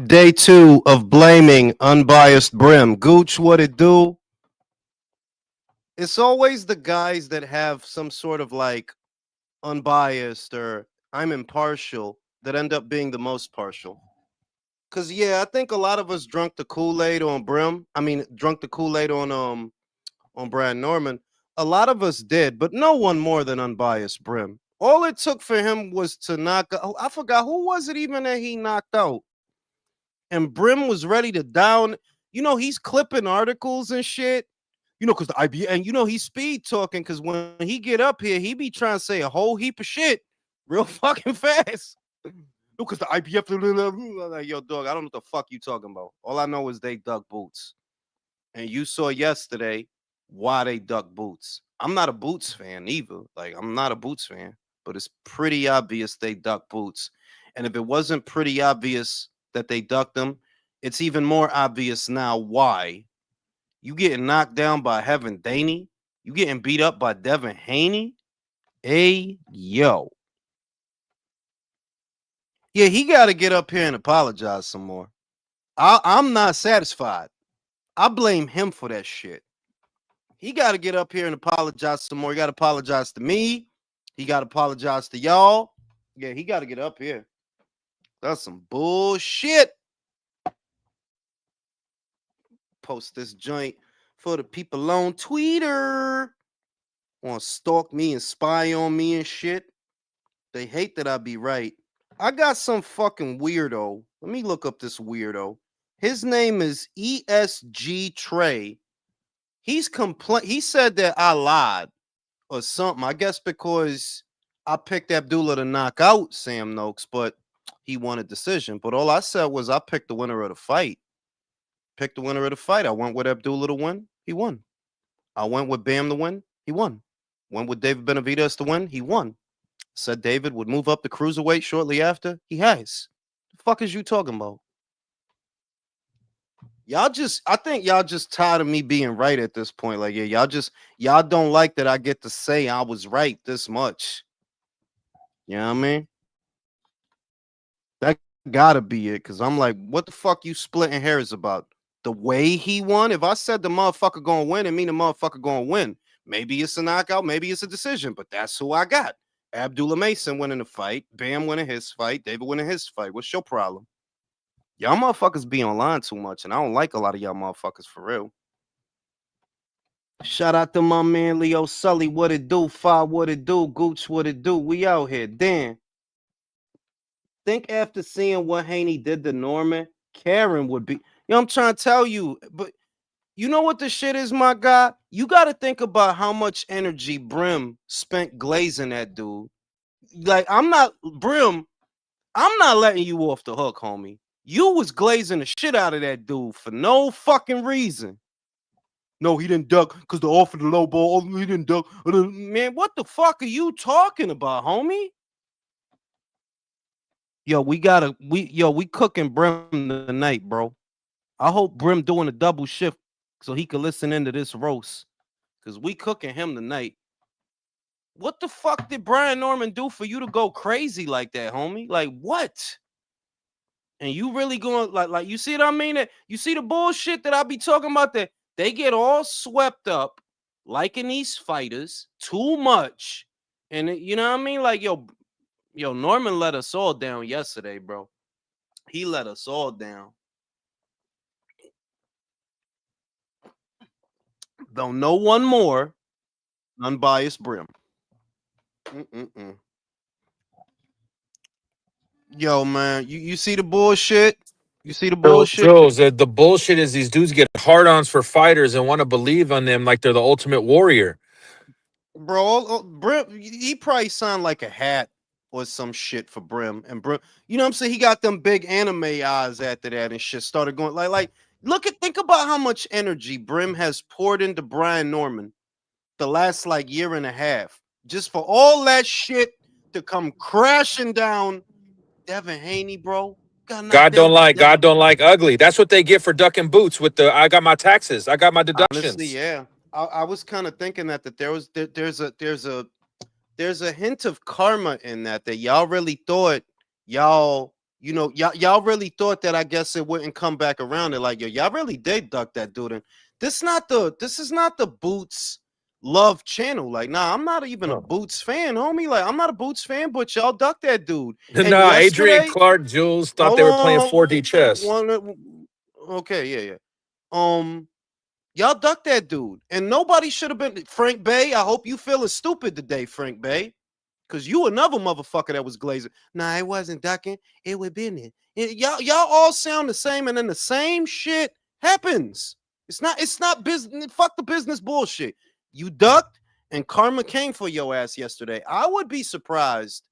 Day 2 of blaming unbiased Brim. Gooch, what it do? It's always the guys that have some sort of like unbiased or I'm impartial that end up being the most partial. Cause yeah, I think a lot of us drunk the Kool-Aid on Brim. I mean, drunk the Kool-Aid on Brad Norman. A lot of us did, but no one more than unbiased Brim. All it took for him was to knock out. I forgot who was it even that he knocked out. And Brim was ready to down. He's clipping articles and shit. Because the IB and he's speed talking. Because when he get up here, he be trying to say a whole heap of shit real fucking fast. Because the IBF, like, yo, dog, I don't know what the fuck you talking about. All I know is they dug boots, and you saw yesterday why they dug boots. I'm not a Boots fan either. Like, I'm not a Boots fan, but it's pretty obvious they ducked boots. And if it wasn't pretty obvious that they ducked them, it's even more obvious now why. You getting knocked down by Heaven Daney? You getting beat up by Devin Haney? Hey, yo. Yeah, he got to get up here and apologize some more. I'm not satisfied. I blame him for that shit. He got to get up here and apologize some more. He got to apologize to me. He got to apologize to y'all. Yeah, he got to get up here. That's some bullshit. Post this joint for the people on Twitter. Want to stalk me and spy on me and shit. They hate that I be right. I got some fucking weirdo. Let me look up this weirdo. His name is ESG Trey. He said that I lied or something. I guess because I picked Abdullah to knock out Sam Noakes, but he won a decision. But all I said was I picked the winner of the fight. Picked the winner of the fight. I went with Abdullah to win. He won. I went with Bam to win. He won. Went with David Benavidez to win. He won. Said David would move up the cruiserweight shortly after. He has. The fuck is you talking about? I think y'all just tired of me being right at this point. Like, yeah, y'all don't like that I get to say I was right this much. You know what I mean? That gotta be it. Cause I'm like, what the fuck you splitting hairs about? The way he won? If I said the motherfucker gonna win, it mean the motherfucker gonna win. Maybe it's a knockout, maybe it's a decision, but that's who I got. Abdullah Mason winning the fight, Bam winning his fight, David winning his fight. What's your problem? Y'all motherfuckers be online too much, and I don't like a lot of y'all motherfuckers for real. Shout out to my man Leo Sully. What it do? Five, what it do? Gooch, what it do? We out here. Dan, think after seeing what Haney did to Norman, Karen would be. I'm trying to tell you, but you know what the shit is, my guy? You got to think about how much energy Brim spent glazing that dude. Like, Brim, I'm not letting you off the hook, homie. You was glazing the shit out of that dude for no fucking reason. No, he didn't duck because the off of the low ball. He didn't duck. Man, what the fuck are you talking about, homie? Yo, we cooking Brim tonight, bro. I hope Brim doing a double shift so he can listen into this roast. Cause we cooking him tonight. What the fuck did Brian Norman do for you to go crazy like that, homie? Like what? And you really going like you see what I mean? You see the bullshit that I be talking about that they get all swept up liking these fighters too much. And you know what I mean? Like yo, Norman let us all down yesterday, bro. He let us all down. Though no one more unbiased Brim. Mm-mm-mm. Yo, man, you see the bullshit? You see the bullshit? Jules, the bullshit is these dudes get hard-ons for fighters and want to believe on them like they're the ultimate warrior. Bro, Brim, he probably signed like a hat or some shit for Brim. And Brim, you know what I'm saying? He got them big anime eyes after that and shit. Started going think about how much energy Brim has poured into Brian Norman the last like year and a half. Just for all that shit to come crashing down Devin Haney, bro. Got knocked down by God Devin. don't like ugly. That's what they get for ducking boots with the I got my taxes. I got my Honestly, deductions. yeah. I was kind of thinking that there's a hint of karma in that y'all really thought y'all y'all really thought that I guess it wouldn't come back around. They're like, yo, y'all really did duck that dude. And this is not the Boots love channel. Like, nah, I'm not even a No. Boots fan, homie. Like, I'm not a Boots fan, but y'all duck that dude. And Nah, Adrian yesterday, Clark, Jules thought hold they were playing on, 4D chess. okay, yeah. Y'all duck that dude. And nobody should have been Frank Bay. I hope you feeling stupid today, Frank Bay. Cause you another motherfucker that was glazing. Nah, it wasn't ducking. It would been it. Y'all all sound the same, and then the same shit happens. It's not business. Fuck the business bullshit. You ducked, and karma came for your ass yesterday. I would be surprised.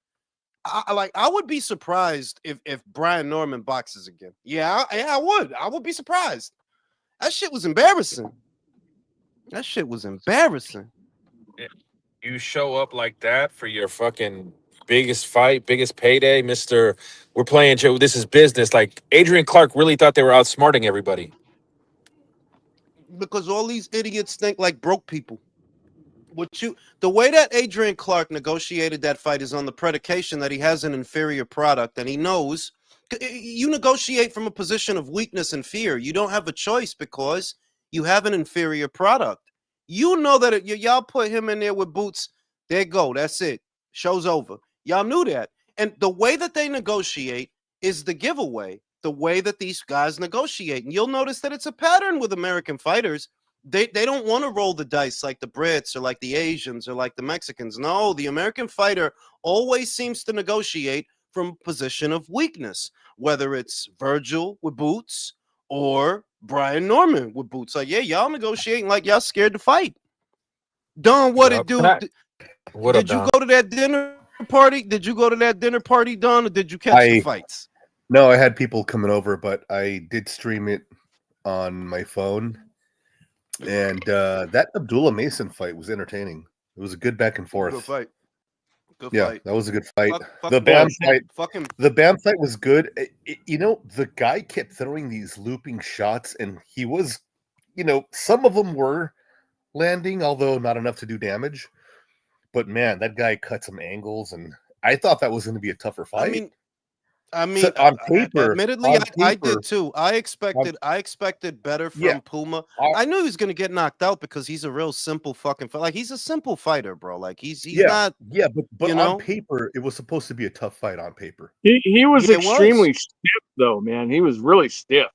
I would be surprised if Brian Norman boxes again. Yeah, I would. I would be surprised. That shit was embarrassing. That shit was embarrassing. You show up like that for your fucking biggest fight, biggest payday, Mister. We're playing. This is business. Like Adrian Clark really thought they were outsmarting everybody. Because all these idiots think like broke people. The way that Adrian Clark negotiated that fight is on the predication that he has an inferior product, and he knows you negotiate from a position of weakness and fear. You don't have a choice because you have an inferior product. You know that y'all put him in there with Boots. There go. That's it. Show's over. Y'all knew that. And the way that they negotiate is the giveaway. The way that these guys negotiate. And you'll notice that it's a pattern with American fighters. They don't want to roll the dice like the Brits or like the Asians or like the Mexicans. No, the American fighter always seems to negotiate from a position of weakness, whether it's Virgil with Boots or Brian Norman with Boots. Like, yeah, y'all negotiating like y'all scared to fight. Don, what it do? What up, Did you Don? go to that dinner party? Did you go to that dinner party, Don, or did you catch the fights? No, I had people coming over, but I did stream it on my phone. And that Abdullah Mason fight was entertaining. It was a good back and forth. Good fight. Good Yeah, fight. that was a good fight. Fuck the BAM fight. Fucking. The BAM fight was good. The guy kept throwing these looping shots, and he was, some of them were landing, although not enough to do damage. But man, that guy cut some angles, and I thought that was going to be a tougher fight. I mean, so on paper, admittedly, I did too. I expected better from Puma. I knew he was gonna get knocked out because he's a real simple fucking like he's a simple fighter, bro. Like he's not. Yeah, but on paper, it was supposed to be a tough fight on paper. He was extremely stiff, though, man. He was really stiff.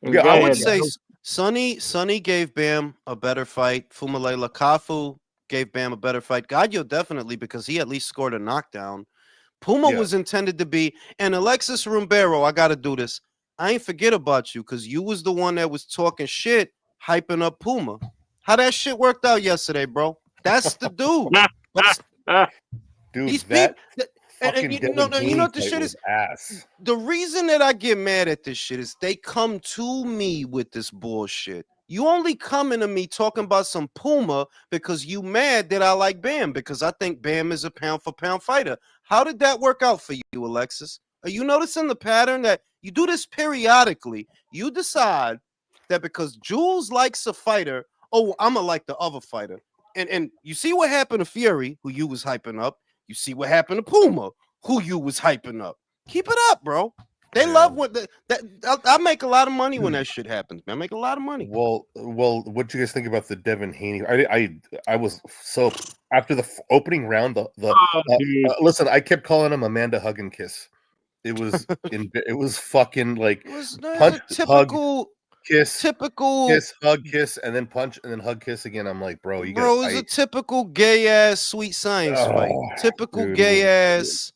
Yeah, I would say Sonny gave Bam a better fight. Fumalela Kafu gave Bam a better fight. Gadio definitely because he at least scored a knockdown. Puma was intended to be, and Alexis Rumbero, I got to do this. I ain't forget about you because you was the one that was talking shit, hyping up Puma. How that shit worked out yesterday, bro? That's the dude. Dude, these that people, and you know what the shit is? Ass. The reason that I get mad at this shit is they come to me with this bullshit. You only coming to me talking about some Puma because you mad that I like Bam because I think Bam is a pound for pound fighter. How did that work out for you, Alexis? Are you noticing the pattern that you do this periodically? You decide that because Jules likes a fighter, I'm gonna like the other fighter. And you see what happened to Fury, who you was hyping up. You see what happened to Puma, who you was hyping up. Keep it up, bro. They love when I make a lot of money when that shit happens, man. I make a lot of money. Well, what do you guys think about the Devin Haney? I was so after the opening round. Listen, I kept calling him Amanda Hug and Kiss. It was it was fucking like punch, typical kiss, hug, kiss, and then punch, and then hug, kiss again. I'm like, bro, it's a typical gay ass Sweet Science fight. Typical gay ass.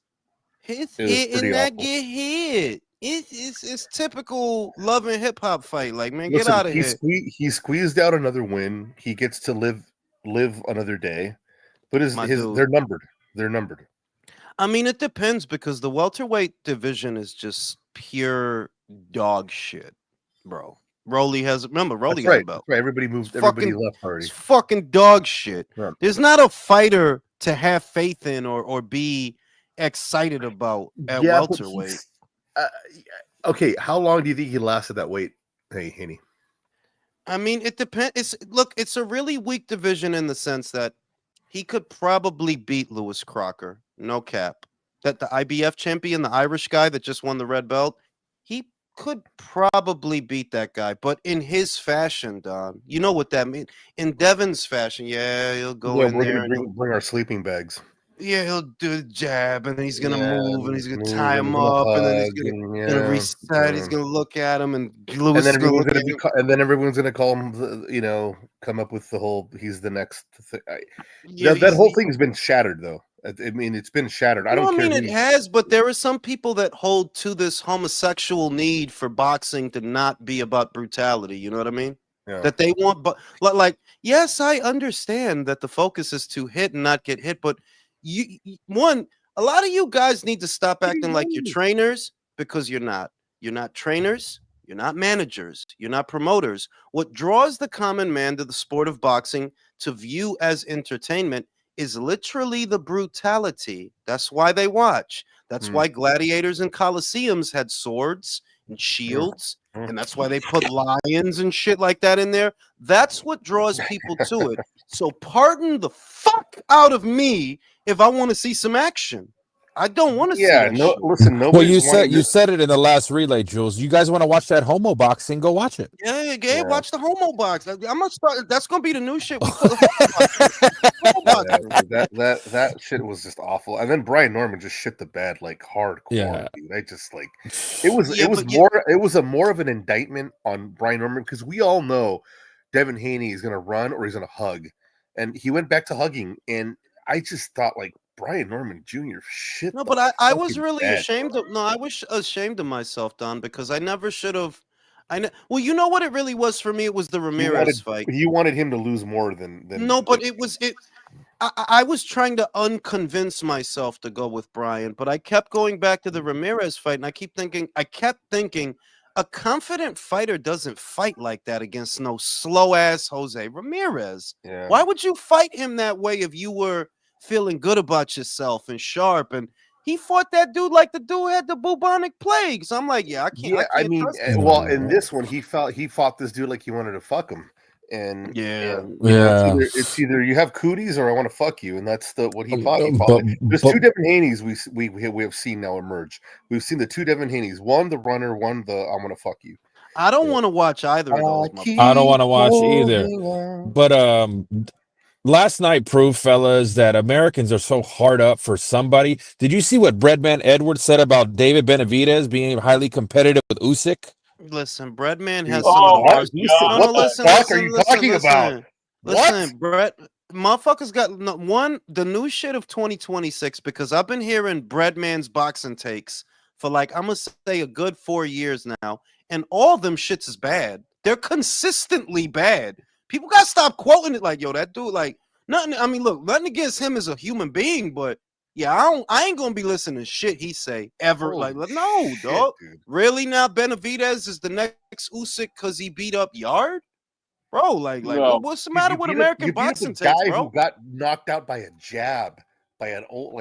Hit and not get hit. It's typical love and hip hop fight. Like, man, get out of here. He squeezed out another win. He gets to live another day. But they're numbered. They're numbered. I mean, it depends because the welterweight division is just pure dog shit, bro. Rolly got a belt. Right. Everybody moved. Everybody left already. It's fucking dog shit. Yeah. There's not a fighter to have faith in or be excited about at welterweight. Okay, how long do you think he lasted that weight? Hey, Haney. I mean, it depends. It's a really weak division in the sense that he could probably beat Lewis Crocker. No cap. that the IBF champion, the Irish guy that just won the red belt, he could probably beat that guy, but in his fashion, Don. You know what that means? In Devin's fashion, yeah, he'll go Yeah, in we're there gonna and bring our sleeping bags. he'll do the jab, and then he's gonna Yeah, move, and he's gonna move tie and him gonna up, and then he's hug gonna and reset. He's yeah. gonna look at him, and And Lewis then is gonna everyone's look gonna at be, him. and then everyone's gonna call him, come up with the whole. He's the next. Yeah, That whole thing's been shattered, though. I mean, it's been shattered. I no, don't I care mean who. it has, but there are some people that hold to this homosexual need for boxing to not be about brutality. You know what I mean? Yeah. That they want, but like, yes, I understand that the focus is to hit and not get hit, but one, a lot of you guys need to stop acting like you're trainers because you're not. You're not trainers. You're not managers. You're not promoters. What draws the common man to the sport of boxing to view as entertainment is literally the brutality. That's why they watch. That's Mm. why gladiators and coliseums had swords and shields, and that's why they put lions and shit like that in there. That's what draws people to it. So pardon the fuck out of me if I want to see some action. I don't want to see Yeah, that no. shit. Listen, Well, nobody's wanting you to. said it in the last relay, Jules. You guys want to watch that homo boxing? Go watch it. Yeah, Yeah. watch the homo box. I'm gonna start. That's gonna be the new shit. We put homo boxing. Homo boxing. That shit was just awful. And then Brian Norman just shit the bed like hardcore. Yeah. Dude. I just like it was more of an indictment on Brian Norman because we all know Devin Haney is gonna run or he's gonna hug, and he went back to hugging, and I just thought like Brian Norman Jr. shit. No, but I was fucking really bed, ashamed bro. of. No, I was ashamed of myself, Don, because I never should have. Well, you know what it really was for me. It was the Ramirez fight. He wanted him to lose more than No, but like, it was it. I was trying to unconvince myself to go with Brian, but I kept going back to the Ramirez fight, and I kept thinking, a confident fighter doesn't fight like that against no slow ass Jose Ramirez. yeah. Why would you fight him that way if you were feeling good about yourself and sharp? And he fought that dude like the dude had the bubonic plague. So I'm like, yeah, I can't. Yeah, I mean, trust this well, dude. in this one, he fought this dude like he wanted to fuck him, and Yeah. you know, it's either you have cooties or I want to fuck you, and that's what he fought. There's two Devin Haneys we have seen now emerge. We've seen the two Devin Haneys, one the runner, one the I want to fuck you. I don't want to watch either of those. I don't want to watch either. But last night proved, fellas, that Americans are so hard up for somebody. Did you see what Breadman Edwards said about David Benavidez being highly competitive with Usyk? Listen, Breadman Dude, has some of the my worst. God. What the fuck are you talking about? Listen, Brett, motherfuckers got the new shit of 2026 because I've been hearing Breadman's boxing takes for like I'm gonna say a good 4 years now, and all them shits is bad. They're consistently bad. People gotta stop quoting it like, yo, that dude, like nothing. I mean, look, nothing against him as a human being, but yeah, I ain't gonna be listening to shit he say ever. Holy No, shit, dog. dude. Really now, Benavidez is the next Usyk because he beat up Yard, bro. No. What's the matter with American boxing the guy takes, bro? who got knocked out by a jab by an old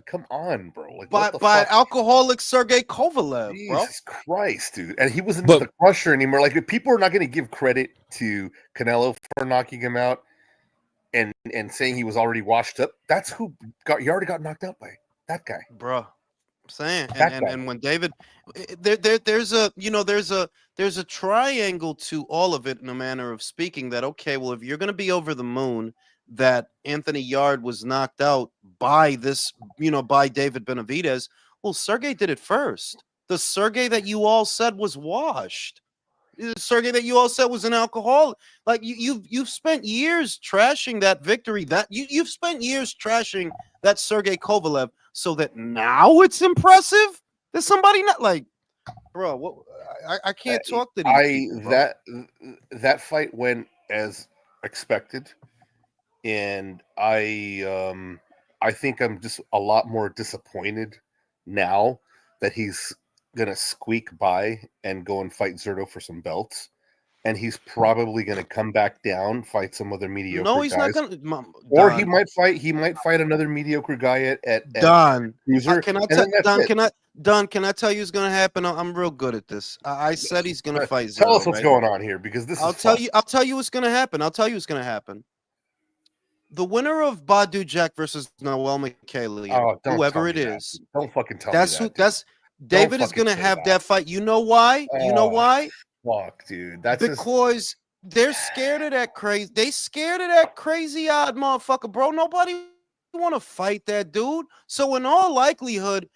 come on, bro. Like By what the by fuck? alcoholic Sergey Kovalev, bro. Jesus Christ, dude. And he wasn't But- the crusher anymore. Like if people are not going to give credit to Canelo for knocking him out and saying he was already washed up, that's who he already got knocked out by. That guy. Bro, I'm saying, That and, guy. and when David, there's a triangle to all of it in a manner of speaking. That okay, well, if you're gonna be over the moon that Anthony Yard was knocked out by this, by David Benavidez, well, Sergey did it first. The Sergey that you all said was washed. The Sergey that you all said was an alcoholic. Like you've spent years trashing that victory. That you've spent years trashing that Sergey Kovalev, so that now it's impressive that somebody not like, bro. What I can't talk to these people, bro. That fight went as expected, and I think I'm just a lot more disappointed now that he's gonna squeak by and go and fight Zerto for some belts, and he's probably gonna come back down, fight some other mediocre No, he's guys. not gonna. Or Don, he might fight another mediocre guy at Don. Cruiser. Can I and tell then that's Don? it. Can I tell you what's gonna happen? I'm real good at this. I said he's gonna fight Zerto. Tell us what's right? going on here because this I'll is tell fun. you. I'll tell you what's gonna happen. the winner of Badu Jack versus Noel McKaylee, Oh, don't tell whoever me it that. is, Dude. Don't fucking tell me that's that. who. Dude. That's Don't David is fucking gonna say have that. that fight. You know why? You know Oh, why? fuck, dude. That's just Because they're scared of that crazy. They scared of that crazy odd motherfucker, bro. Nobody want to fight that dude. So in all likelihood,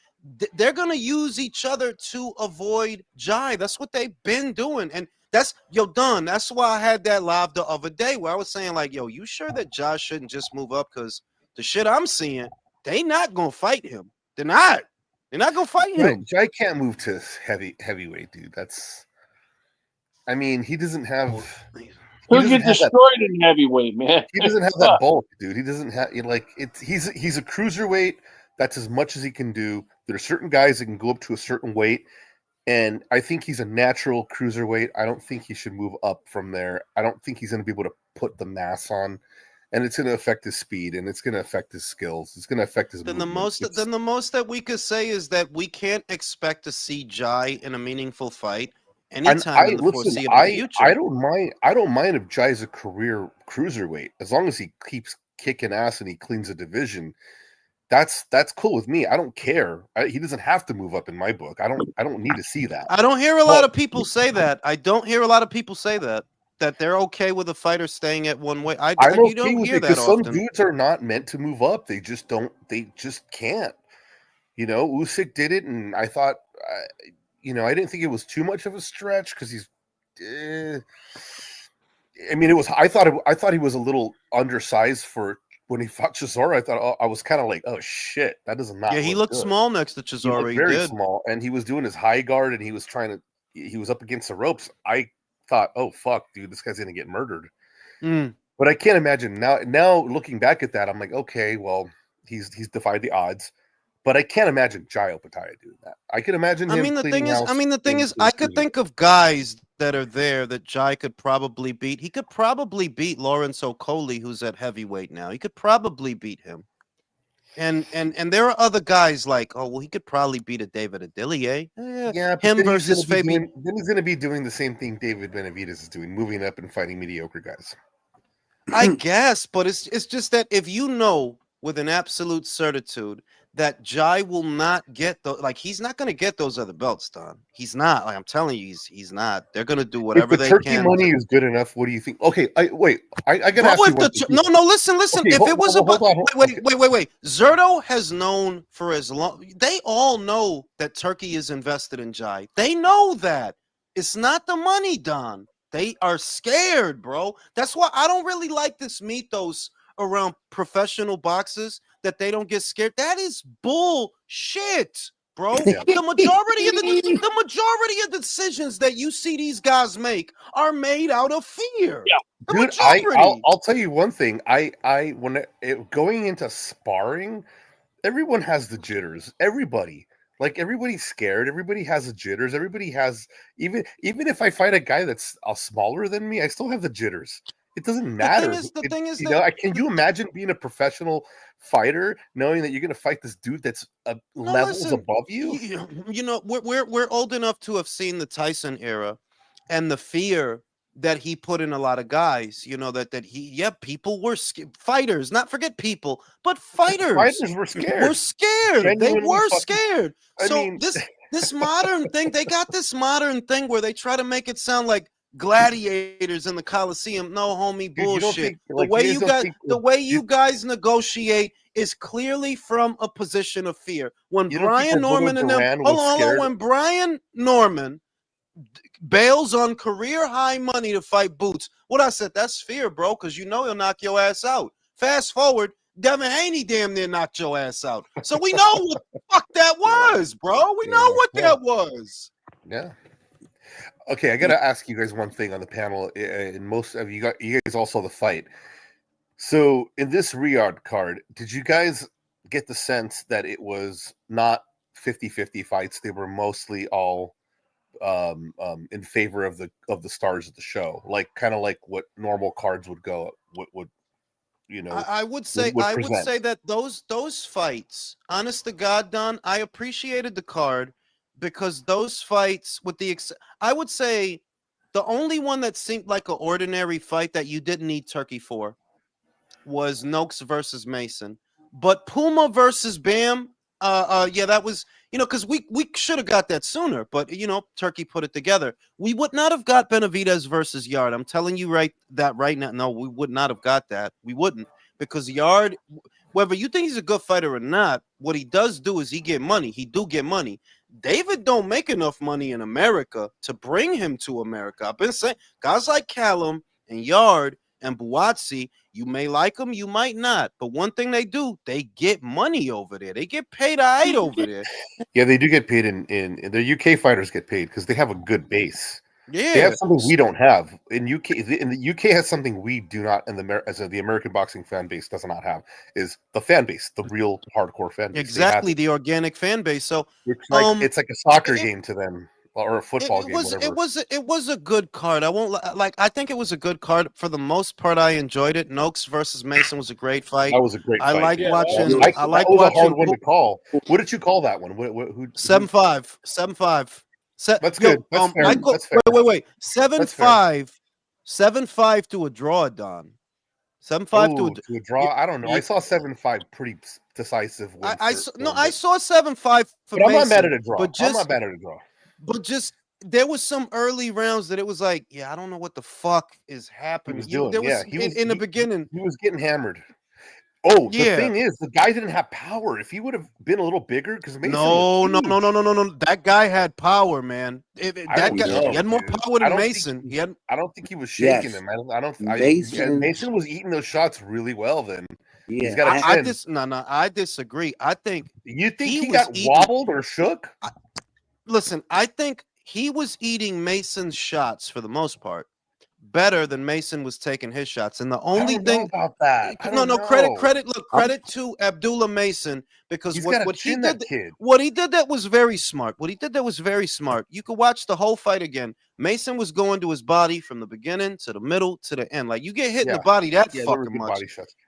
they're gonna use each other to avoid Jai. That's what they've been doing, and that's done. That's why I had that live the other day where I was saying like, yo, you sure that Jai shouldn't just move up? Because the shit I'm seeing, they not gonna fight him. They're not. They're not gonna fight him. Jai can't move to heavyweight, dude. That's. I mean, he doesn't have. He'll get destroyed in heavyweight, man. He doesn't have that bulk, dude. He doesn't have like it's. He's a cruiserweight. That's as much as he can do. There are certain guys that can go up to a certain weight, and I think he's a natural cruiserweight. I don't think he should move up from there. I don't think he's going to be able to put the mass on, and it's going to affect his speed, and it's going to affect his skills. It's going to affect his. Then the most that we could say is that we can't expect to see Jai in a meaningful fight anytime in the foreseeable future. I don't mind. I don't mind if Jai's a career cruiserweight as long as he keeps kicking ass and he cleans a division. That's cool with me. I don't care. He doesn't have to move up in my book. I don't need to see that. I don't hear a lot of people say that. I don't hear a lot of people say that they're okay with a fighter staying at one way. You don't hear that often. Some dudes are not meant to move up. They just don't. They just can't. Usyk did it, and I thought, I didn't think it was too much of a stretch because he's. I mean, it was. I thought he was a little undersized for when he fought Chisora. I was kind of like, oh shit, that does not. Yeah, he looked small next to Chisora. He very small, and he was doing his high guard, and he was he was up against the ropes. I thought, oh fuck, dude, this guy's gonna get murdered. But I can't imagine now looking back at that, I'm like, okay, well, he's defied the odds. But I can't imagine Jai Opetaia doing that. I can imagine him. The thing is, I could think of guys that are there that Jai could probably beat. He could probably beat Lawrence Okoli, who's at heavyweight now. He could probably beat him. And there are other guys like, he could probably beat a David Adilier. Yeah, him versus Fabian. Then he's going to be doing the same thing David Benavidez is doing, moving up and fighting mediocre guys. I guess, but it's just that if you know with an absolute certitude that Jai will not get he's not going to get those other belts done. He's not. Like I'm telling you, he's not. They're going to do whatever they can. If the turkey money is good enough, what do you think? Okay, I got to ask you. No, listen. Okay, if it was wait. Zerto has known for as long. They all know that Turkey is invested in Jai. They know that. It's not the money, Don. They are scared, bro. That's why I don't really like this mythos around professional boxers that they don't get scared. That is bullshit, bro. Yeah. The majority of decisions that you see these guys make are made out of fear. Yeah. Dude, I'll tell you one thing. Going into sparring, everyone has the jitters. Everybody's scared. Everybody has the jitters. Everybody has even if I fight a guy that's smaller than me, I still have the jitters. It doesn't matter. The thing is, can you imagine being a professional fighter knowing that you're going to fight this dude that's levels above you? We're old enough to have seen the Tyson era, and the fear that he put in a lot of guys. People were fighters. Not forget people, but fighters. Fighters were scared. They were scared. This modern thing, they got this modern thing where they try to make it sound like gladiators in the Coliseum. No, homie, bullshit. The way you guys negotiate is clearly from a position of fear. When Brian Norman and them, when Brian Norman bails on career high money to fight Boots, what I said, that's fear, bro, because he'll knock your ass out. Fast forward, Devin Haney damn near knocked your ass out. So we know what the fuck that was, bro. We know what that was. Yeah. Okay, I got to ask you guys one thing on the panel, and most of you guys all saw the fight. So in this Riyadh card, did you guys get the sense that it was not 50-50 fights? They were mostly all in favor of the stars of the show, kind of like what normal cards would go. I would say that those fights, honest to God, Don, I appreciated the card. Because those fights, I would say the only one that seemed like an ordinary fight that you didn't need Turkey for was Noakes versus Mason, but Puma versus Bam. Yeah, that was because we should have got that sooner, but Turkey put it together. We would not have got Benavidez versus Yard. I'm telling you right now. No, we would not have got that. We wouldn't, because Yard, whether you think he's a good fighter or not, what he does do is he get money. He do get money. David don't make enough money in America to bring him to America. I've been saying guys like Callum and Yard and Buatsi, you may like them, you might not. But one thing they do, they get money over there. They get paid over there. Yeah, they do get paid in the UK fighters get paid because they have a good base. Yeah, they have something we don't have in UK. In the UK has something we do not, and the American boxing fan base does not have, is the fan base, the real hardcore fan base. Exactly, the organic fan base. So it's like a soccer game to them, or a football game. Whatever. It was a good card. I won't I think it was a good card for the most part. I enjoyed it. Noakes versus Mason was a great fight. That was a great fight. I like watching. I like watching. A hard one to call. What did you call that one? Who 7-5. 7-5. That's good. That's fair. Michael, that's fair. Wait. 7-5. 7-5 to a draw, Don. 7-5 to a draw. I don't know. I saw 7-5 pretty decisive. I saw 7-5 for but I'm Mason, not mad at a draw. I'm not mad at a draw. But just there was some early rounds that it was like, I don't know what the fuck is happening. He was doing. In the beginning. He was getting hammered. Oh, the thing is, the guy didn't have power. If he would have been a little bigger, because no. That guy had power, man. He had more power than Mason. I don't think he was shaking him. Mason was eating those shots really well. Then he's got a chin. I disagree. I think you think he got wobbled or shook. Listen, I think he was eating Mason's shots for the most part better than Mason was taking his shots. And the only thing about that, credit to Abdullah Mason, because what he did that was very smart. You could watch the whole fight again. Mason was going to his body from the beginning to the middle to the end. Like, you get hit in the body that fucking much.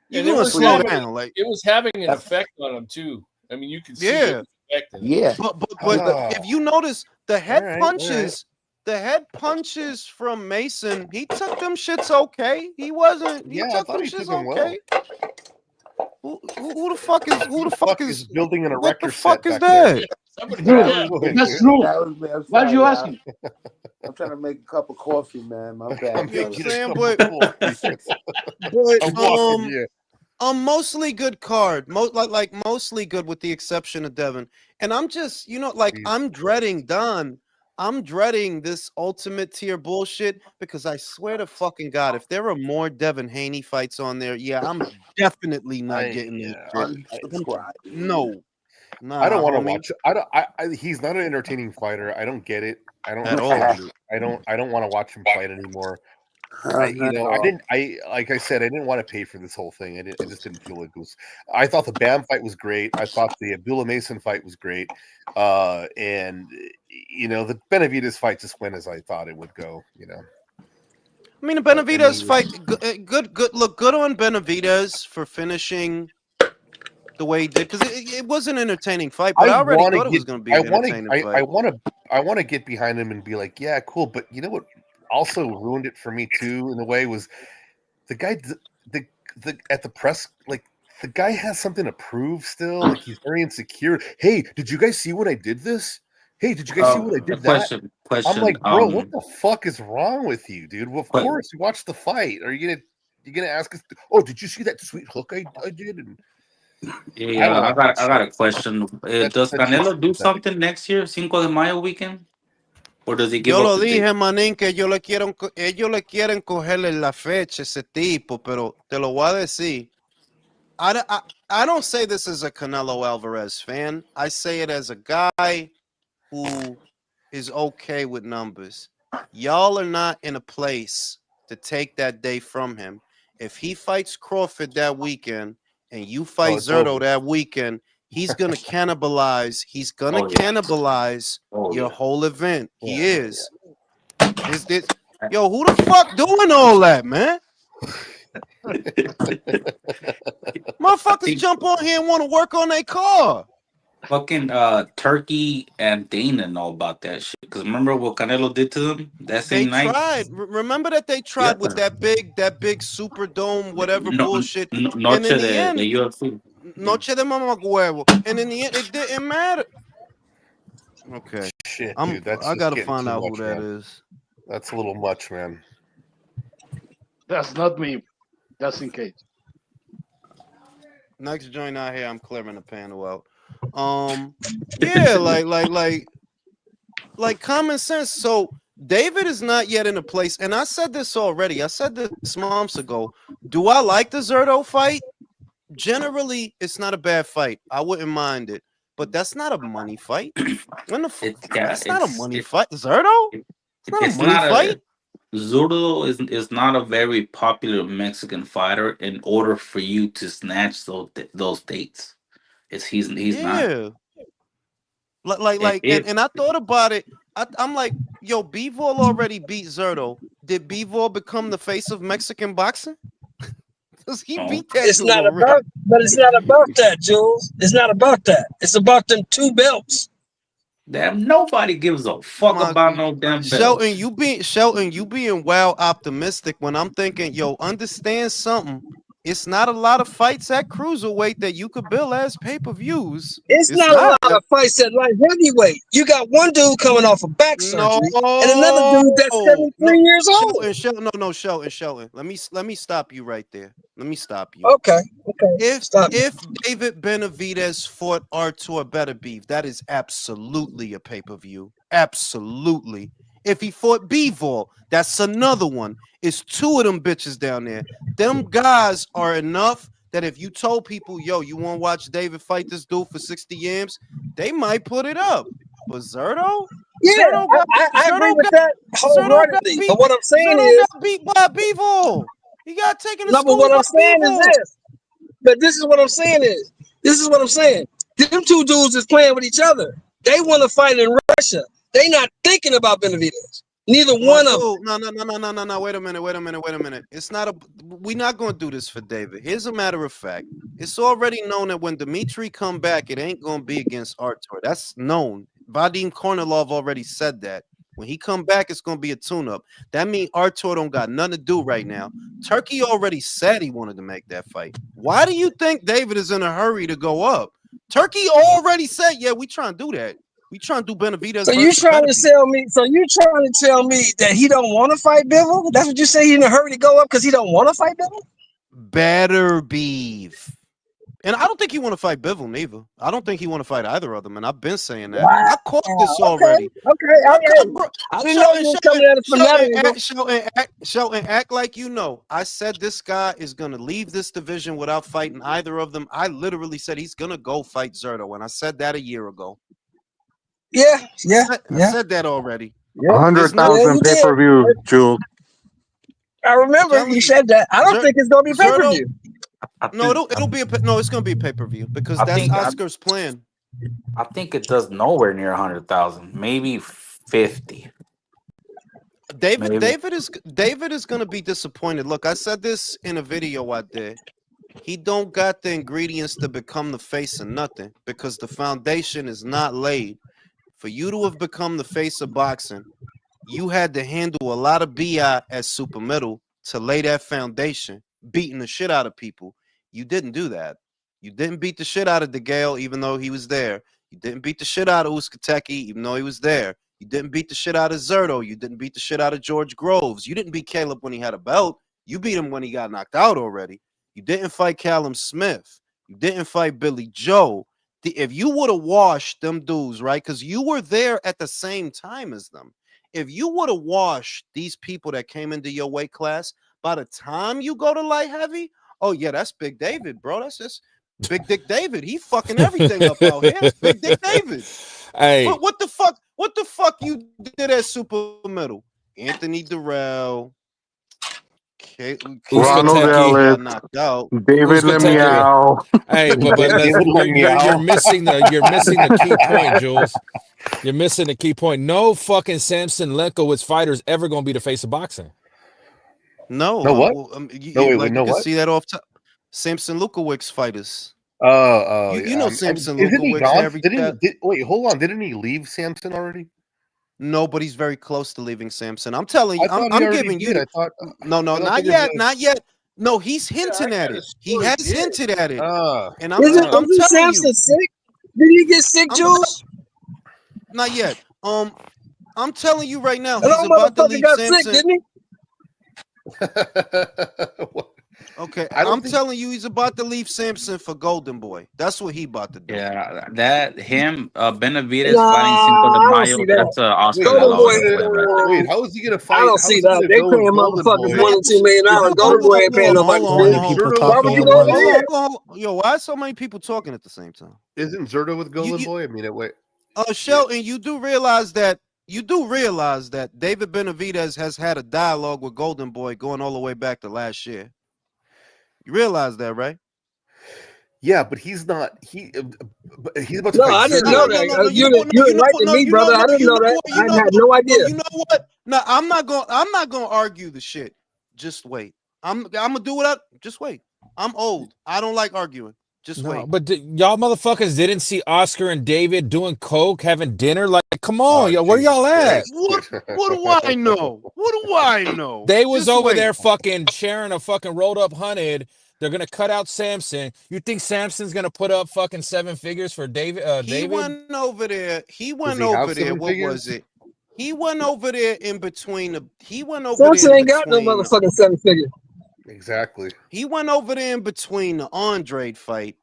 You're gonna slow down. Like, it was having an effect on him too. I mean, you can see it affecting him. Yeah. But if you notice the head punches. The head punches from Mason, he took them shits okay. He wasn't. He took them shits okay. Well. Who the fuck is building an erector? What the fuck is that? That's true. Why did you ask him? I'm trying to make a cup of coffee, man. My bad. You know what I'm saying? But mostly good card. Mostly good with the exception of Devin. And I'm just, I'm dreading Don. I'm dreading this ultimate tier bullshit, because I swear to fucking God, if there are more Devin Haney fights on there, I'm definitely not getting it. No. I don't want to watch. He's not an entertaining fighter. I don't get it. I don't want to watch him fight anymore. Like I said, I didn't want to pay for this whole thing. I just didn't feel like it was. I thought the Bam fight was great. I thought the Abdullah Mason fight was great. And the Benavidez fight just went as I thought it would go. I mean, the Benavidez fight, good on Benavidez for finishing the way he did, because it was an entertaining fight. But I already thought it was going to be an entertaining fight. I want to get behind him and be like, yeah, cool. But you know what also ruined it for me too, in a way, was the guy at the press, like, the guy has something to prove still. Like, he's very insecure. Hey, did you guys see what I did this? Hey, did you guys see what I did question. I'm like, bro, what the fuck is wrong with you, dude? Well, of course, you watched the fight. Are you gonna ask us? Oh, did you see that sweet hook I did? And I got a question. Does Canelo do something next year, Cinco de Mayo weekend? Or does he give Yo up lo the dije, date? manín, que ellos le quieren cogerle la fecha a ese tipo, pero te lo voy a decir. I don't say this as a Canelo Alvarez fan. I say it as a guy who is okay with numbers. Y'all are not in a place to take that day from him. If he fights Crawford that weekend and you fight Zerto that weekend, he's gonna cannibalize. He's gonna cannibalize your whole event. He is. Yo, who the fuck doing all that, man? Motherfuckers jump on here and want to work on their car. Fucking Turkey and Dana know about that shit. Because remember what Canelo did to them that They same night? tried. Remember that they Yeah. tried with that big Superdome, whatever No, bullshit. And Noche in the de end, UFC. Noche de Mamaguevo. And in the end, it didn't matter. Okay. Shit, dude, that's I just gotta getting find too out who much, that man. is. That's a little much, man. That's not me. Just in case. Next joint out here, I'm clearing the panel out. Yeah, like common sense. So David is not yet in a place, and I said this already. I said this months ago. Do I like the Zerto fight? Generally, it's not a bad fight. I wouldn't mind it, but that's not a money fight. That's not a money fight. Zerto? It's not a It's money not fight. Zurdo is not a very popular Mexican fighter. In order for you to snatch those dates, he's not. Yeah. Like, If and I thought about it. I'm like, yo, Bivol already beat Zerto. Did Bivol become the face of Mexican boxing? Because he beat that It's dude not already. about, but it's not about that, Jules. It's not about that. It's about them 2 belts. damn, nobody gives a fuck about no damn belts. Shelton, you being wild optimistic when I'm thinking, yo, understand something. It's not a lot of fights at cruiserweight that you could bill as pay-per-views. It's not a lot of fights at light heavyweight. You got one dude coming off of back surgery and another dude that's 73 years old. Shelton. Let me stop you right there. Let me stop you. Okay. If David Benavidez fought Artur Beterbiev, that is absolutely a pay-per-view. Absolutely. If he fought Bivol, that's another one. It's 2 of them bitches down there. Them guys are enough that if you told people, yo, you want to watch David fight this dude for 60 yams, they might put it up. But Zerto? Yeah, I agree with that wholeheartedly. But what I'm saying is, got beat by Bivol. He got taken to no, school. but what I'm saying is this. But this is what I'm saying is, this is what I'm saying. Them 2 dudes is playing with each other. They want to fight in Russia. They not thinking about Benavidez. Neither one of them. No. Wait a minute. It's not we're not going to do this for David. Here's a matter of fact. It's already known that when Dmitry come back, it ain't going to be against Artur. That's known. Vadim Kornilov already said that. When he come back, it's going to be a tune-up. That means Artur don't got nothing to do right now. Turkey already said he wanted to make that fight. Why do you think David is in a hurry to go up? Turkey already said, yeah, we trying to do that. We trying to do Benavidez. So you trying to tell me? So you trying to tell me that he don't want to fight Bivol? That's what you say. He in a hurry to go up because he don't want to fight Bivol? Beterbiev. And I don't think he want to fight Bivol neither. I don't think he want to fight either of them. And I've been saying that. Wow. I caught this already. Okay. I didn't know you were coming at it from that angle. Shelton, act like you know. I said this guy is going to leave this division without fighting either of them. I literally said he's going to go fight Zerto. And I said that a year ago. Yeah. I said that already. 100,000 pay-per-view, Jules. I remember you said that. I don't think it's going to be pay-per-view. No, it'll be it's going to be a pay-per-view because that's Oscar's plan. I think it does nowhere near 100,000, maybe 50. David is going to be disappointed. Look, I said this in a video I did. He don't got the ingredients to become the face of nothing because the foundation is not laid. For you to have become the face of boxing, you had to handle a lot of BI at super middle to lay that foundation, beating the shit out of people. You didn't do that. You didn't beat the shit out of DeGale, even though he was there. You didn't beat the shit out of Uskateki, even though he was there. You didn't beat the shit out of Zerto. You didn't beat the shit out of George Groves. You didn't beat Caleb when he had a belt. You beat him when he got knocked out already. You didn't fight Callum Smith. You didn't fight Billy Joe. If you would have washed them dudes, right? Because you were there at the same time as them. If you would have washed these people that came into your weight class, by the time you go to light heavy, oh yeah, that's Big David, bro. That's just Big Dick David. He fucking everything up out here. It's Big Dick David. Hey, what the fuck? What the fuck you did at super middle? Anthony Durrell. Ronald Ellis, knocked out. David Lemieux. Hey, but you're missing the key point, Jules. You're missing the key point. No fucking Samson Lenkowitz fighter is ever going to be the face of boxing. No. No what? You No, wait, like no you can what? see that off top. Samson Lukowicz fighters. You know Samson isn't he Lukowicz gone? every chat. Wait, hold on. Didn't he leave Samson already? No, but he's very close to leaving Samson. I'm telling you, I thought he I'm already giving you did. the, I thought no, I thought not there was yet, not yet. No, he's hinting at it. He has did. hinted at it, and Isn't I'm telling Samson you, sick? Did he get sick, Jules? not yet. I'm telling you right now, That he's old about to motherfucker leave got sick, Samson. didn't he? Okay, I don't I'm think- telling you, he's about to leave Samson for Golden Boy. That's what he about to do. Yeah, that him Benavidez Nah, fighting Cinco de I don't Mayo. see that. That's Oscar Wait, De Golden La how is Boy. he Hoya fight right there. Wait, how is he gonna fight? I don't How see is he that. gonna They go with paying Golden motherfuckers Boy? $1 to $2 million. Hold on, Golden Boy ain't paying nobody hold for on, this. hold on. Why would you go over there? Yo, why are so many people talking at the same time? Isn't Zerto with Golden Boy? I mean, wait. Shelton, you do realize that David Benavidez has had a dialogue with Golden Boy going all the way back to last year. You realize that, right? Yeah, but he's not. He's about to No, fight I didn't Zerto. know that. You're enlightening me, brother. I didn't know that. I had no idea. You know what? No, I'm not gonna argue the shit. Just wait. I'm gonna do what just wait. I'm old. I don't like arguing. Just wait. But y'all motherfuckers didn't see Oscar and David doing coke, having dinner. Like, come on, yo, where y'all at? What do I know? What do I know? They was Just over wait. there fucking sharing a fucking rolled up hunted. They're gonna cut out Samson. You think Samson's gonna put up fucking 7 figures for David? He went over there. He went he have over there. 7 What figures? was it? He went over there in between the. He went over Samson there. ain't got no motherfucking 7 figure. Exactly. He went over there in between the Andrade fight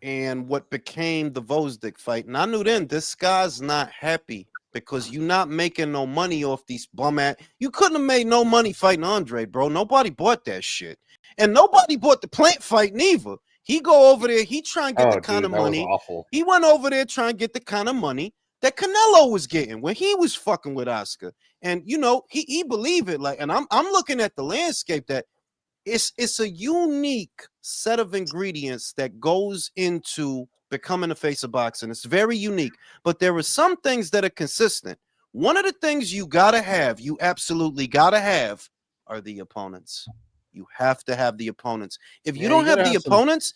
and what became the Vosdick fight. And I knew then this guy's not happy because you're not making no money off these bum ass. You couldn't have made no money fighting Andre, bro. Nobody bought that shit. And nobody bought the Plant fight neither. He go over there, he try and get the kind of money. That was awful. He went over there trying to get the kind of money that Canelo was getting when he was fucking with Oscar. And you know, he believed it. Like, and I'm looking at the landscape that it's a unique set of ingredients that goes into becoming a face of boxing. It's very unique, but there are some things that are consistent. One of the things you absolutely gotta have are the opponents. You have to have the opponents. If you don't have the opponents,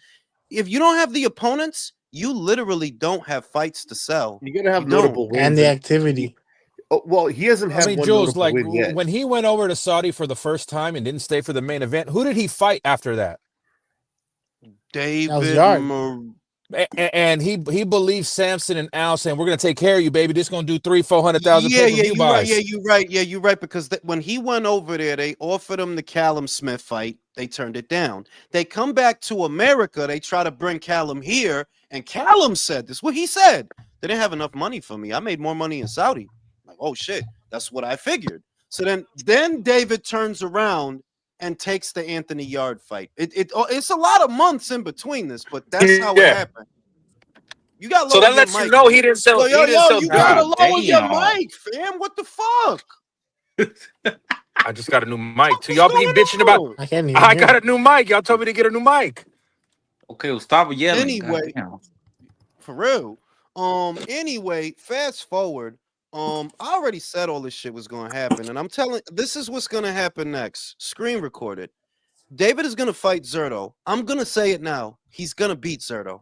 you literally don't have fights to sell. You gotta have notable wins and the activity. Well, he hasn't had one Jules, notable like win yet. when he went over to Saudi for the first time and didn't stay for the main event, who did he fight after that? David and he believes Samson and Al saying, we're gonna take care of you, baby. This is gonna do 300,000-400,000 pay-per-view buys. You're right. Because when he went over there, they offered him the Callum Smith fight. They turned it down. They come back to America. They try to bring Callum here, and Callum said this. What he said, they didn't have enough money for me. I made more money in Saudi. Like, oh shit, that's what I figured. So then David turns around and takes the Anthony Yard fight. It's a lot of months in between this, but that's how it happened. You got so that lets you know he didn't sell. You gotta lower your mic, fam. What the fuck? I just got a new mic. So y'all be bitching about. I got a new mic. Y'all told me to get a new mic. Okay, well, stop yelling. Anyway, for real. Anyway, fast forward. I already said all this shit was gonna happen, and I'm telling this is what's gonna happen next. Screen recorded. David is gonna fight Zerto. I'm gonna say it now. He's gonna beat Zerto.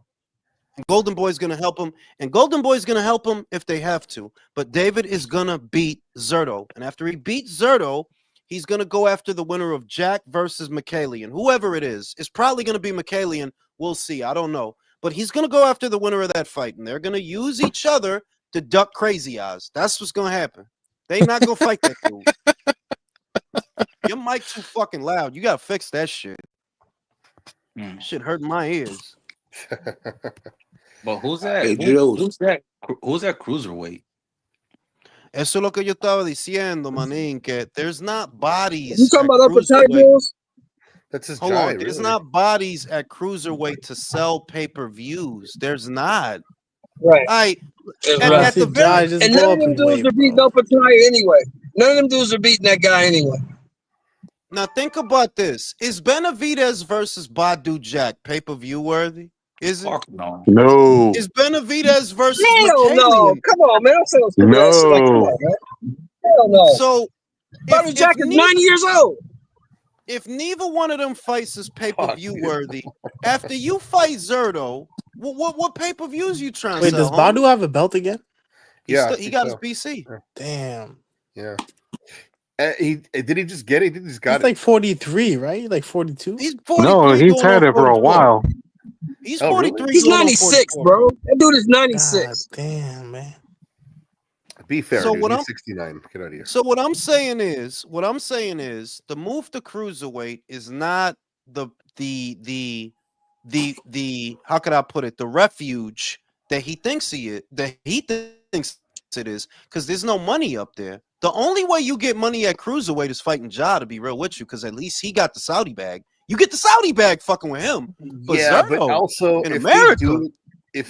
And Golden Boy's gonna help him, and Golden Boy's gonna help him if they have to. But David is gonna beat Zerto, and after he beats Zerto, he's gonna go after the winner of Jack versus Michaelian. Whoever it is, it's probably gonna be Michaelian. We'll see. I don't know, but he's gonna go after the winner of that fight, and they're gonna use each other to duck Crazy Eyes. That's what's gonna happen. They not gonna fight that dude. Your mic too fucking loud. You gotta fix that shit. Shit hurting my ears. But who's that? Hey, Who's that cruiserweight? Eso es lo que yo estaba diciendo, manín, que there's not bodies. You talking about upper Jules? That's his Hold on. There's really. not bodies at cruiserweight to sell pay-per-views. There's not. Right. At the very, and none of them dudes are beating upper anyway. None of them dudes are beating that guy anyway. Now think about this. Is Benavidez versus Badu Jack pay-per-view worthy? Is it? Fuck no. No. Is Benavidez versus Hell no. Michaelian? Come on, man. I'm saying stupid ass shit like, come on, man. Hell no. So Badu Jack is 9 years old. If neither one of them fights is pay-per-view worthy, after you fight Zerto, What pay-per-views you trying to Wait, sell? does homie? Badu have a belt again? He got his BC. Damn. Yeah. Did he just get it? He just got He's like 43, right? Like 42. He's No, 43 he's going had on it for a 44. while. He's Oh, really? 43 He's going on 96, 44. bro. That dude is God 96. damn, man. Be fair, So dude. what He's I'm 69. Get out of here. So what I'm saying is the move to cruiserweight is not the how could I put it, the refuge that he thinks thinks it is, because there's no money up there. The only way you get money at cruiserweight is fighting Ja, to be real with you, because at least he got the Saudi bag. You get the Saudi bag fucking with him. But Yeah, Zerto, but also in if America,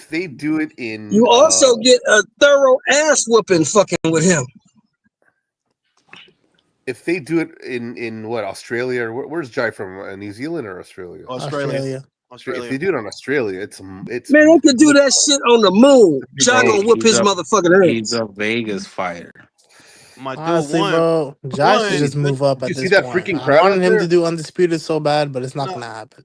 they do it in You also get a thorough ass whooping fucking with him. if they do it in what, Australia, or where's Jai from? New Zealand or Australia? Australia. If they do it on Australia, it's Man, they could do that shit on the moon. Ja Bro, gonna whoop his motherfucking he's ass. a Vegas fighter. My dude, Honestly, bro, Jai should just move up Did at you this see that point. freaking I crowd wanted out him there? to do Undisputed so bad, but it's not No. gonna happen.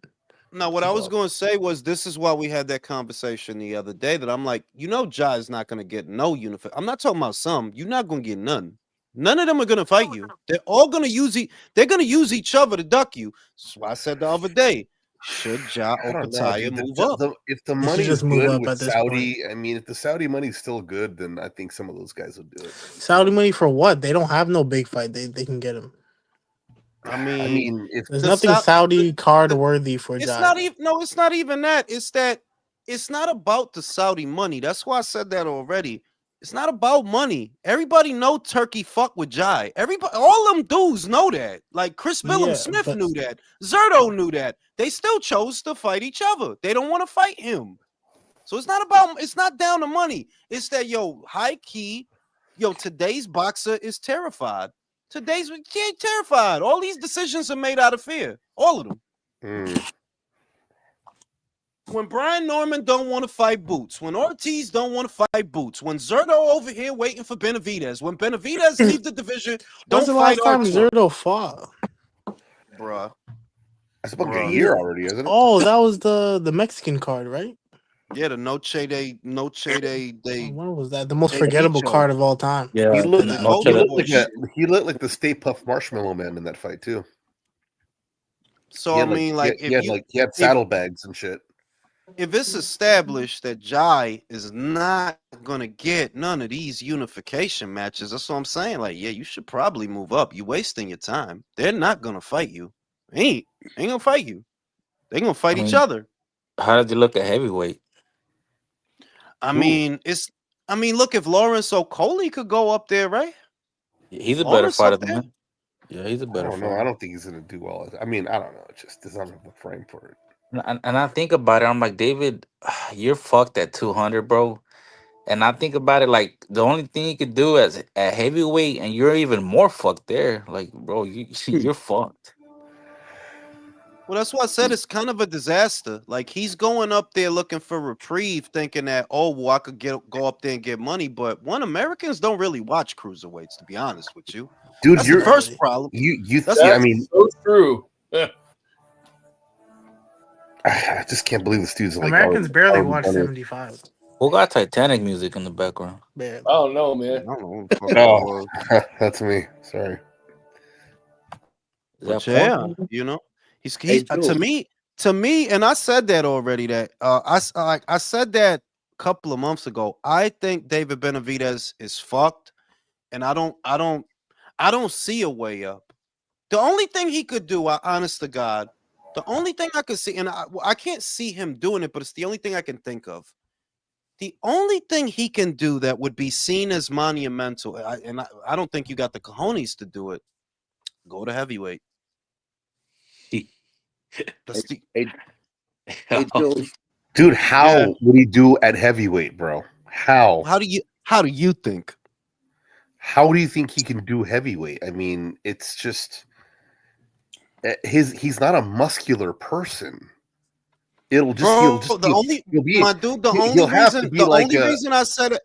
Now, what I was going to say was, this is why we had that conversation the other day, that I'm like, Ja is not going to get no uniform. I'm not talking about some. You're not going to get none. None of them are going to fight you. They're all going to they're going to use each other to duck you. That's why I said the other day, should Ja I or don't know, Kataya dude. move up? If the He should money's just move good up with at this Saudi, I mean, if the Saudi money's still good, then I think some of those guys will do it. Saudi money for what? They don't have no big fight. They can get him. I mean, if There's nothing Saudi card worthy for it's Jai. not even it's not even that. It's that it's not about the Saudi money. That's why I said that already. It's not about money. Everybody know Turkey fuck with Jai. Everybody, all them dudes know that. Like Chris Billum Yeah, Smith but- knew that. Zerto knew that. They still chose to fight each other. They don't want to fight him. So it's not down to money. It's that, high key, today's boxer is terrified. Today's terrified. All these decisions are made out of fear. All of them. When Brian Norman don't want to fight Boots, when Ortiz don't want to fight Boots, when Zerto over here waiting for Benavidez, when Benavidez leave the division, don't When's the fight last time Artur. Zerto fought? Bruh. It's about a year already, isn't it? Oh, that was the Mexican card, right? Yeah, the Noche de When was that? The most Hey, forgettable Picho. card of all time. Yeah, He looked the he looked like the Stay Puft Marshmallow Man in that fight too. So He I had, mean, he had saddlebags and shit. If it's established that Jai is not gonna get none of these unification matches, that's what I'm saying. Like, yeah, you should probably move up. You're wasting your time. They're not gonna fight you. Ain't gonna fight you. They're gonna fight each other. How did you look at heavyweight? I mean, look, if Lawrence Okolie could go up there, right? He's a better Lawrence fighter up than there? him. Yeah, he's a I better don't know. fighter. I don't think he's gonna do well. I mean, I don't know. It just doesn't have the frame for it. And I think about it, I'm like, David, you're fucked at 200, bro. And I think about it like the only thing you could do at heavyweight, and you're even more fucked there. Like, bro, you're fucked. Well, that's why I said it's kind of a disaster. Like, he's going up there looking for reprieve, thinking that, I could go up there and get money. But Americans don't really watch cruiserweights, to be honest with you. Dude, that's you're the first problem. I mean, so true. I just can't believe this dude's like Americans barely already watch done it. 75. Who got Titanic music in the background? Barely. I don't know, man. I don't know what the fuck that was. Oh, that's me. Sorry. Is that But yeah, porn? he's Hey, to me, and I said that already. That I said that a couple of months ago. I think David Benavidez is fucked, and I don't see a way up. The only thing he could do, honest to God, the only thing I could see, and I can't see him doing it, but it's the only thing I can think of. The only thing he can do that would be seen as monumental, and I don't think you got the cojones to do it. Go to heavyweight. Hey, Jules. Dude, how would he do at heavyweight, bro? How? How do you think? How do you think he can do heavyweight? I mean, it's just he's not a muscular person. It'll just the only reason I said it.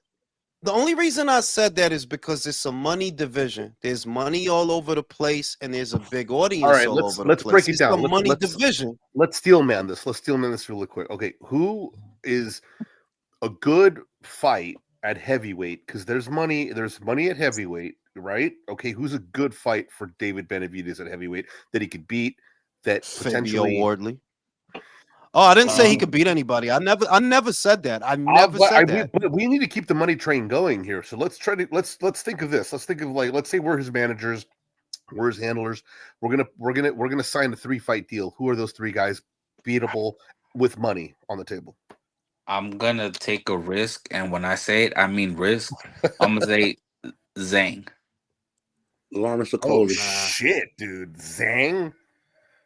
The only reason I said that is because it's a money division. There's money all over the place, and there's a big audience all right, over the let's place. break it It's down. a money division. Let's steelman this. Let's steelman this really quick. Okay, who is a good fight at heavyweight, because there's money at heavyweight, right? Okay, who's a good fight for David Benavidez at heavyweight that he could beat, that Fabio potentially Wardley. Oh, I didn't say he could beat anybody. I never said that. I never said that. But we need to keep the money train going here. So let's think of this. Let's think of, like, let's say we're his managers, we're his handlers. We're gonna sign a 3-fight deal. Who are those 3 guys beatable with money on the table? I'm gonna take a risk, and when I say it, I mean risk. I'm gonna say Zhang. Lawrence Oh Okolie. shit, dude, Zhang.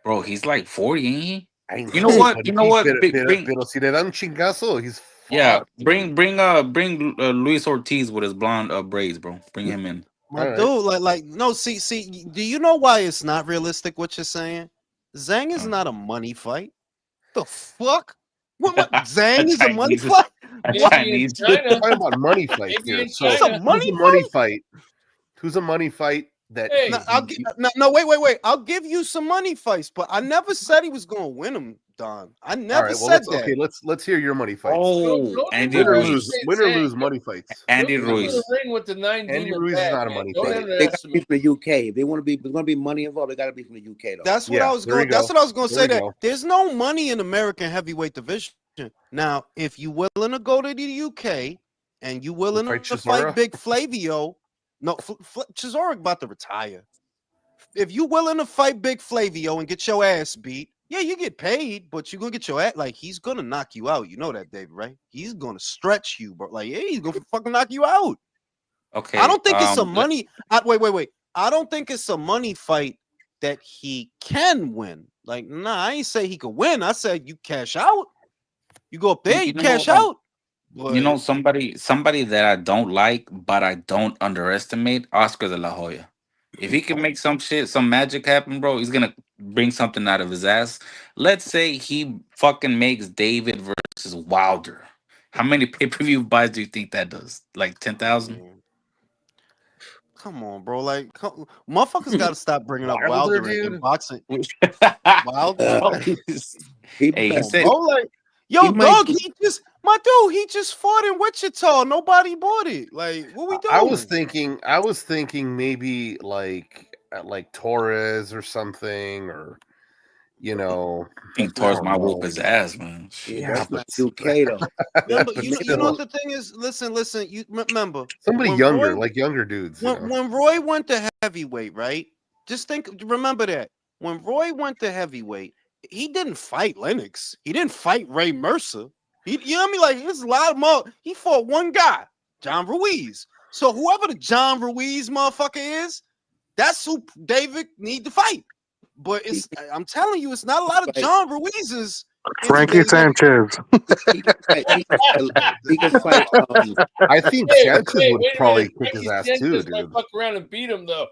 Bro, he's like 40, ain't he? I You know what? but You know what? Pero si le dan chingazo, he's Yeah, fucked, bring Luis Ortiz with his blonde braids, bro. Bring him in. My dude, no, see, do you know why it's not realistic what you're saying? Zhang is not a money fight. The fuck? What Zhang is a money fight? What? We're talking about money fights here. So It's a money fight? Who's a money fight that wait. I'll give you some money fights, but I never said he was gonna win them, Don. I never said that. Okay, let's hear your money fights. Oh, Andy win or Ruiz. lose money fights. Andy Ruiz. The ring with the 9 Andy Ruiz is not a money They fight. got to be from the UK. If they want to be, there's going to be money involved. They got to be from the UK, though. That's what I was going. That's what I was going to say. That there's no money in American heavyweight division. Now, if you willing to go to the UK and you willing to fight Big Flavio, no, Chisora about to retire. If you willing to fight Big Flavio and get your ass beat, yeah, you get paid, but you're gonna get your ass, like, he's gonna knock you out. You know that, David, right? He's gonna stretch you, bro. Like, yeah, he's gonna fucking knock you out. Okay. I don't think it's a money. Wait. I don't think it's a money fight that he can win. Like, nah, I ain't say he could win. I said you cash out. You go up there, you cash out. You know, somebody that I don't like, but I don't underestimate, Oscar de la Hoya. If he can make some magic happen, bro, he's gonna bring something out of his ass. Let's say he fucking makes David versus Wilder. How many pay-per-view buys do you think that does? Like 10,000? Come on, bro. Like, motherfuckers got to stop bringing up Wilder in boxing. Wilder. He said, bro, like, yo, dog, he just fought in Wichita. Nobody bought it. Like, what we doing? I was thinking maybe like Torres or something, or I think Torres might whoop his ass, man. Yeah, that's not UK though. You know what the thing is? Listen. You remember somebody younger, younger dudes. When Roy went to heavyweight, right? Remember that when Roy went to heavyweight, he didn't fight Lennox. He didn't fight Ray Mercer. You know what I mean? Like, there's a lot of more. He fought one guy, John Ruiz. So whoever the John Ruiz motherfucker is, that's who David need to fight. But I'm telling you, it's not a lot of John Ruizes. Frankie Sanchez. He can fight. I think Sanchez would probably kick his ass too, dude. Fuck around and beat him though.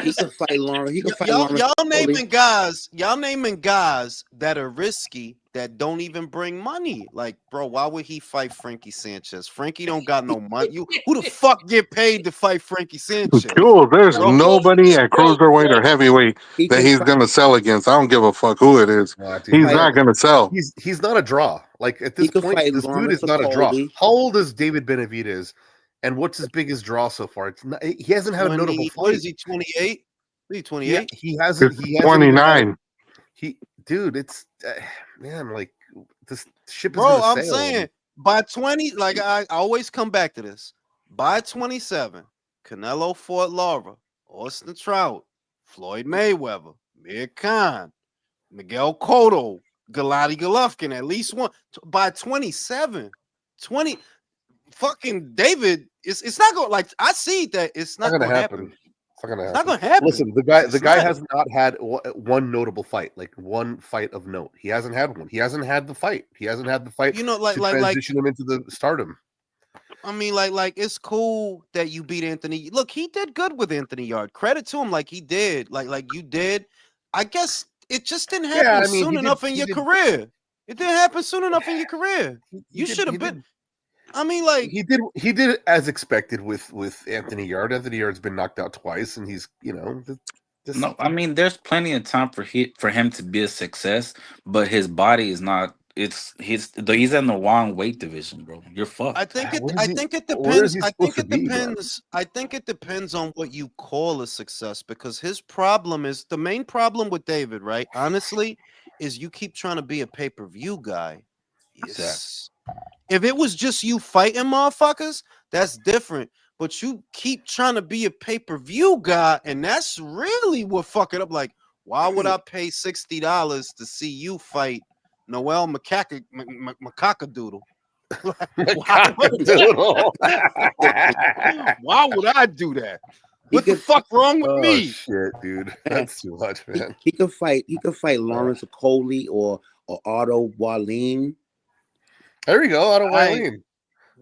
He can fight Lawrence. He can fight Lawrence. Y'all naming guys that are risky that don't even bring money. Like, bro, why would he fight Frankie Sanchez? Frankie don't got no money. Who the fuck get paid to fight Frankie Sanchez? Cool. There's nobody at cruiserweight or heavyweight that he's gonna sell against. I don't give a fuck who it is. He's not gonna sell. He's not a draw. Like, at this point, this dude is not a draw. How old is David Benavidez? And what's his biggest draw so far? He hasn't had a notable fight. What is he? 28? Is he 28? Yeah, he hasn't. 29. Dude, it's man, like, this ship is. Bro, I'm saying by 20, like, I always come back to this. By 27, Canelo fought Lara, Austin Trout, Floyd Mayweather, Mir Khan, Miguel Cotto, Gennady Golovkin, at least one. By 27, fucking David, it's not going, like, I see that it's not going to happen. It's not going to happen. Listen, the guy has not had one notable fight, like one fight of note. He hasn't had one. He hasn't had the fight. You know, like transition him into the stardom. I mean, like it's cool that you beat Anthony. Look, he did good with Anthony Yard. Credit to him, like he did, like you did. I guess it just didn't happen soon enough in your career. It didn't happen soon enough in your career. You should have been. I mean, like, he did as expected with Anthony Yard. Anthony Yard's been knocked out twice, and he's no. I mean, there's plenty of time for him to be a success, but his body is not he's in the wrong weight division, bro. You're fucked. I think it Where is depends. he I supposed think to it be, bro? depends. I think it depends on what you call a success, because his problem is the main problem with David, right? Honestly, is you keep trying to be a pay-per-view guy. Yes. If it was just you fighting motherfuckers, that's different. But you keep trying to be a pay-per-view guy, and that's really what fuck it up. Like, why would I pay $60 to see you fight Noel Macacadoodle? Why would I do that? What the fuck wrong with me? Shit, dude. That's too much, man. He could fight Lawrence Okoli or Otto Wallin. There you go, Otto Wallin.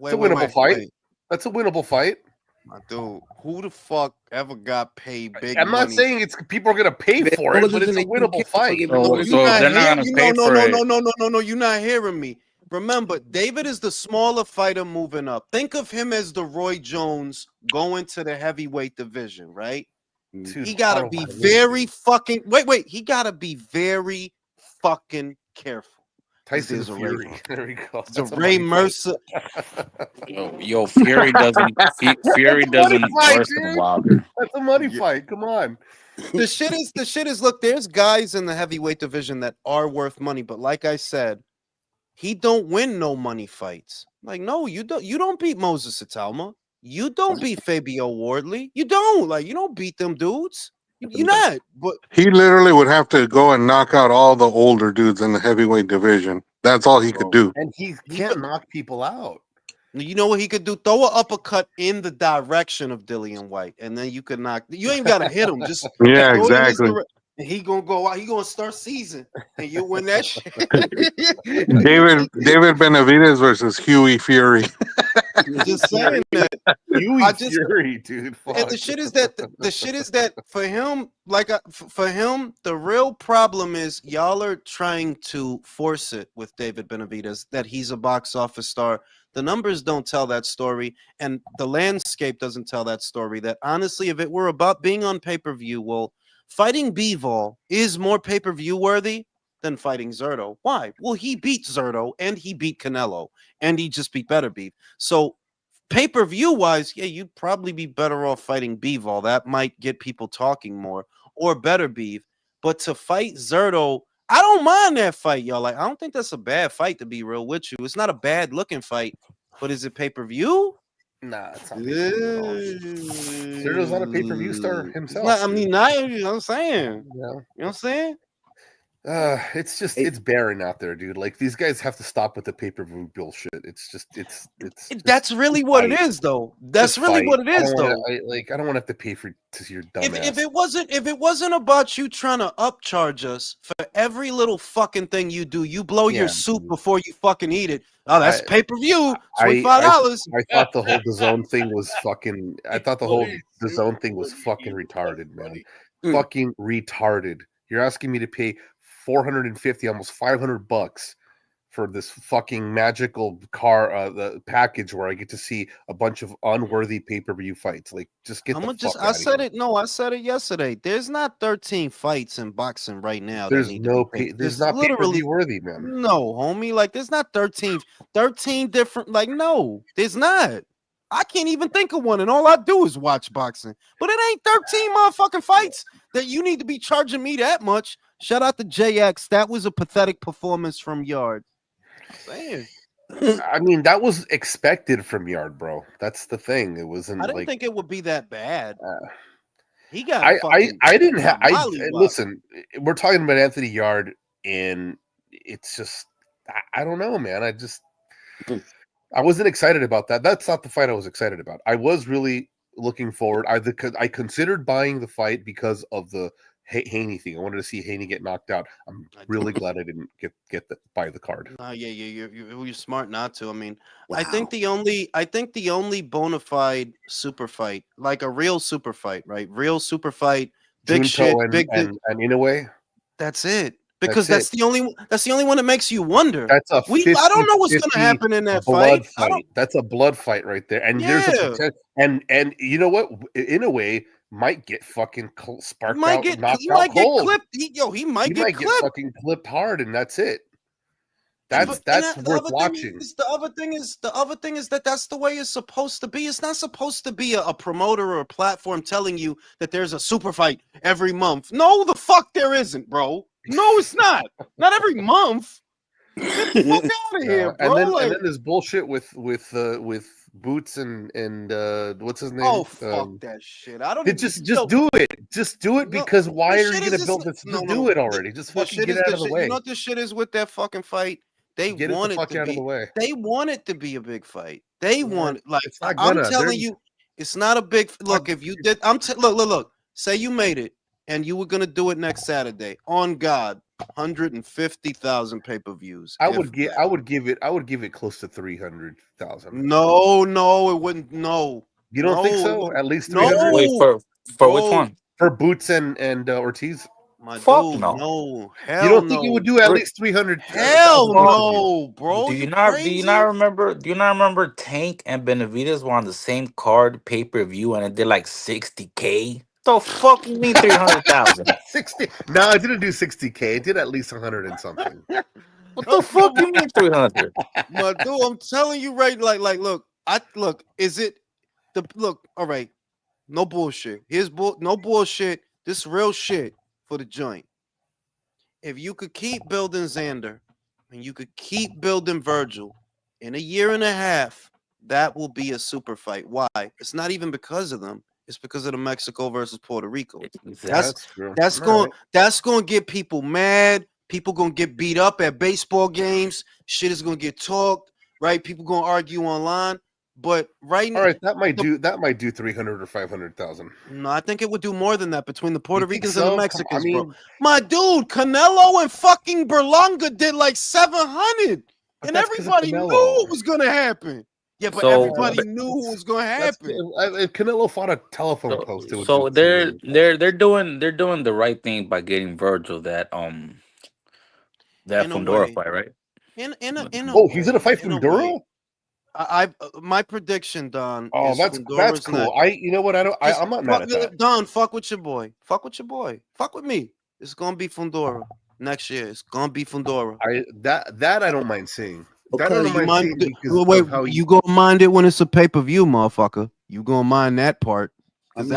It's a winnable fight. That's a winnable fight. My dude, who the fuck ever got paid big I'm not money? saying it's people are gonna pay for it, but it's a winnable fight. So they're not gonna pay for it. No, you're not hearing me. Remember, David is the smaller fighter moving up. Think of him as the Roy Jones going to the heavyweight division, right? Dude, he gotta be very fucking wait. He gotta be very fucking careful. Tyson Fury. There we go. It's a Ray Mercer. Yo, Fury doesn't worse than Wilder. That's a money fight. Come on. The shit is look, there's guys in the heavyweight division that are worth money, but like I said, he don't win no money fights. Like, no, you don't beat Moses Italma. You don't beat Fabio Wardley. You don't beat them dudes. You're not. But he literally would have to go and knock out all the older dudes in the heavyweight division. That's all he could do. And he can't knock people out. You know what he could do? Throw an uppercut in the direction of Dillian White, and then you could knock. You ain't got to hit him. Just yeah, exactly. And he gonna go out. He gonna start season, and you win that shit. David Benavidez versus Huey Fury. Just saying that. Fury, dude. Fuck. And the shit is that for him, for him, the real problem is y'all are trying to force it with David Benavidez that he's a box office star. The numbers don't tell that story, and the landscape doesn't tell that story. That honestly, if it were about being on pay-per-view, well, fighting Bivol is more pay-per-view worthy than fighting Zerto. Why? Well, he beat Zerto and he beat Canelo, and he just beat Better Beef. So pay-per-view wise, yeah, you'd probably be better off fighting Bivol. That might get people talking more, or Better Beef. But to fight Zerto, I don't mind that fight, y'all. Like, I don't think that's a bad fight, to be real with you. It's not a bad looking fight, but is it pay-per-view? Nah, it's not pay-per-view. Zerto's not a pay-per-view star himself. You know what I'm saying? Yeah. You know what I'm saying? It's barren out there, dude. Like, these guys have to stop with the pay-per-view bullshit. It's that's really what it is, though. That's really what it is, though. I don't want to have to pay to see your dumb ass. If it wasn't about you trying to upcharge us for every little fucking thing you do, you blow your soup before you fucking eat it. Oh, that's pay-per-view. $25. I thought the whole DAZN thing was fucking. I thought the whole DAZN thing was fucking retarded, man. Fucking retarded. You're asking me to pay $450, almost $500 for this fucking magical the package where I get to see a bunch of unworthy pay-per-view fights. Like, just get I said it yesterday. There's not 13 fights in boxing right now. There's not pay-per-view worthy, man. No, homie. Like, there's not 13 different. Like, no, there's not. I can't even think of one, and all I do is watch boxing. But it ain't 13 motherfucking fights that you need to be charging me that much. Shout out to JX. That was a pathetic performance from Yard. Man. I mean, that was expected from Yard, bro. That's the thing. It wasn't. I didn't think it would be that bad. He got. I didn't have. Listen. We're talking about Anthony Yard, and it's just. I don't know, man. I wasn't excited about that. That's not the fight I was excited about. I was really looking forward. I considered buying the fight because of the Haney thing. I wanted to see Haney get knocked out. I'm really glad I didn't buy the card. You're smart not to. I mean, wow. I think the only bona fide super fight, like a real super fight, right? Real super fight, big shit, and in a way, that's it. Because that's the only one that makes you wonder. That's a I don't know what's gonna happen in that fight. That's a blood fight right there. And there's a potential, and you know what? In a way, might get fucking sparked out, knocked out cold. He might get clipped. He might get fucking clipped hard, and that's it. That's worth watching. The other thing is that that's the way it's supposed to be. It's not supposed to be a promoter or a platform telling you that there's a super fight every month. No, the fuck there isn't, bro. No, it's not. Not every month. Get the fuck out of here, bro. And then there's bullshit with Boots and what's his name? Oh fuck that shit! I don't just do it. Just do it because why are you gonna build this? Just do it already. Just fucking get it out of the way. You know what this shit is with that fucking fight? They want it to be. They want it to be a big fight. They want I'm telling you, it's not a big look. If you did, look. Say you made it and you were gonna do it next Saturday. On God, 150,000 pay-per-views. I would give it close to 300,000. No, it wouldn't. No, you don't think so? At least 300. Wait for which one? For Boots and Ortiz. My Fuck dude, no. Hell you don't think it would do at least 300? Hell no, bro. Do you not remember Tank and Benavidez were on the same card pay-per-view and it did like 60K? The fuck you mean 300,000? 60? No, it didn't do 60K. It did at least 100 and something. What the fuck you mean 300? My dude, I'm telling you right, look, is it look, all right, no bullshit. No bullshit. This real shit for the joint. If you could keep building Xander and you could keep building Virgil in a year and a half, that will be a super fight. Why? It's not even because of them. It's because of the Mexico versus Puerto Rico. That's going to get people mad. People going to get beat up at baseball games. Shit is going to get talked, right? People going to argue online. But right now, all right, that might do 300 or 500,000. No, I think it would do more than that between the Puerto Ricans and the Mexicans, bro. My dude, Canelo and fucking Berlanga did like 700, and everybody knew it was gonna happen. Yeah, but everybody knew it was gonna happen. If Canelo fought a telephone post, it would so they're doing the right thing by getting Virgil that Fundora fight, right? He's gonna fight Fundora. My prediction, Don. Oh, that's cool. You know what? I'm not mad at that. Don, fuck with your boy. Fuck with me. It's gonna be Fundora next year. It's gonna be Fundora. That I don't mind seeing. You gonna mind it when it's a pay-per-view, motherfucker. You gonna mind that part. It's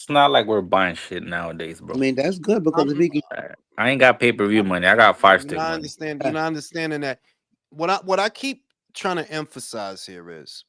not like we're buying shit nowadays, bro. I mean, that's good because if he can... I ain't got pay-per-view money. I got Fire Stick money. You're not understanding that. What I keep trying to emphasize here is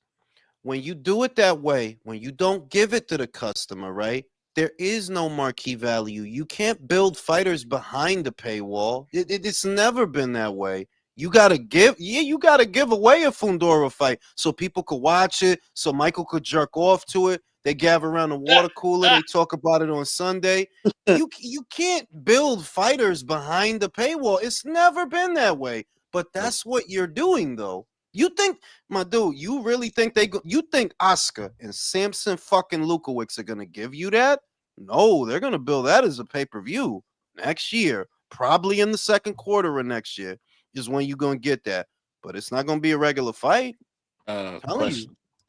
when you do it that way, when you don't give it to the customer, right? There is no marquee value. You can't build fighters behind the paywall. It's never been that way. You gotta give away a Fundora fight so people could watch it, so Michael could jerk off to it. They gather around the water cooler, they talk about it on Sunday. You can't build fighters behind the paywall. It's never been that way. But that's what you're doing, though. You think, my dude, you really think you think Oscar and Samson fucking Lukowicz are gonna give you that? No, they're gonna build that as a pay-per-view next year, probably in the second quarter of next year is when you're gonna get that. But it's not gonna be a regular fight.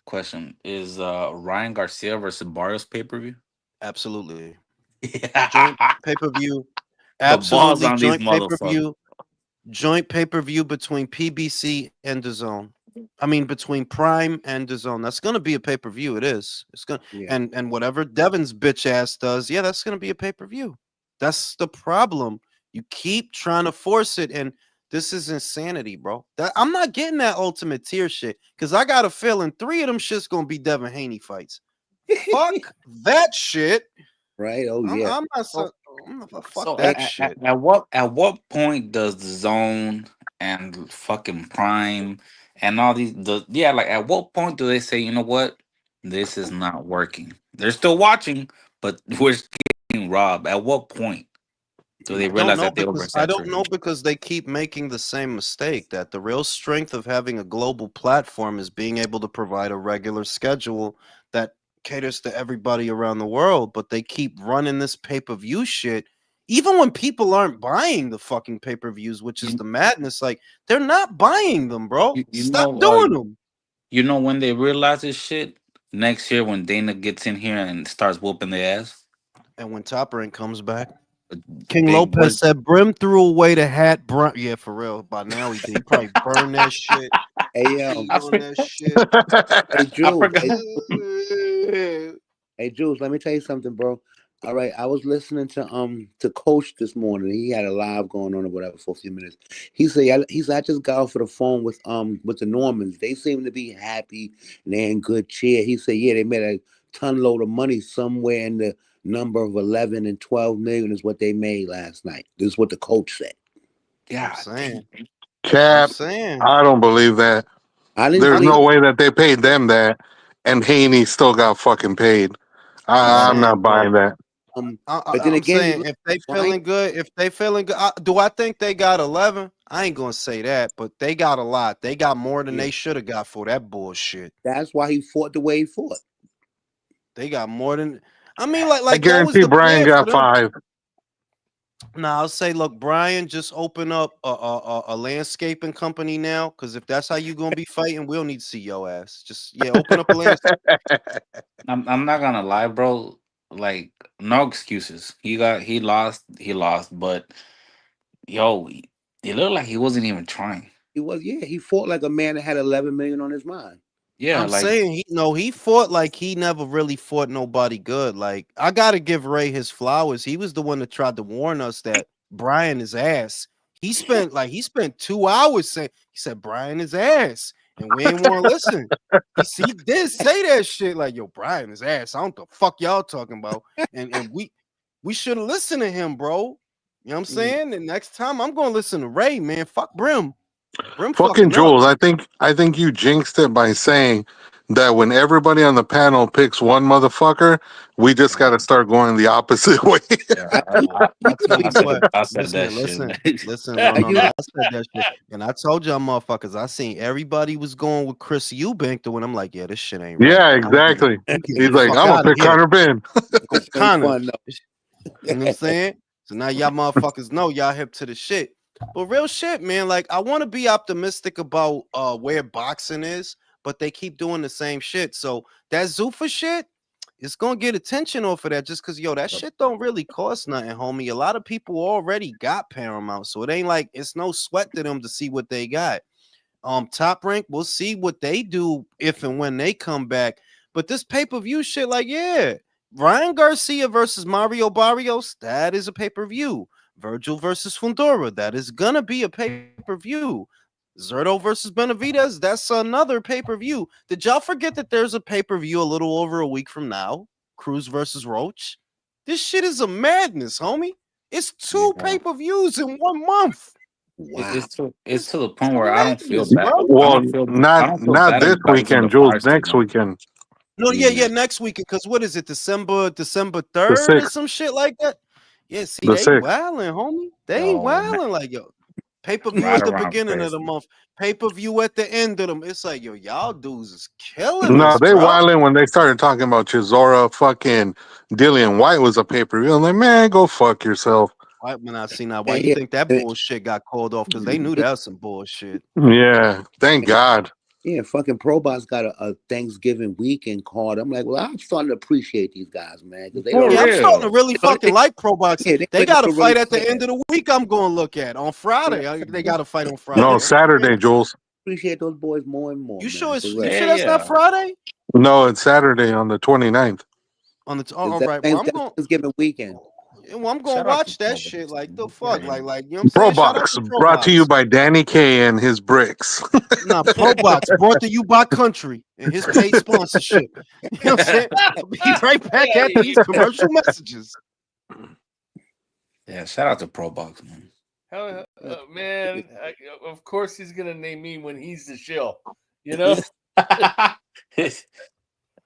Question is Ryan Garcia versus Barrios pay-per-view? Absolutely. Joint pay-per-view. Absolutely joint pay-per-view. Joint pay-per-view between PBC and DAZN. I mean, between Prime and DAZN. That's gonna be a pay-per-view. It is. It's gonna and whatever Devin's bitch ass does, that's gonna be a pay-per-view. That's the problem. You keep trying to force it, and this is insanity, bro. I'm not getting that ultimate tier shit because I got a feeling 3 of them shit's gonna be Devin Haney fights. Fuck that shit. Right? Oh yeah. I'm not fuck that shit. At what point does the Zone and fucking Prime and all these at what point do they say, you know what, this is not working? They're still watching, but we're getting robbed. At what point do they realize that they oversaturated? I don't know because they keep making the same mistake that the real strength of having a global platform is being able to provide a regular schedule that caters to everybody around the world, but they keep running this pay-per-view shit even when people aren't buying the fucking pay-per-views, which is the madness. Like, they're not buying them, bro. Stop doing them. You know when they realize this shit? Next year when Dana gets in here and starts whooping their ass. And when Top Rank comes back. King Big Lopez boys. said Brim threw away the hat. Yeah, for real. By now he did. He probably burned that shit. Hey yo, Peed on that shit. hey I Jules, forgot. hey Jules, let me tell you something, bro. All right, I was listening to Coach this morning. He had a live going on or whatever for a few minutes. He said I just got off of the phone with the Normans. They seem to be happy and they're in good cheer. He said, yeah, they made a ton load of money somewhere in the number of 11 and 12 million is what they made last night. This is what the coach said. I'm Yeah, saying. I'm Cap, saying. I don't believe that. I didn't There's I believe no know. way that they paid them that, and Haney still got fucking paid. I'm I'm saying, not but buying that. but then I'm again, you saying look if they Brian. feeling good, do I think they got 11? I ain't gonna say that, but they got a lot. They got more than Yeah, they should have got for that bullshit. that's why he fought the way he fought. They got more than. I mean, I that was guarantee the Brian plan for got them. 5. Now I'll say, look, Brian, just open up a landscaping company now, because if that's how you gonna be fighting, we'll need to see your ass. Just open up a landscape. I'm not gonna lie, bro. Like, no excuses. He lost, but yo, it looked like he wasn't even trying. He fought like a man that had 11 million on his mind. Yeah, I'm like saying he fought like he never really fought nobody good. Like I gotta give Ray his flowers. He was the one that tried to warn us that Brian is ass. He spent 2 hours saying he said Brian is ass, and we ain't want to listen. He did say that shit like yo Brian is ass. I don't know the fuck y'all talking about, and we should have listened to him, bro. You know what I'm saying? And next time I'm gonna listen to Ray, man. Fuck Brim. Brim Fucking fucking up. Jules, I think you jinxed it by saying that when everybody on the panel picks one motherfucker, we just got to start going the opposite way. yeah, I used, I used to be But I said that shit. listen, Man. listen. No, I no, no. used I said that shit, and I told y'all, motherfuckers. I seen everybody was going with Chris Eubank. The one I'm like, yeah, this shit ain't right, Yeah, man. exactly. I'm getting He's the like, fuck I'm gonna out of pick here. Connor Ben. Cause ain't Connor, fun you know what I'm saying? So now y'all motherfuckers know y'all hip to the shit. But real shit, man. Like I want to be optimistic about where boxing is, but they keep doing the same shit. So that Zuffa shit, it's gonna get attention off of that just because that shit don't really cost nothing, homie. A lot of people already got Paramount, so it ain't like it's no sweat to them to see what they got. Top Rank, we'll see what they do if and when they come back. But this pay-per-view shit, like, yeah, Ryan Garcia versus Mario Barrios, that is a pay-per-view. Virgil versus Fundora, that is gonna be a pay-per-view. Zerto versus Benavidez, that's another pay-per-view. Did y'all forget that there's a pay-per-view a little over a week from now? Cruz versus Roach. This shit is a madness, homie. It's 2 Yeah. pay-per-views in 1 month. wow. It's to the point It's where I don't feel madness, bad. bro. Well, I don't feel not bad this about even the weekend, Jules. bars too Next much. weekend, No, Yeah. next weekend. Cause what is it? December the 3rd or 6th, some shit like that. Yeah, see, the they 6th. wilding, homie. They Yo, man, wilding like yo. Pay-per-view right at the around beginning of the Christmas. month, pay-per-view at the end of them. It's like, yo, y'all dudes is killing No, us, they bro. wilding when they started talking about Chisora, fucking Dillian White was a pay per view. I'm like, man, go fuck yourself. When I see now, why And you think that yeah, bullshit got called off? Because they knew that was some bullshit. Yeah, thank God. yeah, fucking Probot's got a Thanksgiving weekend card. I'm like, well, I'm starting to appreciate these guys, man, because they don't For Yeah, really, I'm starting to real. really fucking like Pro Box. yeah, they They really got a don't really fight at the fight. end of the week. I'm going to look at on Yeah, Friday. They got a fight on No, Friday. I'm saying, Saturday, Jules. appreciate those boys more and more, you sure man. For it's real. you sure Yeah, that's not yeah. Friday? No, it's Saturday on the 29th. On the Is all that right. Well, I'm going. Thanksgiving weekend? Well, I'm gonna Shout out to watch that Pro shit. Box, Like the man. fuck, Yeah. you know what I'm Pro saying? Shout out Box to Pro brought to you Box. by Danny K and his bricks. Nah, Pro Box brought to you by Country and his paid sponsorship. You know what I'm saying? I'll be right back after these commercial messages. Yeah, shout out to Pro Box, man. Man, of course he's gonna name me when he's the shill. You know.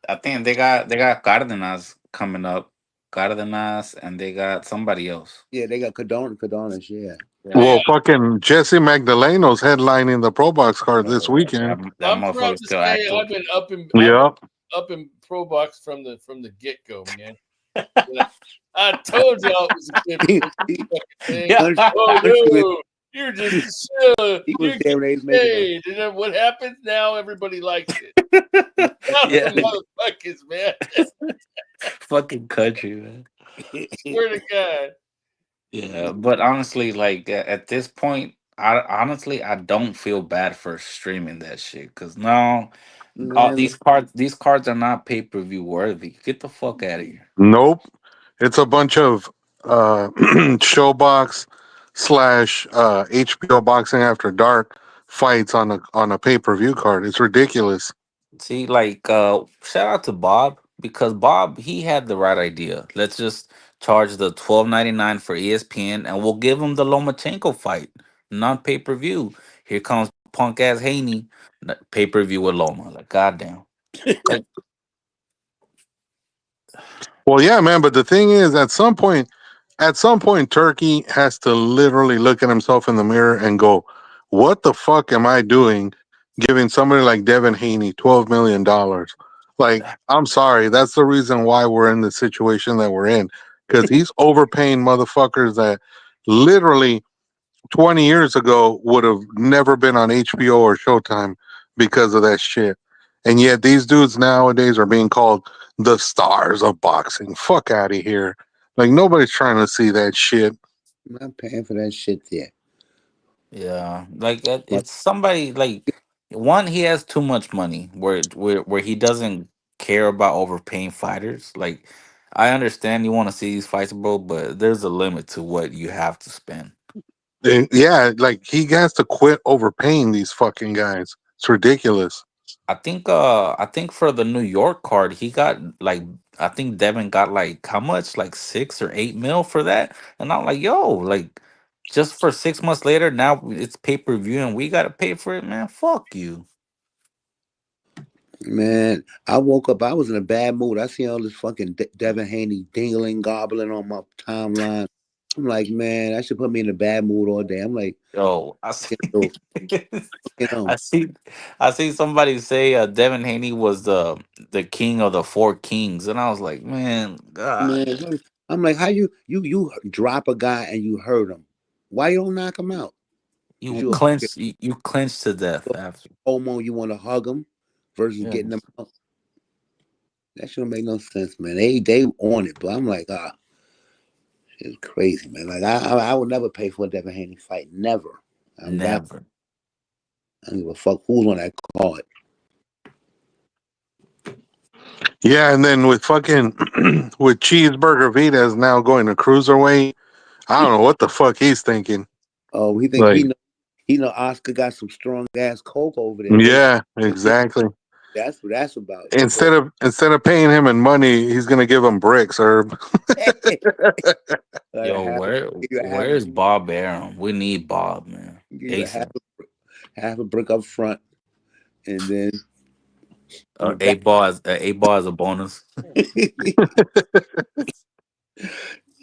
I think they got Cardenas coming up. Cardenas and they got somebody else. Yeah, they got Cadonas, yeah. Yeah. Well, fucking Jesse Magdalena's headlining the Pro Box card this weekend. That I'm proud motherfucker's to still say active. I've been Yep. up in Pro Box from the get go, man. I told y'all it was a good fucking thing. Yeah. Oh no, you're just a shill. He was You're there when they was making it. paid. And then what happens now? Everybody likes it. Yeah. Motherfuckers, man. Fucking Country, man. Swear to God. Yeah, but honestly, like at this point, I don't feel bad for streaming that shit because now Man, these cards are not pay per view worthy. Get the fuck out of here. Nope. It's a bunch of showbox slash HBO boxing after dark fights on a pay per view card. It's ridiculous. See, like shout out to Bob because Bob he had the right idea. Let's just charge the 12.99 for ESPN and we'll give him the Lomachenko fight, non pay per view. Here comes punk ass Haney, pay per view with Loma. Like goddamn. Like Well, yeah, man. But the thing is, at some point, Turkey has to literally look at himself in the mirror and go, "What the fuck am I doing? Giving somebody like Devin Haney $12 million? Like, I'm sorry. That's the reason why we're in the situation that we're in because he's overpaying motherfuckers that literally 20 years ago would have never been on HBO or Showtime because of that shit. And yet these dudes nowadays are being called the stars of boxing. Fuck out of here. Like nobody's trying to see that shit. I'm not paying for that shit there. yeah, like But it's somebody like one he has too much money where he doesn't care about overpaying fighters. Like I understand you want to see these fights, bro, but there's a limit to what you have to spend. Yeah, like he has to quit overpaying these fucking guys. It's ridiculous. I think for the New York card, he got like I think Devin got like how much? Like 6 or 8 mil for that. And I'm like, yo, like just for 6 months later, now it's pay-per-view and we gotta pay for it, man. Fuck you. man, I woke up. I was in a bad mood. I see all this fucking Devin Haney dingling, gobbling on my timeline. I'm like, man, that should put me in a bad mood all day. I'm like, Yo, I see you know, you know, I see I see somebody say Devin Haney was the king of the four kings, and I was like, man, god. man. I'm like, how you drop a guy and you hurt him? Why you don't knock him out? Cause You you a fucking clench you clench to death after. homo. You want to hug him versus Yeah. getting them out. That shouldn't make no sense, man. They on it, but I'm like, it's crazy, man. Like I would never pay for a Devin Haney fight, never. I'm God. Never. I don't give a fuck who's on that card. Yeah, and then with fucking with Cheeseburger Vitas now going to cruiserweight, I don't know what the fuck he's thinking. Oh, he think Like, he know Oscar got some strong ass coke over there. yeah, exactly. That's what that's about. Instead of paying him in money, he's gonna give him bricks, Herb. Yo, give you a where's Bob Arum? We need Bob, man. give you a ASAP. half a brick up front, and then in the back. Eight ball is a bonus.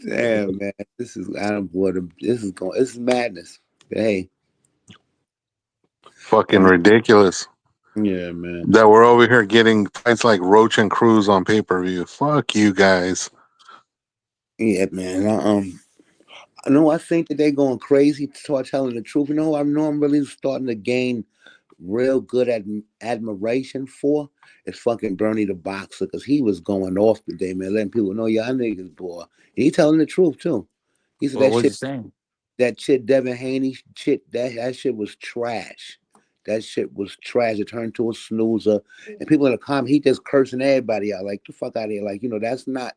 Damn, man, this is I'm bored. This is madness. But hey, Fucking at least, ridiculous yeah, man. that we're over here getting fights like Roach and Cruz on pay per view. Fuck you guys. Yeah, man. No, I think that they're going crazy to start telling the truth. I know I'm really starting to gain real good admiration for is fucking Bernie the Boxer because he was going off today, man, letting people know y'all niggas, boy. And he telling the truth too. He said What that was he shit, saying? Devin Haney shit, that shit was trash. That shit was trash. It turned to a snoozer. And people in the comment, he just cursing everybody out. Like, the fuck out of here. Like, that's not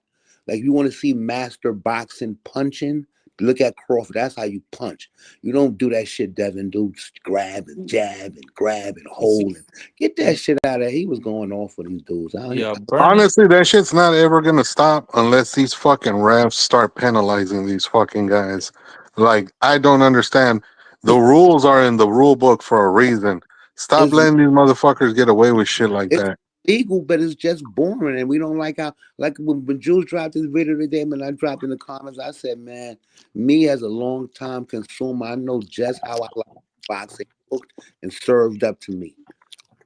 like you want to see master boxing punching. Look at Crawford. That's how you punch. You don't do that shit, Devin. Dudes grab and jab and grab and hold and get that shit out of there. He was going off for these dudes. Yeah, Bernie. Honestly, that shit's not ever gonna stop unless these fucking refs start penalizing these fucking guys. Like, I don't understand. The rules are in the rule book for a reason. Stop It's letting these motherfuckers get away with shit like it's that. legal, but it's just boring, and we don't like how. Like when Jules dropped this video today, man, I dropped in the comments. I said, man, me as a long time consumer, I know just how I like boxing cooked and served up to me,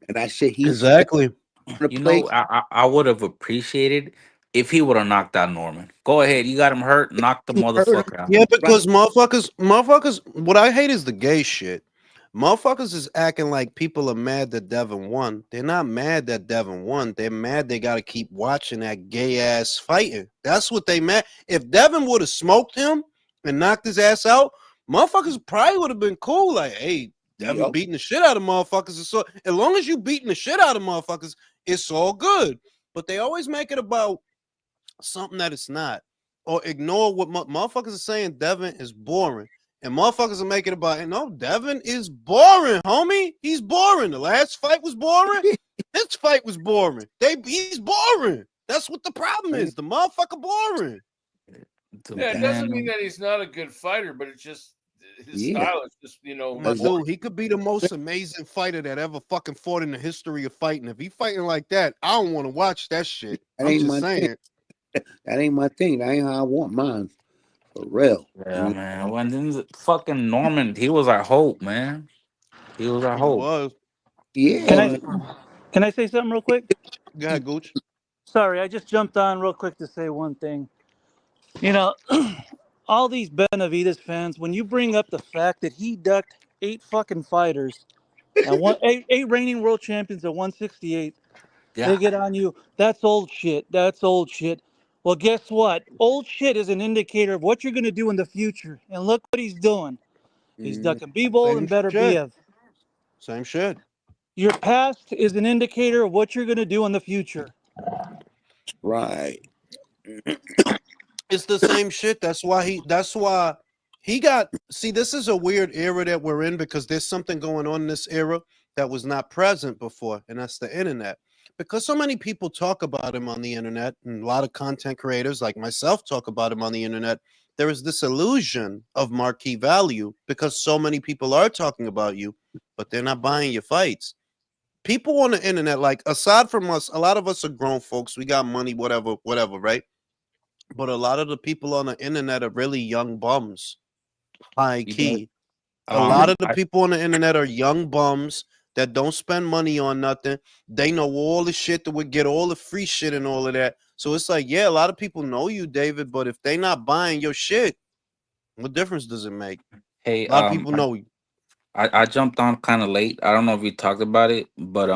and that shit he said Exactly. on the You plate. know, I would have appreciated if he would have knocked out Norman. Go ahead, you got him hurt. Knock the He hurt him motherfucker out. Yeah, right. because motherfuckers. What I hate is the gay shit. Motherfuckers is acting like people are mad that Devin won. They're not mad that Devin won. They're mad they got to keep watching that gay ass fighting. That's what they mad. If Devin would have smoked him and knocked his ass out, motherfuckers probably would have been cool. Like, hey, Devin Yup. beating the shit out of motherfuckers. So as long as you beating the shit out of motherfuckers, it's all good. But they always make it about something that it's not, or ignore what motherfuckers are saying. Devin is boring, and motherfuckers are making it about, no, Devin is boring, homie. He's boring. The last fight was boring. This fight was boring. He's boring. That's what the problem is. The motherfucker boring. Yeah, it doesn't mean that he's not a good fighter, but it's just his style is just, My dude, he could be the most amazing fighter that ever fucking fought in the history of fighting. If he fighting like that, I don't want to watch that shit. That I'm ain't just my saying. thing. That ain't my thing. That ain't how I want mine. For real. Yeah, man. When then fucking Norman, he was our hope, man. He was our He hope. was. Yeah. Can I say something real quick? Go ahead, Gooch. Sorry, I just jumped on real quick to say one thing. You know, all these Benavides fans, when you bring up the fact that he ducked 8 fucking fighters and eight reigning world champions at 168, Yeah. they get on you. That's old shit. That's old shit. Well, guess what? Old shit is an indicator of what you're going to do in the future. And look what he's doing. He's ducking Bivol and Same shit. Beterbiev. Same shit. Your past is an indicator of what you're going to do in the future. Right. It's the same shit. That's why he got, see, this is a weird era that we're in because there's something going on in this era that was not present before, and that's the internet. Because so many people talk about him on the internet, and a lot of content creators like myself talk about him on the internet, there is this illusion of marquee value because so many people are talking about you, but they're not buying your fights. People on the internet, like, aside from us, a lot of us are grown folks. We got money, whatever, right? But a lot of the people on the internet are really young bums. High key. A lot of the people on the internet are young bums that don't spend money on nothing. They know all the shit that would get all the free shit and all of that. So it's like, yeah, a lot of people know you, David, but if they not buying your shit, what difference does it make? Hey, A lot of people know you. I jumped on kind of late. I don't know if we talked about it, but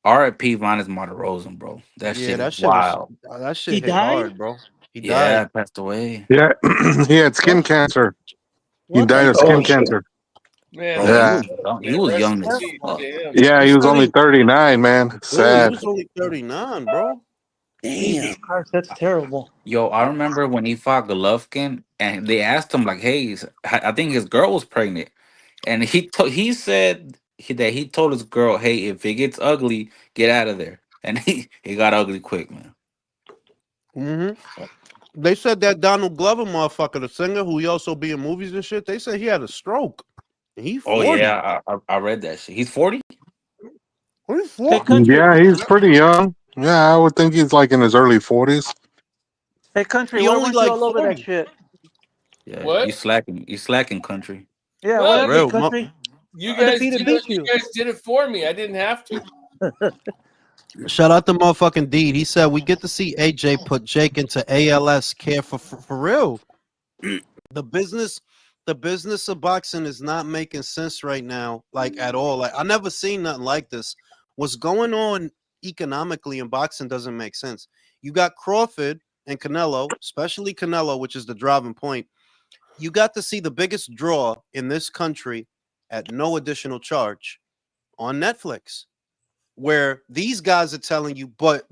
R.I.P. Vinus Rosen, bro. That Yeah, shit is that shit was wild. that He shit hit died? hard, bro. He Yeah, died. passed away. Yeah, he had skin cancer. He What died the of fuck? skin cancer. Man, Bro, he Yeah, was young. He man, was rest young in as peace fuck. to him. yeah, He he was said only 39, man. he Sad. was only 39, bro. Jesus Christ, that's terrible. Yo, I remember when he fought Golovkin, and they asked him like, "Hey, I think his girl was pregnant," and he said that he told his girl, "Hey, if it gets ugly, get out of there," and he got ugly quick, man. They said that Donald Glover motherfucker, the singer who he also be in movies and shit, they said he had a stroke. And he Oh 40. yeah, I read that shit. He's 40. He's Hey, 40. country. Yeah, he's pretty young. Yeah, I would think he's like in his early 40s. Hey, country. He Why only weren't you like all over that 40. shit? Yeah, What? you slacking. You slacking, country. Yeah, what No, For happened, real. country? you guys Undefeated did it. beat You you. guys did it for me. I didn't have to. Shout out to motherfucking Deed. He said we get to see AJ put Jake into ALS care for real. The business of boxing is not making sense right now, like at all. Like I never seen nothing like this. What's going on economically in boxing doesn't make sense. You got Crawford and Canelo, especially Canelo, which is the driving point. You got to see the biggest draw in this country at no additional charge on Netflix, where these guys are telling you, but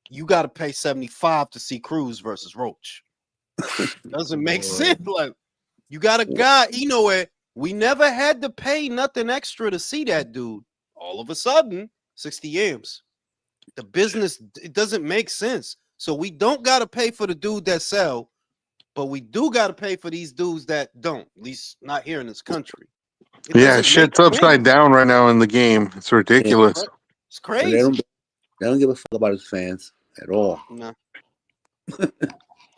you got to pay 75 to see Cruz versus Roach. Doesn't make sense. Like you got a guy, you know it. We never had to pay nothing extra to see that dude. All of a sudden, 60 amps. The business, it doesn't make sense. So we don't got to pay for the dude that sell, but we do got to pay for these dudes that don't, at least not here in this country. It Yeah, doesn't make shit's upside sense. down right now in the game. It's ridiculous. It's And crazy. they don't give a fuck about his fans at all. No.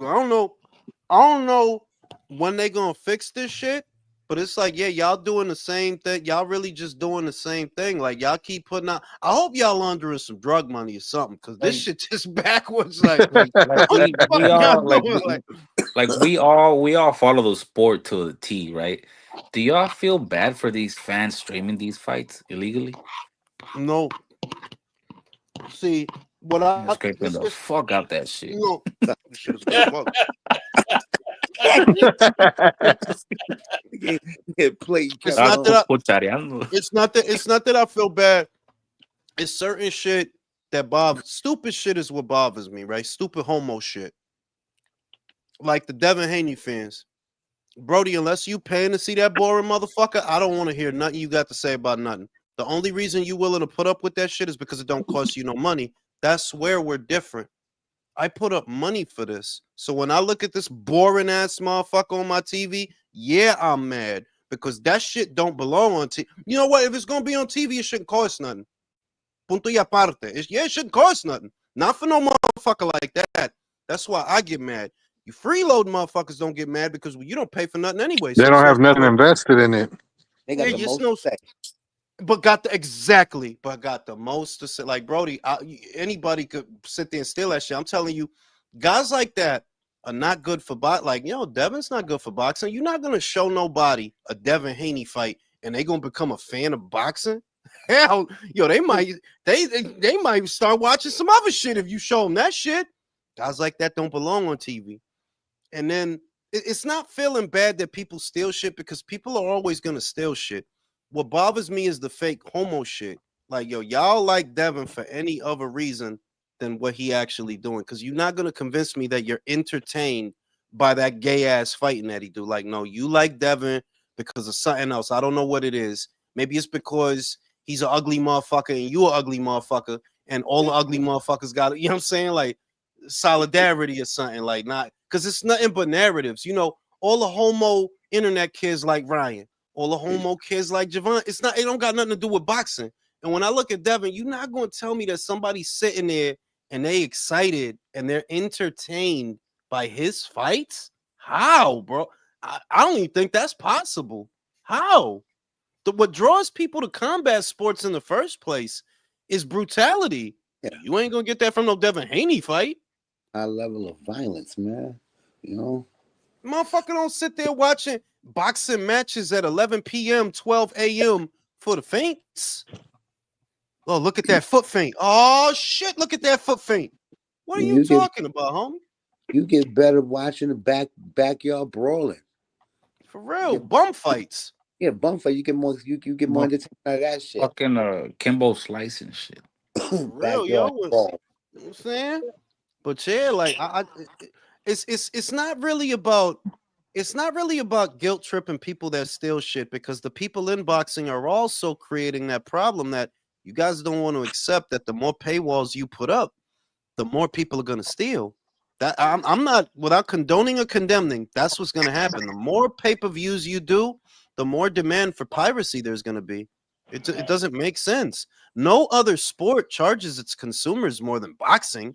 I don't know when they gonna fix this shit, but it's like, yeah, y'all doing the same thing. Y'all really just doing the same thing. Like y'all keep putting out. I hope y'all laundering some drug money or something, because this shit just backwards. Like Like what the fuck we y'all all doing? we all follow the sport to the T, right? Do y'all feel bad for these fans streaming these fights illegally? No. See, what They're scraping the fuck out that shit. this shit is gonna fuck. Get played. It's Kept not going. that I, Cuchareando. it's not that I feel bad. It's certain shit that bothers. Stupid shit is what bothers me, right? Stupid homo shit, like the Devin Haney fans. Brody, unless you paying to see that boring motherfucker, I don't want to hear nothing you got to say about nothing. The only reason you willing to put up with that shit is because it don't cost you no money. That's where we're different. I put up money for this. So when I look at this boring ass motherfucker on my TV, yeah, I'm mad because that shit don't belong on TV. You know what? If it's gonna be on TV, it shouldn't cost nothing. Punto y aparte. Yeah, it shouldn't cost nothing. Not for no motherfucker like that. That's why I get mad. You freeload motherfuckers don't get mad because you don't pay for nothing anyway. They So don't it's no have nothing sweat. invested in it. They got Yeah, the it's most no. to say. But got the exactly. But got the most to say. Like Brody, anybody could sit there and steal that shit. I'm telling you, guys like that are not good for Like Devin's not good for boxing. You're not gonna show nobody a Devin Haney fight, and they gonna become a fan of boxing. Hell, they might start watching some other shit if you show them that shit. Guys like that don't belong on TV. And then it's not feeling bad that people steal shit because people are always gonna steal shit. What bothers me is the fake homo shit. Like, y'all like Devin for any other reason than what he actually doing. Because you're not gonna convince me that you're entertained by that gay ass fighting that he do. Like, no, you like Devin because of something else. I don't know what it is. Maybe it's because he's an ugly motherfucker and you an ugly motherfucker, and all the ugly motherfuckers got it. You know what I'm saying? Like solidarity or something, like, not because it's nothing but narratives. All the homo internet kids like Ryan, all the homo kids like Javon. It don't got nothing to do with boxing. And when I look at Devin, you're not going to tell me that somebody's sitting there and they excited and they're entertained by his fights. How, bro? I don't even think that's possible. How? What draws people to combat sports in the first place is brutality. Yeah. You ain't gonna get that from no Devin Haney fight. High level of violence, man. Motherfucker don't sit there watching boxing matches at 11 p.m., 12 a.m. for the faints. Oh, look at that foot feint. Oh, shit, look at that foot feint. What are you talking about, homie? You get better watching the backyard brawling. For real, bum fights. Yeah, bum fight. You get more entertainment out of that shit. Fucking Kimbo Slice and shit. For real, yo. You know what I'm saying? But yeah, like it's not really about guilt tripping people that steal shit, because the people in boxing are also creating that problem that you guys don't want to accept, that the more paywalls you put up, the more people are going to steal. That I'm not, without condoning or condemning, that's what's going to happen. The more pay-per-views you do, the more demand for piracy there's going to be. It doesn't make sense. No other sport charges its consumers more than boxing.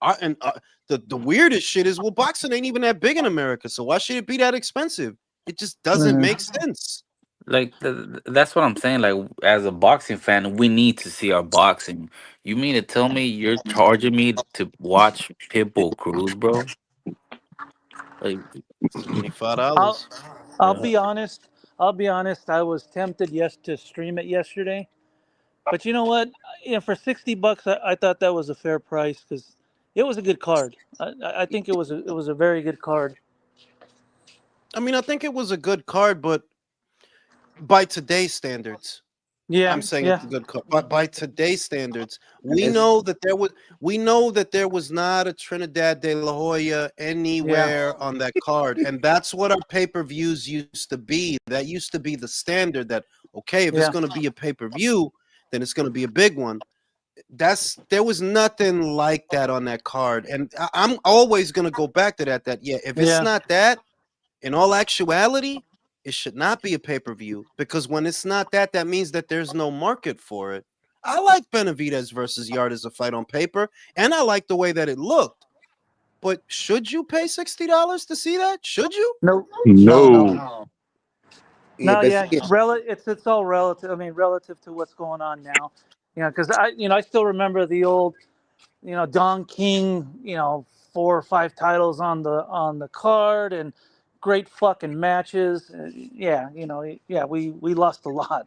The weirdest shit is, well, boxing ain't even that big in America, so why should it be that expensive? It just doesn't make sense. Like that's what I'm saying. Like, as a boxing fan, we need to see our boxing. You mean to tell me you're charging me to watch Pitbull Cruz, bro? Like, $25. I'll be honest. I'll be honest. I was tempted to stream it yesterday, but you know what? For $60, I thought that was a fair price because it was a good card. I think it was a very good card. I mean, I think it was a good card, but by today's standards, I'm saying it's a good card. But by today's standards, we know that there was not a Trinidad de la Hoya anywhere on that card, and that's what our pay-per-views used to be. That used to be the standard. That, okay, if it's going to be a pay-per-view, then it's going to be a big one. There was nothing like that on that card, and I'm always going to go back to that. If it's not that, in all actuality, it should not be a pay-per-view, because when it's not that, that means that there's no market for it. I like Benavidez versus Yard as a fight on paper, and I like the way that it looked. But should you pay $60 to see that? Should you? No. It's all relative. I mean, relative to what's going on now. Because I still remember the old, Don King, 4 or 5 titles on the card and great fucking matches. We lost a lot.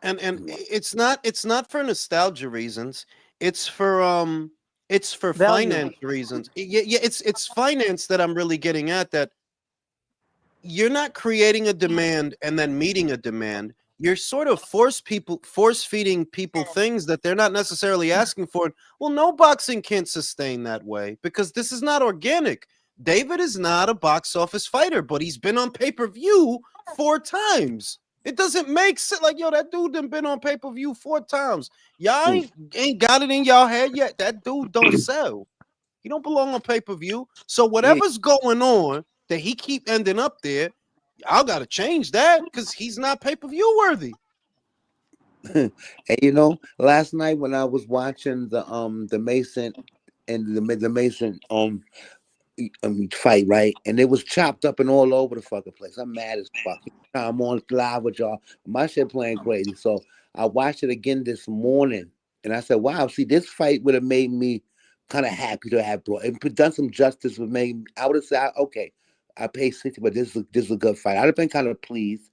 And it's not for nostalgia reasons. It's for It's for Value. finance reasons. Yeah, it's finance that I'm really getting at. That you're not creating a demand and then meeting a demand. You're sort of force feeding people things that they're not necessarily asking for. Well, no boxing can't sustain that way because this is not organic. David is not a box office fighter, but he's been on pay-per-view 4 times. It doesn't make sense. Like, yo, that dude done been on pay-per-view 4 times. Y'all ain't got it in y'all head yet. That dude don't sell. He don't belong on pay-per-view. So whatever's going on that he keep ending up there, y'all got to change that because he's not pay-per-view worthy. And last night when I was watching the Mason and the Mason fight, right, and it was chopped up and all over the fucking place. I'm mad as fuck. I'm on live with y'all. My shit playing crazy. So I watched it again this morning, and I said, "Wow, see, this fight would have made me kind of happy to have brought and done some justice. Would make I would have said, okay, I paid 60, but this is a good fight. I'd have been kind of pleased.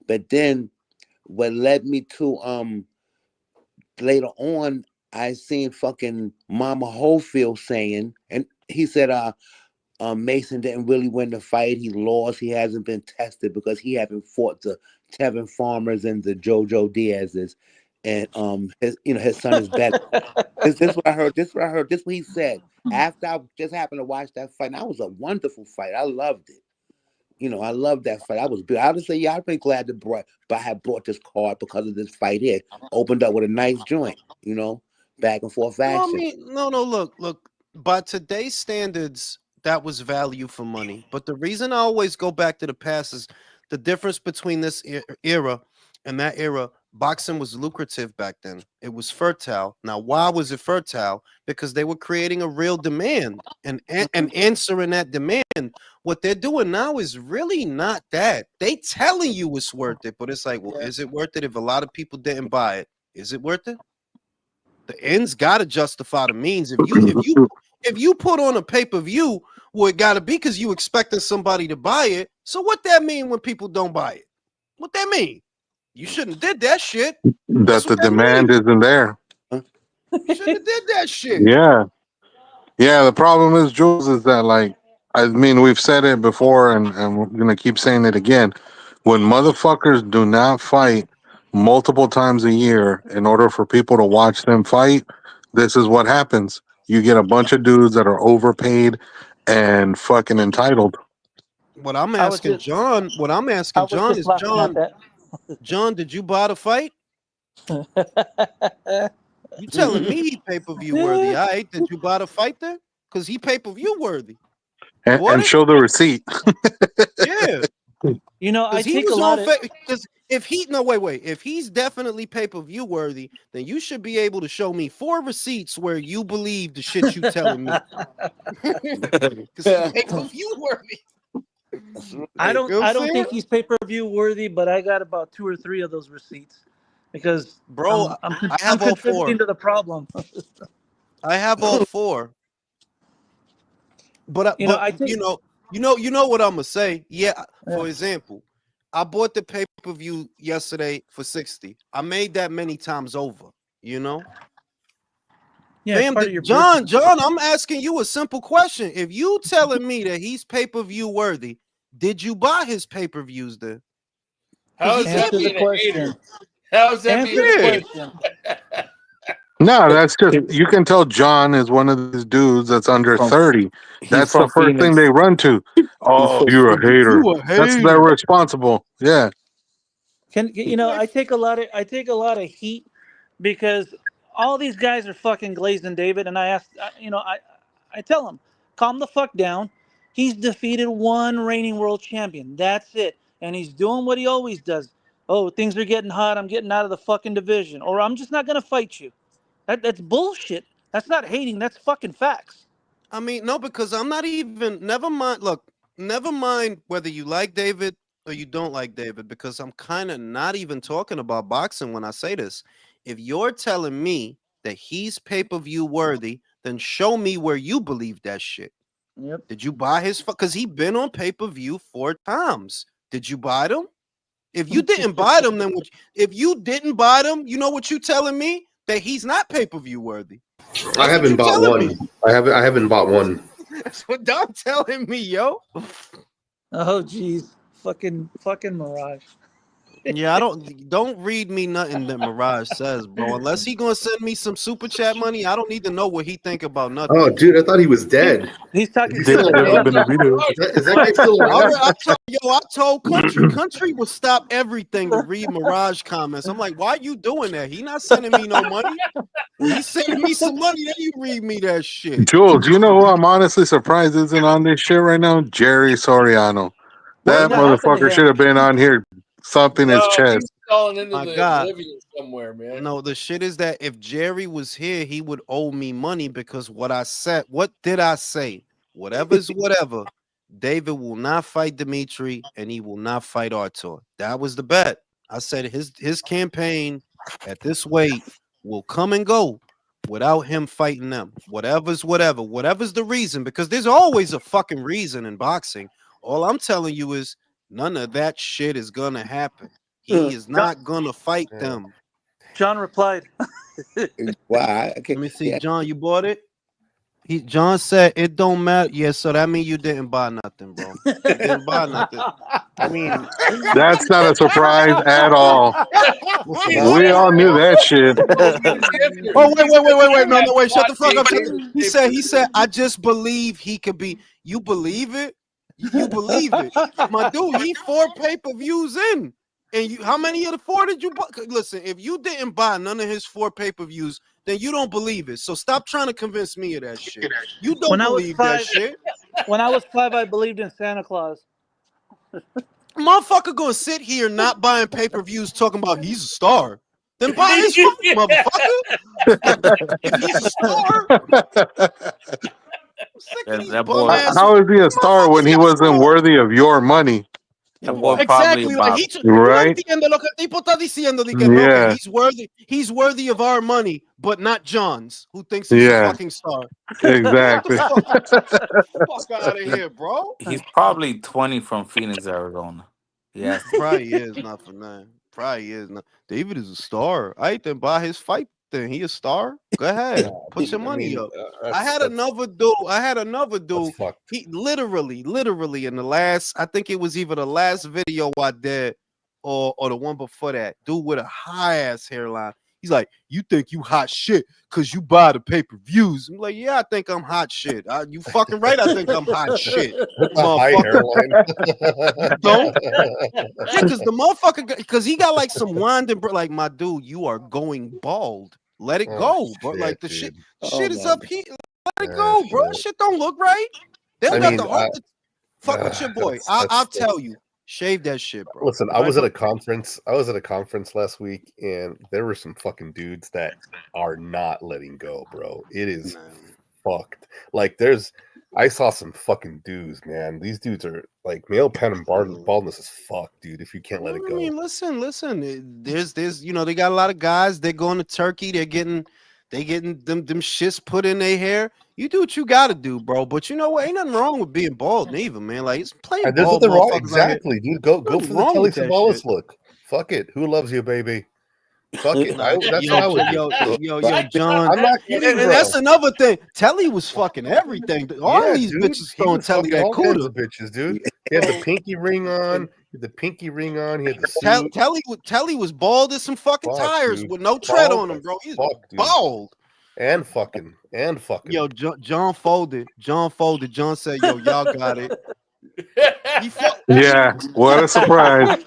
But then what led me to later on, I seen fucking Mama Holyfield saying, and he said, Mason didn't really win the fight. He lost. He hasn't been tested because he haven't fought the Tevin Farmers and the Jojo Diaz's, and his son is better. This is what I heard. This is what I heard. This is what he said after I just happened to watch that fight. And that was a wonderful fight. I loved it. I love that fight. I was good. I would say, yeah, I've been glad I have brought this card because of this fight here. Opened up with a nice joint, back and forth No, I action. mean, no. Look. By today's standards, that was value for money. But the reason I always go back to the past is the difference between this era and that era. Boxing was lucrative back then. It was fertile. Now, why was it fertile? Because they were creating a real demand and answering that demand. What they're doing now is really not that. They telling you it's worth it, but it's like, well, is it worth it if a lot of people didn't buy it? Is it worth it? The ends got to justify the means. If you put on a pay-per-view, well, it got to be because you expecting somebody to buy it. So what that mean when people don't buy it? What that mean? You shouldn't have did that shit. That's That what the that demand means. isn't there. You shouldn't have did that shit. Yeah. Yeah, the problem is, Jules, is that, like, I mean, we've said it before, and we're gonna keep saying it again. When motherfuckers do not fight multiple times a year in order for people to watch them fight, this is what happens. You get a bunch of dudes that are overpaid and fucking entitled. What I'm I was asking just John, is laughing at that. John, did you buy the fight? You telling me he pay-per-view worthy. All right, did you buy the fight then? Because he pay-per-view worthy. You bought And it? show the receipt. Yeah. I Because he take a was lot on of because if he's definitely pay-per-view worthy, then you should be able to show me 4 receipts where you believe the shit you telling me. Because he's pay-per-view worthy. I You don't know what I I'm don't saying? think he's pay-per-view worthy, but I got about 2 or 3 of those receipts because Bro, I'm I have all contributing 4. to the problem. I have all 4. But I think you know what I'm gonna say. Yeah, for example, I bought the pay-per-view yesterday for 60. I made that many times over, you know. yeah, it's Fam, part of your John, business. I'm asking you a simple question. If you telling me that he's pay-per-view worthy, did you buy his pay-per-views then? Because How you is that can't Answer the be. being a question. hater? How is that being Answer a the Yeah. hater? question. No, that's just, you can tell John is one of these dudes that's under From 30. he's That's the from first thing Phoenix. they run to. He's Oh, from you're a Phoenix. hater. You a That's their hater. responsible. Yeah. I take a lot of heat because all these guys are fucking glazing David, and I tell him, calm the fuck down. He's defeated one reigning world champion. That's it, and he's doing what he always does. Oh, things are getting hot. I'm getting out of the fucking division, or I'm just not gonna fight you. That's bullshit. That's not hating. That's fucking facts. I mean, no, because I'm not even. Never mind. Look, never mind whether you like David or you don't like David, because I'm kind of not even talking about boxing when I say this. If you're telling me that he's pay-per-view worthy, then show me where you believe that shit. Yep. Did you buy his? Because he been on pay-per-view 4 times. Did you buy them? If you didn't buy them, then if you didn't buy them, you know what you telling me? that he's not pay-per-view worthy. That's I haven't bought one. I haven't bought one. That's what Don telling me, yo. Oh, geez. Fucking Mirage. Yeah, I don't read me nothing that Mirage says, bro. Unless he gonna send me some super chat money, I don't need to know what he think about nothing. Oh, dude, I thought he was dead. He's talking. Is that guy still around? I told Country will stop everything to read Mirage comments. I'm like, why you doing that? He not sending me no money. He's sending me some money. Then you read me that shit. Jules, you know who I'm honestly surprised isn't on this shit right now? Jerry Soriano. That motherfucker should have been on here thumping his chest. He's falling into My the God. oblivion somewhere, man. No, the shit is that if Jerry was here, he would owe me money because what did I say? Whatever's whatever. David will not fight Dimitri and he will not fight Artur. That was the bet. I said his campaign at this weight will come and go without him fighting them. Whatever's whatever. Whatever's the reason, because there's always a fucking reason in boxing. All I'm telling you is none of that shit is gonna happen. He is not gonna fight them. John replied. Why? Let me see, John, you bought it? John said it don't matter. Yeah, so that means you didn't buy nothing, bro. You didn't buy nothing. I mean, that's not a surprise at all. We all knew that shit. Oh, wait. No, wait. Shut the fuck up. He said, I just believe he could be. You believe it? You believe it? My dude, he 4 pay-per-views in. And how many of the 4 did you buy? Listen, if you didn't buy none of his 4 pay-per-views, then you don't believe it. So stop trying to convince me of that shit. You don't believe that shit. When I was 5, I believed in Santa Claus. Motherfucker gonna sit here not buying pay-per-views talking about he's a star. Then buy his fucking motherfucker. If he's a star. How is he a star when he wasn't worthy of your money? Exactly, like right? Yeah. He's worthy of our money, but not John's, who thinks he's a fucking star. Exactly. Fuck out of here, bro. He's probably 20 from Phoenix, Arizona. Yes, Probably is not for nothing. Probably is not. David is a star. I didn't buy his fight. Then he a star. Go ahead, put your money up. I had another dude. He literally in the last, I think it was either the last video I did or the one before that. Dude with a high ass hairline. He's like, you think you hot shit because you buy the pay-per-views. I'm like, yeah, I think I'm hot shit. You fucking right, I think I'm hot shit. You don't? Yeah, because the motherfucker, because he got like some winding, like, my dude, you are going bald. Let it go, bro. Like the shit is up here. Let it go, bro. Shit don't look right. They don't got the heart to fuck with your boy. I'll tell you. Shave that shit, bro. Listen, I was at a conference. Last week, and there were some fucking dudes that are not letting go, bro. It is fucked. Like, I saw some fucking dudes, man. These dudes are like male pattern baldness is fucked, dude. If you can't let it go. I mean, listen. There's they got a lot of guys. They're going to Turkey. They getting them shits put in their hair. You do what you gotta do, bro. But you know what? Ain't nothing wrong with being bald, neither, man. Like, it's playing there's bald. nothing wrong. Exactly, dude. Go for the Telly Savalas look. Fuck it. Who loves you, baby? Fuck it. That's what I would do. Yo, John. I'm not kidding, and that's another thing. Telly was fucking everything. All these bitches throwing Telly that cooler. Bitches, dude. He had the pinky ring on. He had the suit. Telly was bald as some fucking tires with no tread on him, bro. He's bald. And fucking. Yo, John folded. John said, yo, y'all got it. Yeah, what a surprise.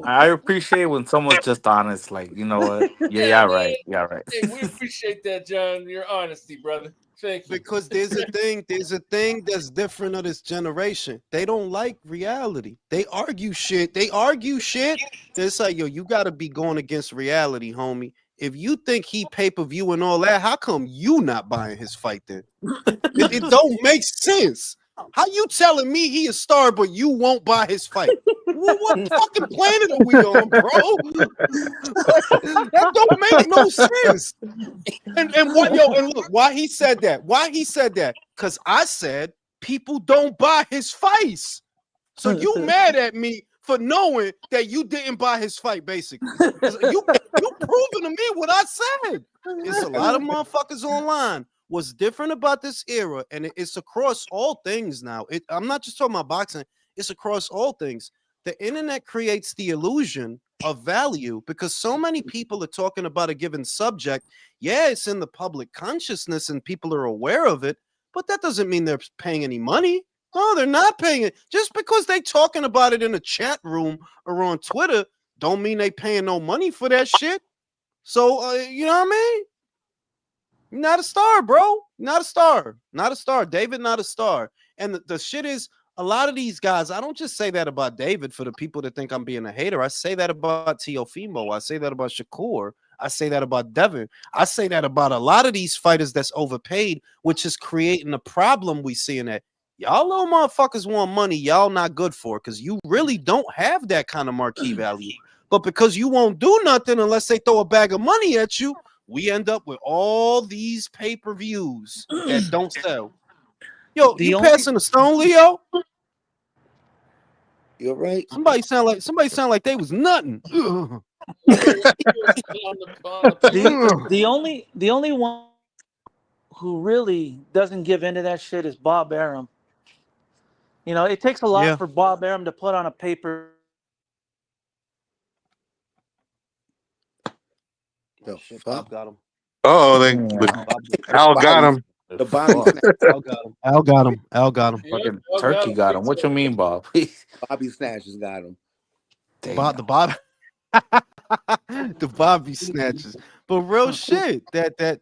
I appreciate when someone's just honest, like, you know what? Yeah, right. Hey, we appreciate that, John. Your honesty, brother. Thank you. Because there's a thing that's different of this generation. They don't like reality. They argue shit. It's like, yo, you gotta be going against reality, homie. If you think he pay-per-view and all that, how come you not buying his fight then? It don't make sense. How you telling me he a star, but you won't buy his fight? What fucking planet are we on, bro? That don't make no sense. And look, why he said that? Because I said people don't buy his fights. So you mad at me for knowing that you didn't buy his fight, basically. You proving to me what I said. It's a lot of motherfuckers online. What's different about this era, and it's across all things now. I'm not just talking about boxing, it's across all things. The internet creates the illusion of value because so many people are talking about a given subject. Yeah, it's in the public consciousness and people are aware of it, but that doesn't mean they're paying any money. No, they're not paying it. Just because they talking about it in a chat room or on Twitter, don't mean they paying no money for that shit. So you know what I mean? You're not a star, bro. Not a star. Not a star. David, not a star. And the shit is, a lot of these guys, I don't just say that about David for the people that think I'm being a hater. I say that about Teofimo. I say that about Shakur. I say that about Devin. I say that about a lot of these fighters that's overpaid, which is creating a problem we see in that. Y'all little motherfuckers want money y'all not good for because you really don't have that kind of marquee value. But because you won't do nothing unless they throw a bag of money at you, we end up with all these pay-per-views that don't sell. Yo, The you only passing the stone, Leo? You're right. Somebody sound like they was nothing. Ugh. the only one who really doesn't give into that shit is Bob Arum. You know, it takes a lot Yeah. for Bob Arum to put on a paper. The Shit, fuck? Bob got him. Oh, they Yeah. Al got Bobby, him. the Bobby Fuck. snatch. Al got him. Al got him. Al got him. Yeah, Fucking y'all turkey him got big him. What you time. mean, Bob? Bobby snatches got him. Damn. The Bob the Bobby snatches. But real shit. That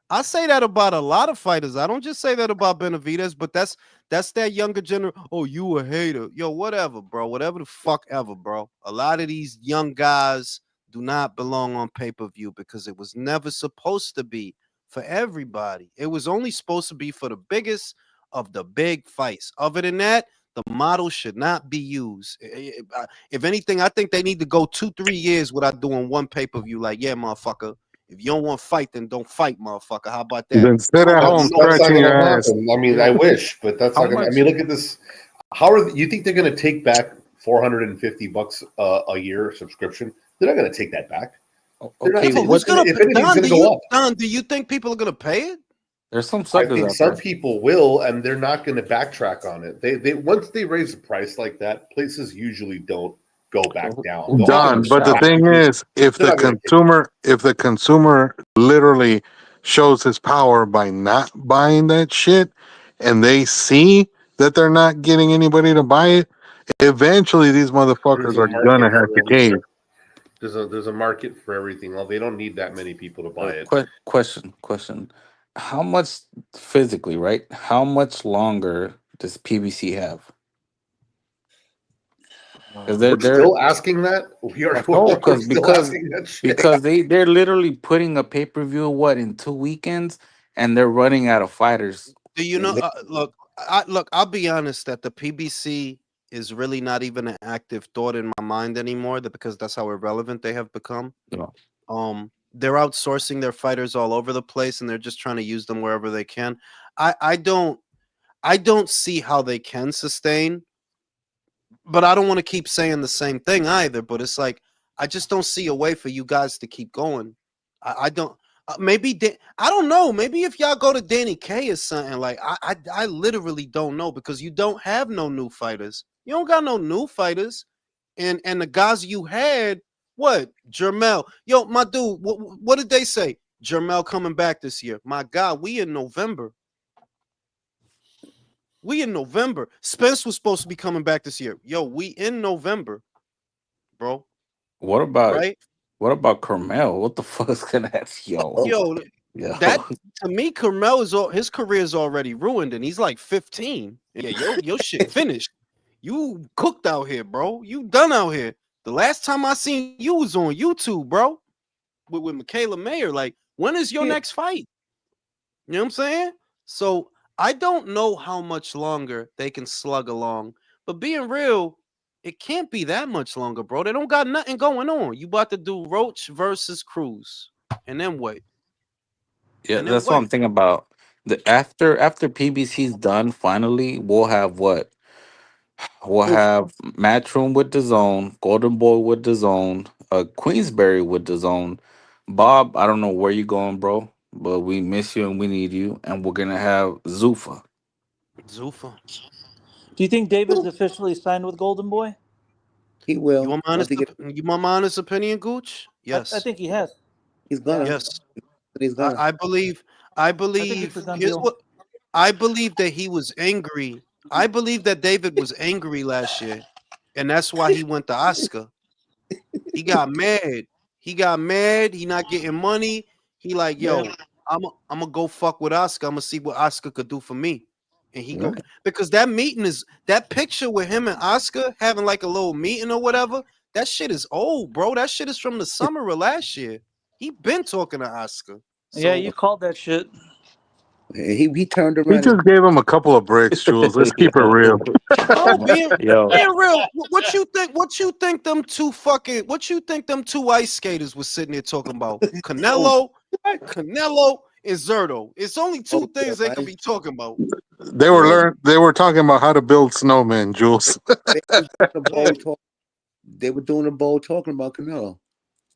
I say that about a lot of fighters. I don't just say that about Benavidez, but that's that younger generation. Oh, you a hater. Yo, whatever, bro. Whatever the fuck ever, bro. A lot of these young guys do not belong on pay-per-view because it was never supposed to be for everybody. It was only supposed to be for the biggest of the big fights. Other than that, the model should not be used. If anything, I think they need to go 2-3 years without doing one pay-per-view. Like, yeah, motherfucker. If you don't want to fight, then don't fight, motherfucker. How about that? Then sit at home That's not scratching going your to ass. happen. I mean, Yeah. I wish, but that's How not going to. I much? mean, look at this. How are you think they're going to take back $450 a year subscription? They're not going to take that back. They're not. Okay, Yeah, but It's who's what? gonna, gonna if anything, it's Don? going to go up. Don, do you think people are gonna pay it? There's some I suckers think out some there. people will, and they're not going to backtrack on it. They once they raise the price like that, places usually don't go back down. They'll Fucking Done. stick But the shot. thing because is, if they're the not going to. consumer literally shows his power by not buying that shit, and they see that they're not getting anybody to buy it, eventually these There's motherfuckers a are gonna market have for to cave. everything. There's a market for everything. Well, they don't need that many people to buy it. Question. How much physically, right? How much longer does PBC have? Because they're We're they're still asking that. We are. no, We're because still asking that shit. they're literally putting a pay per view what in 2 weekends, and they're running out of fighters. Do you know? Look, I'll be honest that the PBC is really not even an active thought in my mind anymore. Because that's how irrelevant they have become. You know, They're outsourcing their fighters all over the place, and they're just trying to use them wherever they can. I don't see how they can sustain, but I don't want to keep saying the same thing either. But it's like I just don't see a way for you guys to keep going. I don't. Maybe I don't know. Maybe if y'all go to Danny K or something, like I literally don't know because you don't have no new fighters. You don't got no new fighters, and the guys you had, what Jermel? Yo, my dude, what did they say? Jermel coming back this year. My God, we in November. We in November. Spence was supposed to be coming back this year. Yo, we in November, bro. what about Right? Carmel? What the fuck is gonna happen? Yo, Yo, that to me, Carmel is his career is already ruined, and he's like 15. Yeah, your shit finished. You cooked out here, bro. You done out here. The last time I seen you was on YouTube, bro, with Michaela Mayer. Like, when is your yeah. next fight? You know what I'm saying? So I don't know how much longer they can slug along. But being real, it can't be that much longer, bro. They don't got nothing going on. You about to do Roach versus Cruz. And then what? Yeah, And then that's what what? I'm thinking about. The after PBC's done, finally, we'll have what? We'll have Matchroom with the Zone, Golden Boy with the Zone, Queensberry with the Zone. Bob, I don't know where you're going, bro, but we miss you and we need you, and we're gonna have Zufa. Zufa. Do you think David's officially signed with Golden Boy? He You will want my once honest? he get. You want my honest opinion, Gooch? I Yes. think he has. He's Yeah, gonna. Yes. He's gonna. I believe. I I think it's a believe. done Here's deal. what I believe that he was angry. I believe that David was angry last year, and that's why he went to Oscar. He got mad. He got mad. He not getting money. He like, Yeah. yo, I'm gonna go fuck with Oscar. I'm gonna see what Oscar could do for me. And he go Right. because that meeting is that picture with him and Oscar having like a little meeting or whatever. That shit is old, bro. That shit is from the summer of last year. He been talking to Oscar. Yeah, So you called that shit. He turned He around. just gave him a couple of bricks, Jules. Let's keep it real. bro, Yo, being real, what you think? What you think them two fucking? What you think them two ice skaters was sitting there talking about? Oh, Canelo, and Zerto. It's only two yeah, things they could right. be talking about. Yeah. They were talking about how to build snowmen, Jules. They was doing a Yeah, bold talk. They were doing a bold talking about Canelo.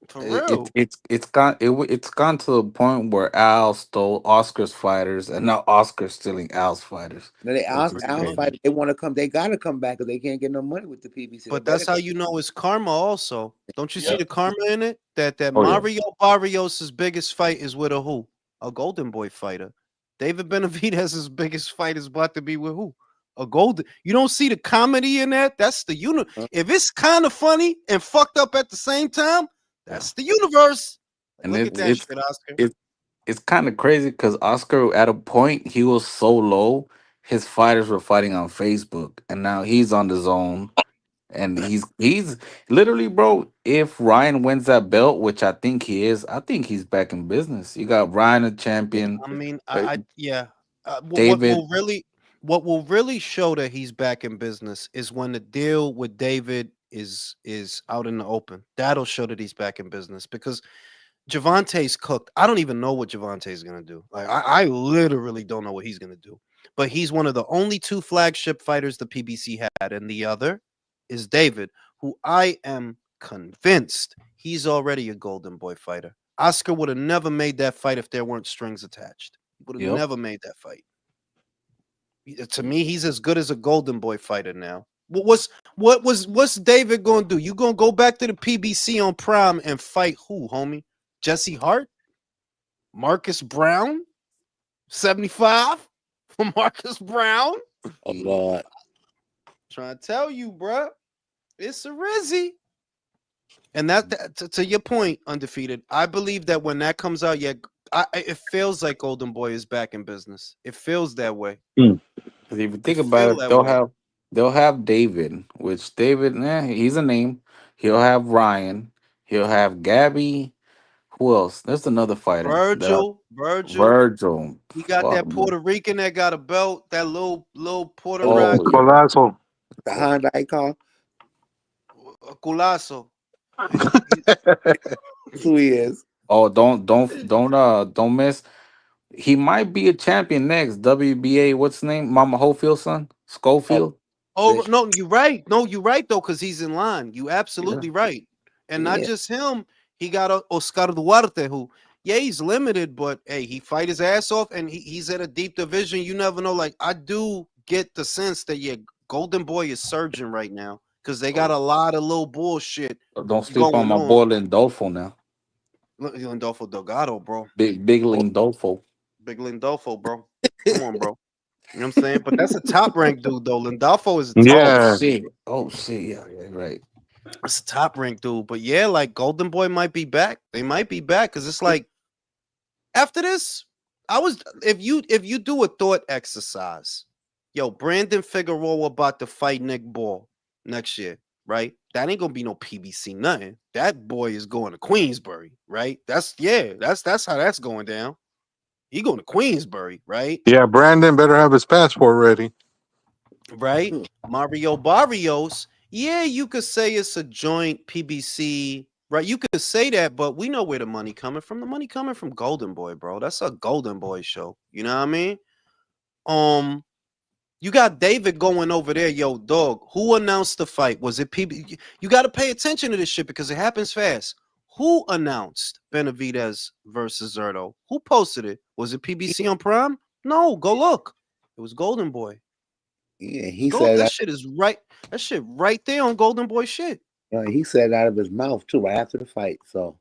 for real. it's gone to the point where Al stole Oscar's fighters, and now Oscar's stealing Al's fighters, Now they which asked is Al's crazy. fight. They want to come. They gotta come back because they can't get no money with the PBC. They But better that's how come. you know it's karma. Also, don't you see Yep. the karma in it? That Oh yeah, Mario Barrios' biggest fight is with a who? A Golden Boy fighter. David Benavidez' biggest fight is about to be with who? A golden. You don't see the comedy in that? That's the Huh? If it's kind of funny and fucked up at the same time, yeah, that's the universe. Like, and look at that shit, Oscar. it's kind of crazy because Oscar, at a point, he was so low, his fighters were fighting on Facebook, and now he's on the zone, and he's literally, bro. If Ryan wins that belt, which I think he is, I think he's back in business. You got Ryan, a champion, I mean, uh, yeah. David. What will really show that he's back in business is when the deal with David is out in the open. That'll show that he's back in business because Javante's cooked. I don't even know what Javante's gonna do. Like I literally don't know what he's gonna do. But he's one of the only two flagship fighters the PBC had, and the other is David, who I am convinced he's already a Golden Boy fighter. Oscar would have never made that fight if there weren't strings attached. He would have Yep. never made that fight. To me, he's as good as a Golden Boy fighter now. What's David gonna do? You gonna go back to the PBC on Prime and fight who, homie? Jesse Hart, Marcus Brown, 75 for Marcus Brown. Oh Lord. Trying to tell you, bruh, it's a Rizzy. And to your point, undefeated. I believe that when that comes out, yeah, it feels like Golden Boy is back in business. It feels that way. Because if you It think about feel it, that way. they'll have David, which David, he's a name. He'll have Ryan. He'll have Gabby. Who else? There's another fighter. Virgil. Virgil. He got Fuck, that man. Puerto Rican that got a belt. That little Puerto Oh, Oh Rican yeah. Colazo. the Hyundai car. culazo. That's who he is. Oh, don't miss. He might be a champion next. WBA. What's his name? Mama Holyfield's son, Oh, Schofield. Oh fish. no, you're right. No, you're right though, because he's in line. You Yeah. absolutely right. And not Yeah. just him, he got Oscar Duarte, who, yeah, he's limited, but hey, he fight his ass off, and he's at a deep division. You never know. Like I do get the sense that yeah, Golden Boy is surging right now because they got a lot of little bullshit Don't sleep on going my on. boy Lindolfo now. Look, Lindolfo Delgado, bro. Big Lindolfo. Big Lindolfo, bro. Come on, bro. You know what I'm saying? But that's a top ranked dude, though. Lindolfo is a top. Oh Yeah. shit. Oh shit. Yeah, right. It's a top ranked dude. But yeah, like Golden Boy might be back. They might be back because it's like after this, if you do a thought exercise, yo, Brandon Figueroa about to fight Nick Ball next year, right? That ain't gonna be no PBC nothing. That boy is going to Queensbury, right? That's how that's going down. He going to Queensbury, right? Yeah, Brandon better have his passport ready. Right? Mario Barrios. Yeah, you could say it's a joint PBC, right? You could say that, but we know where the money coming from. The money coming from Golden Boy, bro. That's a Golden Boy show. You know what I mean? You got David going over there, yo, dog. Who announced the fight? Was it PB? You got to pay attention to this shit because it happens fast. Who announced Benavidez versus Zerto? Who posted it? Was it PBC on Prime? No, go look. It was Golden Boy. Yeah, he Go, said that that. shit is right. That shit right there on Golden Boy shit. He said it out of his mouth too, right after the fight. So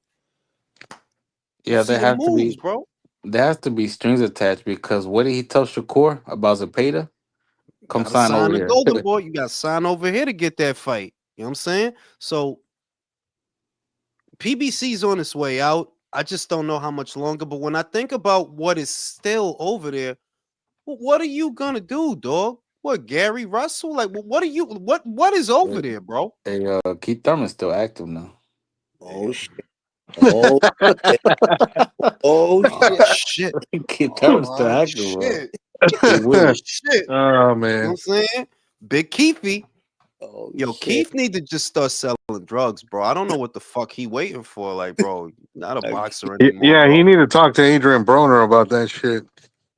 You Yeah, see the moves, bro. there has to be strings attached because what did he tell Shakur about Zepeda? Come Gotta sign over sign the here. Golden Boy. You got to sign over here to get that fight. You know what I'm saying? So PBC's on its way out. I just don't know how much longer. But when I think about what is still over there, what are you gonna do, dog? What, Gary Russell? Like, what are you? What is over there, bro? Hey, Keith Thurman's still active now. oh shit. Oh oh Oh shit. shit! Keith Thurman's still Oh active, bro. shit! He Oh will. shit! Oh You know man. what I'm saying? Big Keefy. Oh Yo, shit. Keith need to just start selling drugs, bro. I don't know what the fuck he waiting for. Like, bro, not a boxer anymore, Yeah, he bro. need to talk to Adrian Broner about that shit.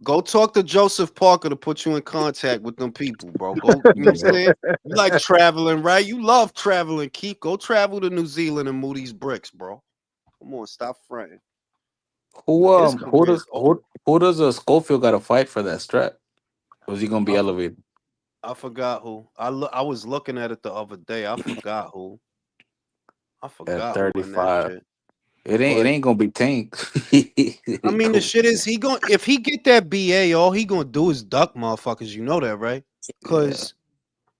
Go talk to Joseph Parker to put you in contact with them people, bro. Go, you know what I'm saying? You like traveling, right? You love traveling, Keith. Go travel to New Zealand and move these bricks, bro. Come on, stop fronting. His Who career's does over. who does Schofield got to fight for that strap? Was he gonna be I, for, elevated I forgot who. I was looking at it the other day. I forgot who. I at forgot who in that 35? shit. It But ain't gonna be Tank. It I ain't mean, the gonna shit be is he going if he get that BA, all he gonna do is duck motherfuckers. You know that, right? yeah. Cause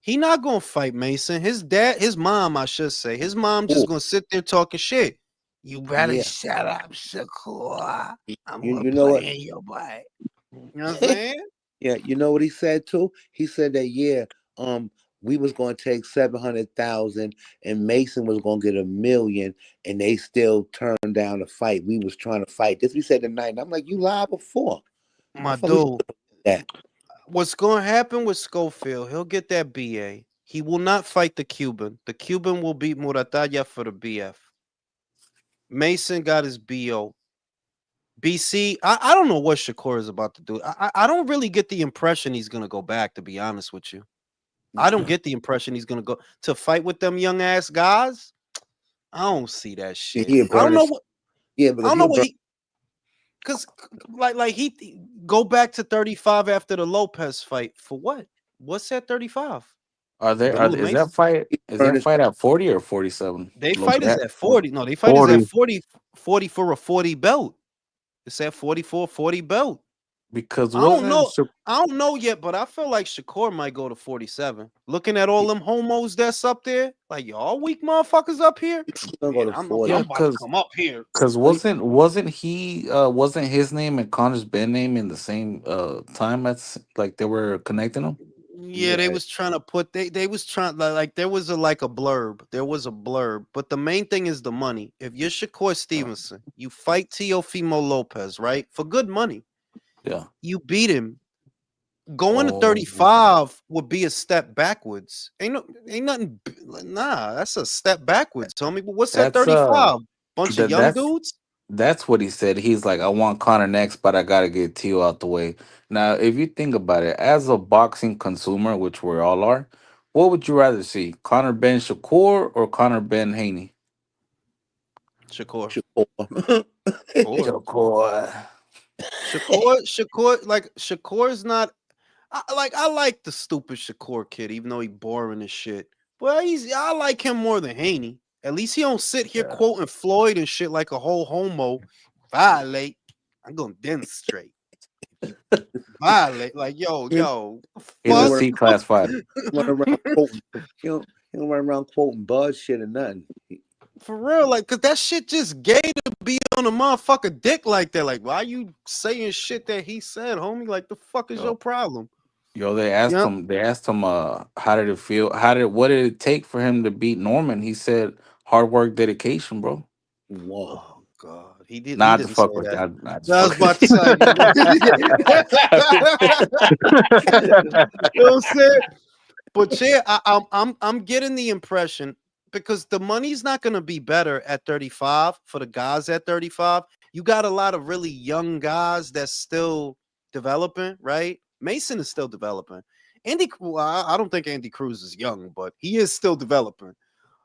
he not gonna fight Mason. His mom, I should say, his mom just Oh, gonna sit there talking shit. You better yeah. shut up, Shakur. I'm You gonna you know what? play in your butt. You know what I'm saying? Yeah, you know what he said too? He said that we was gonna take 700,000 and Mason was gonna get 1 million and they still turned down the fight. We was trying to fight. This we said tonight. And I'm like, you lied before. How My the fuck we dude, supposed to do that? what's gonna happen with Schofield? He'll get that BA. He will not fight the Cuban. The Cuban will beat Murataya for the BF. Mason got his BO. BC, I don't know what Shakur is about to do. I don't really get the impression he's gonna go back, to be honest with you. I don't get the impression he's gonna go to fight with them young ass guys. I don't see that Yeah, shit. he'll I don't burn know his what I because don't know he'll what burn. he because like he go back to 35 after the Lopez fight for what? What's that 35? But Dude, Mason. he'll is burn that his fight at 40 or 47? They fight is Lopez. at 40. No, they fight is at 40. 40 for a 40 belt. It's at 44 40 belt. Because I don't wasn't know. I don't know yet, but I feel like Shakur might go to 47. Looking at all he- them homos that's up there, like y'all weak motherfuckers up here. he's gonna go Man, to I know 40. yeah, I'm about to come up here. Well, he, wasn't he wasn't his name and Connor's Ben name in the same time as like they were connecting them? Yeah, they yeah, was trying to put they was trying like there was a like a blurb. There was a blurb, but the main thing is the money. If you're Shakur Stevenson, you fight Teofimo Lopez, right? For good money. Yeah. You beat him. Going to Oh, 35 would be a step backwards. Ain't nothing. Nah, that's a step backwards. Tell me, what's that that's 35? Bunch of that young that's dudes? That's what he said. He's like, I want Connor next, but I gotta get Tio out the way. Now, if you think about it, as a boxing consumer, which we all are, what would you rather see? Connor Ben Shakur or Connor Ben Haney? Shakur. Shakur. Of course. Shakur. Shakur is not. I like the stupid Shakur kid, even though he boring as shit. But I like him more than Haney. At least he don't sit here Yeah. quoting Floyd and shit like a whole homo. Violate. I'm gonna demonstrate. If you violate, like You He's a don't fuck. run C class fighter. around quoting. You don't run around quoting Bud shit or nothing. For real, like, cause that shit just gay to be on a motherfucker dick like that. Like, why you saying shit that he said, homie? Like, the fuck is your Yo, problem? they asked Yeah. him, how did it feel? What did it take for him to beat Norman? He said, hard work, dedication, bro. Whoa. Oh God, he did. He Not to didn't say fuck with that. that. Not to I was fuck about with to say, you know, you know what I'm saying? But yeah, I'm getting the impression because the money's not going to be better at 35 for the guys at 35. You got a lot of really young guys that's still developing, right? Mason is still developing. Well, I don't think Andy Cruz is young, but he is still developing.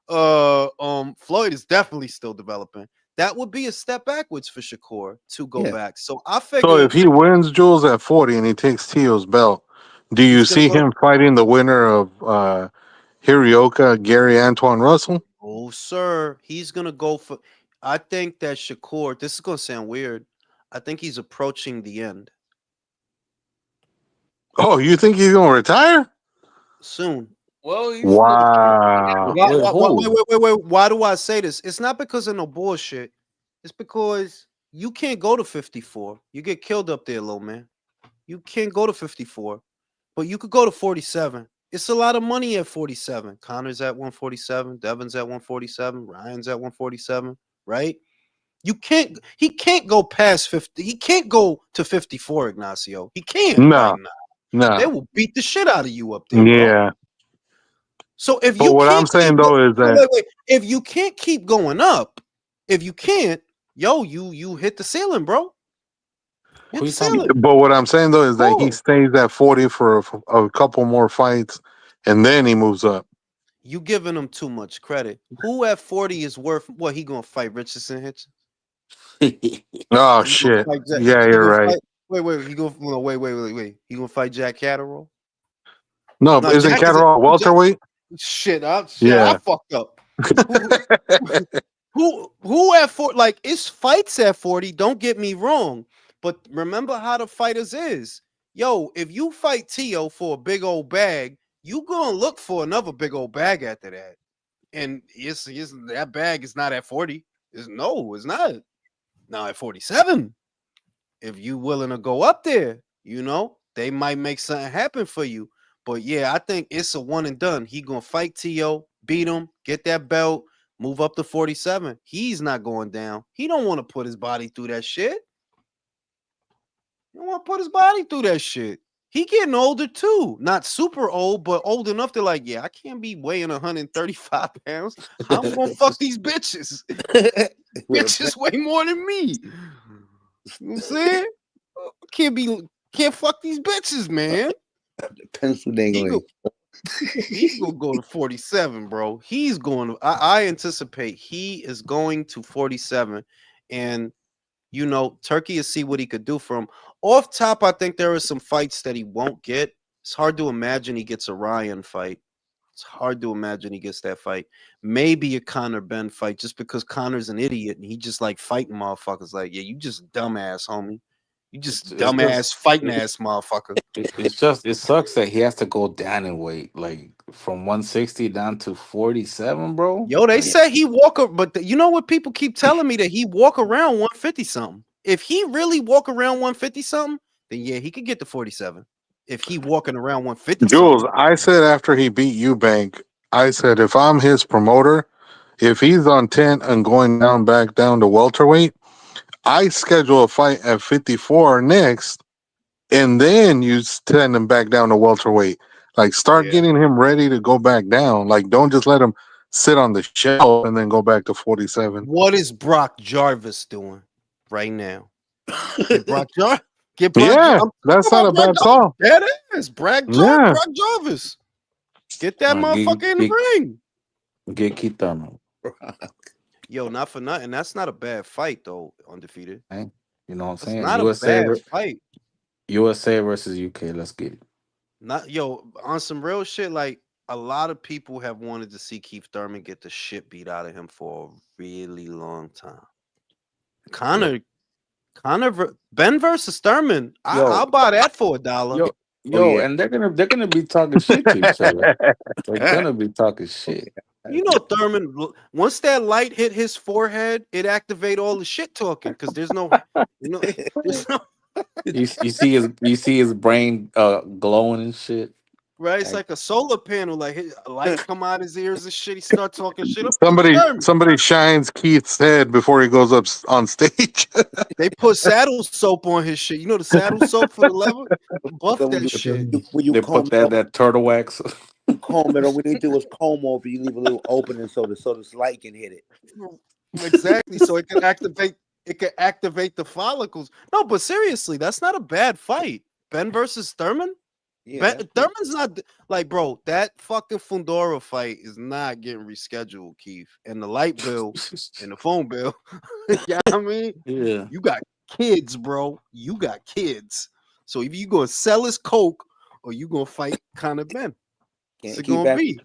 Floyd is definitely still developing. that would be a step backwards for Shakur to go Yeah. back. So I So figure if he wins Jules at 40 and he takes Tio's belt, do you he's gonna see go to. him fighting the winner of Hirioka, Gary Antoine Russell? Oh, sir, he's gonna go for. I think that Shakur. This is gonna sound weird. I think he's approaching the end Oh, you think he's gonna retire? soon. Well, he's still Wow. Why, Wait, why, wait, who? wait, wait, wait. Why do I say this? It's not because of no bullshit. It's because you can't go to 54. You get killed up there, little man. You can't go to 54, but you could go to 47. It's a lot of money at 47. Connor's at 147. Devin's at 147. Ryan's at 147. Right? You can't. He can't go past 50. He can't go to 54, Ignacio. He can't right No, now. They no. will beat the shit out of you up there, bro. Yeah. So if But you what I'm can't saying keep though is that wait, if you can't keep going up, if you can't, yo, you hit the ceiling, bro. Who Hit the you talking ceiling. about? but what I'm saying though is that he Oh, stays at 40 for a couple more fights and then he moves up. you giving him too much credit. Who at 40 is worth what? He gonna fight Richardson Hitchens? Oh He gonna shit. fight Jack? Yeah, He you're gonna right. fight? Wait. He gonna no, wait. He gonna fight Jack Catterall? No, No, but isn't Jack is it? Catterall Jack, welterweight? shit. I Yeah. fucked up. Who, who at 40? Like it's fights at 40. Don't get me wrong, but remember how the fighters is. Yo, if you fight Tio for a big old bag, you gonna look for another big old bag after that. And it's that bag is not at 40. It's not. Now at 47, if you willing to go up there, they might make something happen for you. But yeah, I think it's a one and done. He gonna fight T.O., beat him, get that belt, move up to 47. He's not going down. He don't want to put his body through that shit. He don't want to put his body through that shit. He getting older too. Not super old, but old enough to like, yeah, I can't be weighing 135 pounds. I'm gonna fuck these bitches. Bitches weigh more than me. You know what I'm saying? Can't fuck these bitches, man. Pencil He dangling. he's gonna go to 47, bro. He's going to. I anticipate he is going to 47, and Turkey will see what he could do for him. Off top, I think there are some fights that he won't get. It's hard to imagine he gets a Ryan fight. It's hard to imagine he gets that fight. Maybe a Conor Ben fight, just because Conor's an idiot and he just like fighting motherfuckers. Like, yeah, you just dumbass, homie. You just It's just dumbass fighting ass motherfucker. it's just it sucks that he has to go down in weight, like from 160 down to 47, bro. Yo, they Like, say he but you know what people keep telling me, that he walk around 150 something. If he really walk around 150 something, then yeah, he could get to 47. If he walking around 150 Jules, something. I said after he beat Eubank, I said if I'm his promoter, if he's on 10 and going down back down to welterweight, I schedule a fight at 54 next, and then you send him back down to welterweight. Like start Yeah. getting him ready to go back down. Like don't just let him sit on the shelf and then go back to 47. What is Brock Jarvis doing right now? Get Brock Jarvis. Get Brock. Yeah, I'm talking that's not a about Brock bad Jarvis. call. That is Yeah. Brock Jarvis. Get that motherfucker in the ring. get Keith Thurman. Yo, not for nothing. That's not a bad fight though. Undefeated. Hey, you know what I'm That's saying? not a bad fight. USA versus UK. Let's get it. Not on some real shit. Like a lot of people have wanted to see Keith Thurman get the shit beat out of him for a really long time. Ben versus Thurman. I'll buy that for $1. Yo, and they're gonna be talking shit to each other. They're gonna be talking shit. Thurman, once that light hit his forehead, it activate all the shit talking because there's no, there's no. You see his brain glowing and shit. Right, it's like a solar panel. Like a light come out his ears and shit. He start talking shit up. Somebody shines Keith's head before he goes up on stage. They put saddle soap on his shit. You know the saddle soap for the leather? Buff that shit. When you They comb put that turtle wax. Comb it, or what they do is comb over. You leave a little opening so this light can hit it. Exactly. So it can activate. It can activate the follicles. No, but seriously, that's not a bad fight. Ben versus Thurman. Yeah, that's it. Thurman's not like, bro. That fucking Fundora fight is not getting rescheduled, Keith. And the light bill and the phone bill. Yeah, I mean, Yeah. you got kids, bro. You got kids. So if you gonna sell his coke or you gonna fight Conor Ben, what's Can't it keep gonna asking. be?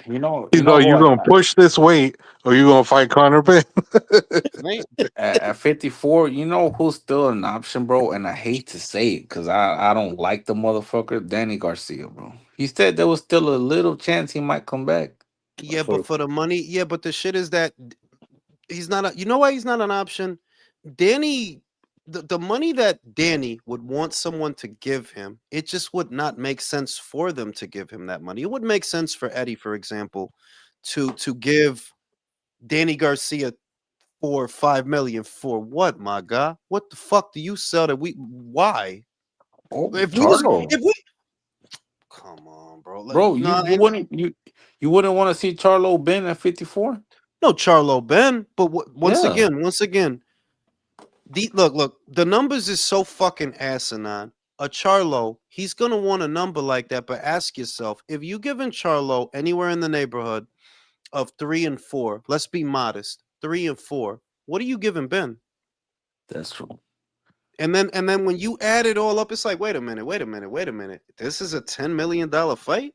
You He's know like, you what? gonna push this weight or you gonna fight Conor Ben? Man, At 54, you know who's still an option, bro? And I hate to say it because I don't like the motherfucker, Danny Garcia, bro. He said there was still a little chance he might come back. yeah, but For for the money, yeah, but the shit is that he's not a, you know why he's not an option? Danny, the money that Danny would want someone to give him, it just would not make sense for them to give him that money. It would make sense for Eddie, for example, to give Danny Garcia 4 or 5 million for what, my guy? What the fuck do you sell that we why? Oh, If we was Charlo. if we come on, bro. Like, Bro, no, you wouldn't want to see Charlo Ben at 54? no Charlo Ben, but Yeah. once again, look, the numbers is so fucking asinine. A Charlo, he's gonna want a number like that, but ask yourself, if you giving Charlo anywhere in the neighborhood of 3 and 4, let's be modest, 3 and 4, what are you giving Ben? That's true. And then when you add it all up, it's like, wait a minute. This is a $10 million fight?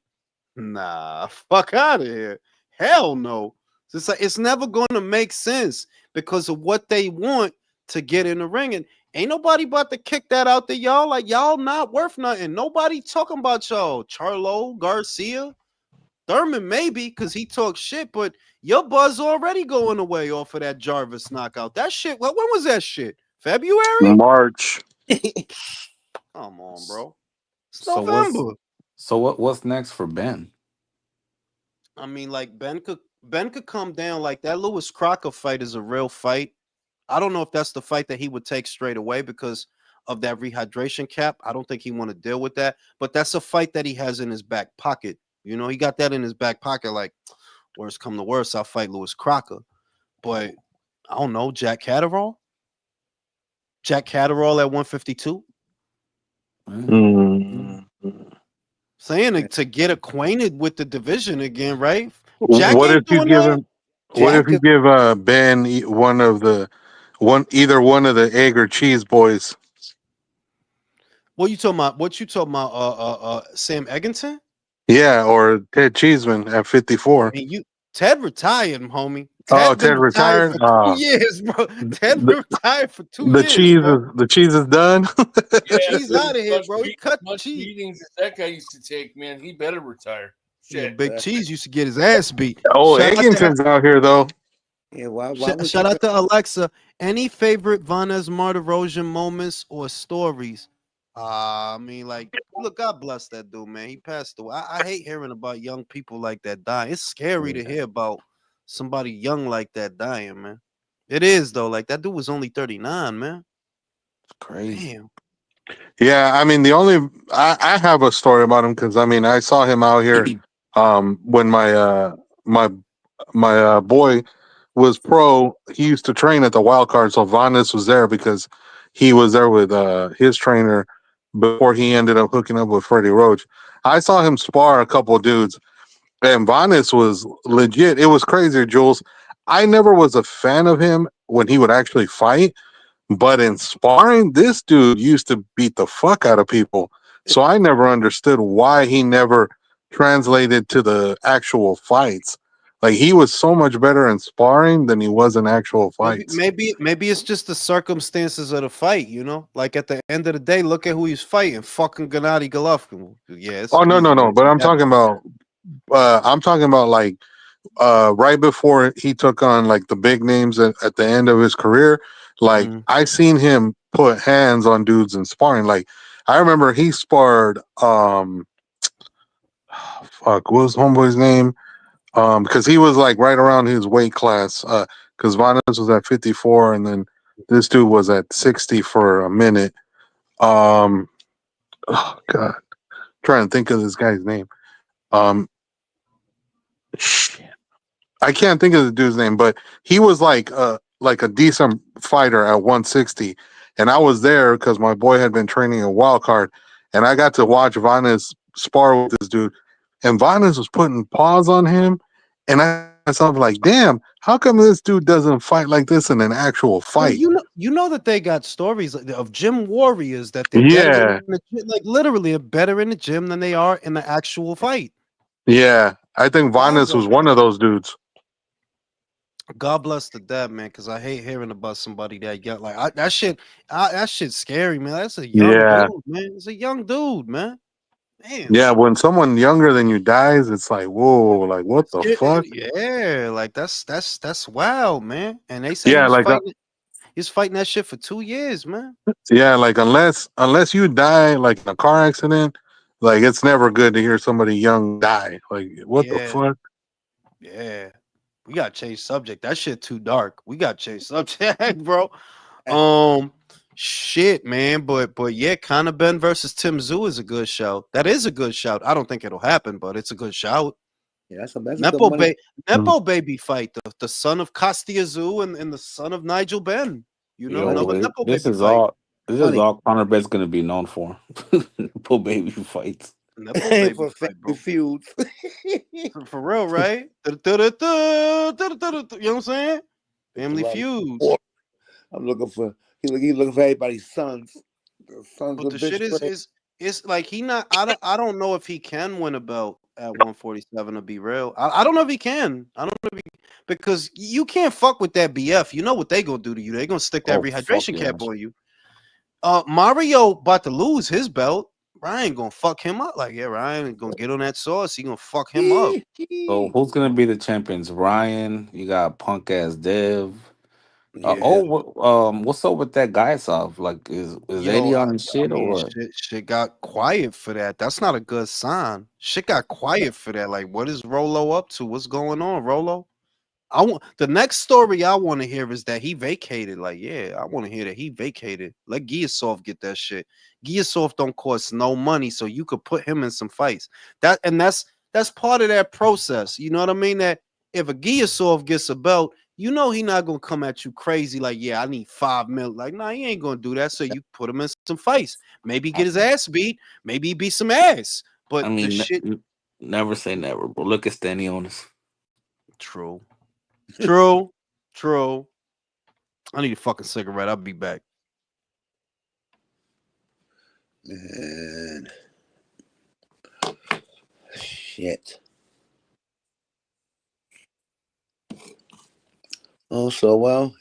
Nah, fuck out of here. Hell no. It's like it's never gonna make sense because of what they want to get in the ring. And ain't nobody about to kick that out there, y'all. Like y'all not worth nothing. Nobody talking about y'all. Charlo, Garcia, Thurman, maybe, because he talks shit, but your buzz already going away off of that Jarvis knockout. That shit, when was that shit? February? March. Come on, bro. It's So what's November. what's next for Ben? I mean, like Ben could come down like that. Lewis Crocker fight is a real fight. I don't know if that's the fight that he would take straight away because of that rehydration cap. I don't think he want to deal with that. But that's a fight that he has in his back pocket. You know, he got that in his back pocket. Like, worst come to worst, I'll fight Lewis Crocker. But I don't know, Jack Catterall. Jack Catterall at 152. Mm. Saying to get acquainted with the division again, right? Jack What if ain't you doing give nothing. him? What if Jack, you give Ben either one of the egg or cheese boys? what you talking about? What you talking about? Sam Egginton? Yeah, or Ted Cheeseman at 54. I mean, Ted retired, homie. Oh, Ted been Ted retired retired. for 2 years, bro. Ted The, been retired for two the years, cheese bro. is done. Yeah, Cheese out of here, bro. He cut much cheese. beatings as that guy used to take, man. He better retire. Yeah, Shit. Big Cheese used to get his ass beat. Oh, Egginton's out here though. yeah, why would Shout you? out to Alexa. Any favorite Vanez Martirosian moments or stories? I mean, like, look, God bless that dude, man. He passed away. I hate hearing about young people like that dying. It's scary to hear about somebody young like that dying, man. It is though. Like that dude was only 39, man. It's crazy. Damn. Yeah, I mean I have a story about him because I mean I saw him out here when my boy was pro. He used to train at the wild card, so Vanes was there because he was there with his trainer before he ended up hooking up with Freddie Roach. I saw him spar a couple dudes, and Vanes was legit. It was crazy, Jules. I never was a fan of him when he would actually fight, but in sparring, this dude used to beat the fuck out of people. So I never understood why he never translated to the actual fights. Like he was so much better in sparring than he was in actual fights. Maybe it's just the circumstances of the fight, you know? Like at the end of the day, look at who he's fighting. Fucking Gennady Golovkin. Yeah, it's Oh no, no, easy no. to But see that. I'm talking about like right before he took on like the big names at the end of his career. Like Mhm. I seen him put hands on dudes in sparring. Like I remember he sparred fuck, what was homeboy's name? Because he was like right around his weight class. Because Vanes was at 54, and then this dude was at 60 for a minute. Oh god, trying to think of this guy's name. Um, shit. I can't think of the dude's name, but he was like a decent fighter at 160, and I was there because my boy had been training a wild card, and I got to watch Vanes spar with this dude, and Vanes was putting paws on him, and I myself like, damn, how come this dude doesn't fight like this in an actual Well, fight? you know that they got stories of gym warriors that they're better Yeah, in the gym, like literally are better in the gym than they are in the actual fight. yeah. I think God Vanes was bless, one of those dudes. God bless the dead man, because I hate hearing about somebody that got like that shit's scary, man. That's a young Yeah, dude, man. It's a young dude, man. Damn. yeah. When someone younger than you dies, it's like, whoa, like what the fuck? Yeah, like that's wild, man. And they say Yeah, like he was fighting that shit for 2 years, man. yeah, like unless you die like in a car accident, like it's never good to hear somebody young die. Like what the Yeah, fuck? yeah. We gotta change subject. That shit too dark. We gotta change subject, bro. Eh, Um, shit, man. But yeah, Conor Ben versus Tim Zoo is a good shout. That is a good shout. I don't think it'll happen, but it's a good shout. Yeah, that's a good Nepo money. Nepo baby fight, the son of Costia Zoo and the son of Nigel Ben. You know, Money, another Yo, Nepo this baby is fight. all. This is money all Conor Ben's gonna be known for. Pull baby fights. Nepo baby for fight, family bro. feuds. For real, right? You know what I'm saying? It's a Family lot of feuds. war. I'm looking for he looking for everybody's sons. The sons But of the bitch shit straight. is it's like he not I don't know if he can win a belt at 147 to be real. I don't know if he can. I don't know if he, because you can't fuck with that BF. You know what they gonna do to you. They gonna stick that Oh fuck rehydration yeah! cap on you. Mario about to lose his belt. Ryan gonna fuck him up. Like, yeah, Ryan gonna get on that sauce. He gonna fuck him up. So who's gonna be the champions? Ryan. You got punk ass Dev. Yeah. What's up with that guys off? Like, is Yo, Eddie on his I shit or mean, what? shit got quiet for that. That's not a good sign. Shit got quiet for that. Like, what is Rolo up to? What's going on, Rolo? I want the next story I want to hear is that he vacated. Like, yeah, I want to hear that he vacated. Let Giasoft get that shit. Giasoft don't cost no money, so you could put him in some fights. That's part of that process. You know what I mean? That if a Giasoft gets a belt, you know he not gonna come at you crazy like, yeah, I need 5 mil. Like, nah, he ain't gonna do that. So you put him in some fights. Maybe I, get his ass beat. Maybe he beat some ass. I But the mean, shit, never say never, bro. Look at Stanley Onis. true, true, true. I need a fucking cigarette. I'll be back. Man. Shit. Oh, so well,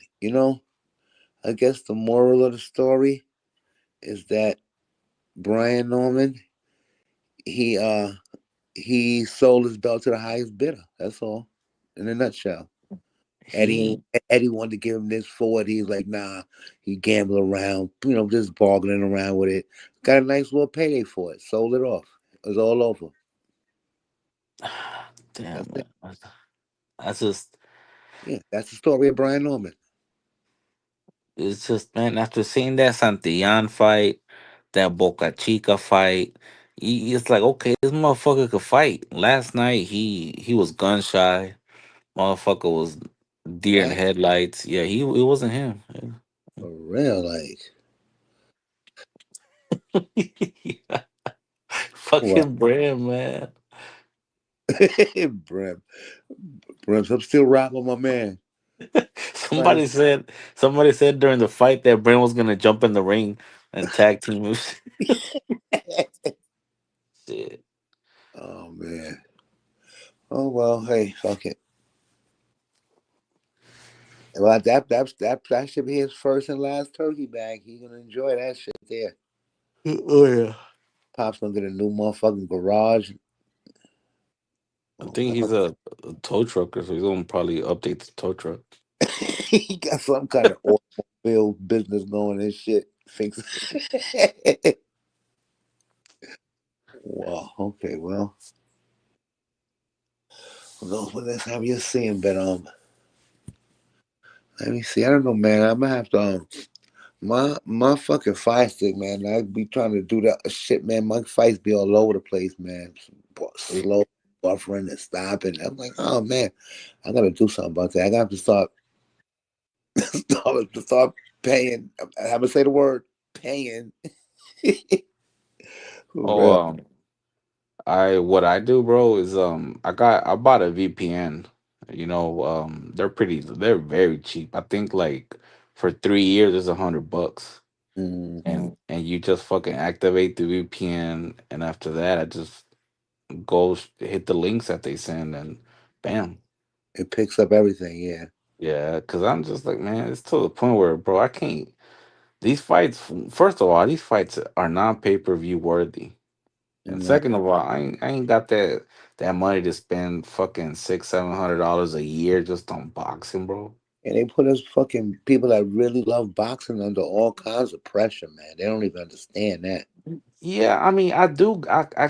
I guess the moral of the story is that Brian Norman, he he sold his belt to the highest bidder. That's all. In a nutshell. He Eddie wanted to give him this for it. He's like, nah, he gambled around, just bargaining around with it. Got a nice little payday for it. Sold it off. It was all over. damn That's it. man. That's just Yeah, that's the story of Brian Norman. it's just man. After seeing that Santillan fight, that Boca Chica fight, it's like okay, this motherfucker could fight. Last night he was gun shy. Motherfucker was deer in That headlights. Yeah, it wasn't him. for real, like what? Fucking Bram, man. Brim. Brim, I'm still rapping my man. Right. Somebody said during the fight that Bram was gonna jump in the ring and tag team. Shit. Oh man. Oh well, hey, fuck it. Well, that should be his first and last turkey bag. He's gonna enjoy that shit there. Oh yeah. Pop's gonna get a new motherfucking garage. I Oh, think he's a tow trucker, so he's gonna probably update the tow truck. he got some kind of automobile business going and shit. Fix. Wow. Okay. Well, that's how you're seeing, but let me see. I don't know, man. I'm gonna have to my fucking fire stick, man. I be trying to do that shit, man. My fights be all over the place, man. Slow buffering and stopping. I'm like, oh man, I gotta do something about that. I gotta have to start paying. I'm gonna say the word paying Oh, real. what I do, bro, is I bought a VPN. They're very cheap. I think like for 3 years it's $100, Mm. and you just fucking activate the VPN, and after that I just go hit the links that they send, and bam. It picks up everything. Yeah. Yeah, because I'm just like, man, it's to the point where, bro, I can't. These fights, first of all, these fights are not pay per view worthy. And No. second of all, I ain't got that money to spend fucking $600-700 a year just on boxing, bro. And they put us fucking people that really love boxing under all kinds of pressure, man. They don't even understand that. Yeah, I mean, I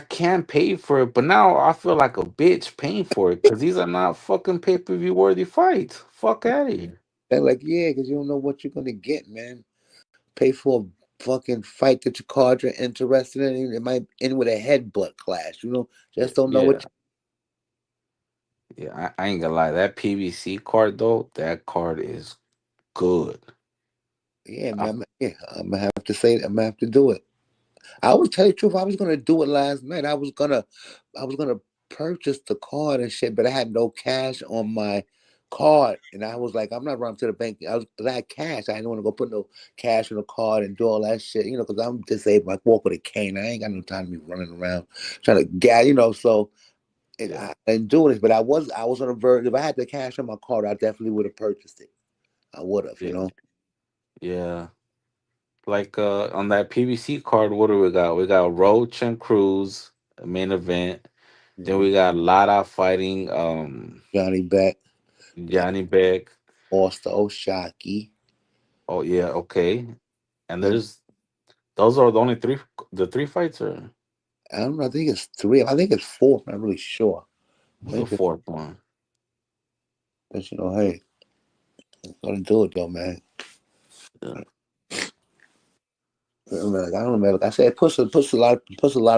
can pay for it, but now I feel like a bitch paying for it because these are not fucking pay per view worthy fights. Fuck out of here. They're like, yeah, because you don't know what you're gonna get, man. Pay for a fucking fight that your card you're interested in. It might end with a headbutt clash. You know, just don't know Yeah, what. yeah. I ain't gonna lie. That PVC card though, that card is good. Yeah, I, man. Yeah, I'm gonna have to say. I'm gonna have to do it. I was tell you the truth. I was gonna do it last night. I was gonna purchase the card and shit, but I had no cash on my card, and I was like, I'm not running to the bank. I had cash. I didn't want to go put no cash on the card and do all that shit, because I'm disabled. I walk with a cane. I ain't got no time to be running around trying to get. So yeah, I didn't do this, but I was on the verge. If I had the cash on my card, I definitely would have purchased it. I would have, yeah, yeah. Like on that PVC card, what do we got? We got Roach and Cruz, main event. Then Mhm. we got Lara fighting Johnny Beck, Johnny Beck. Foster Oshaki. Oh yeah, okay. And Then those are the three fights, or I don't know. I think it's three. I think it's four. I'm not really sure. I what's the think it's, fourth one? but hey, gotta do it though, man. Yeah, I don't know, man. Like I said, it puts a lot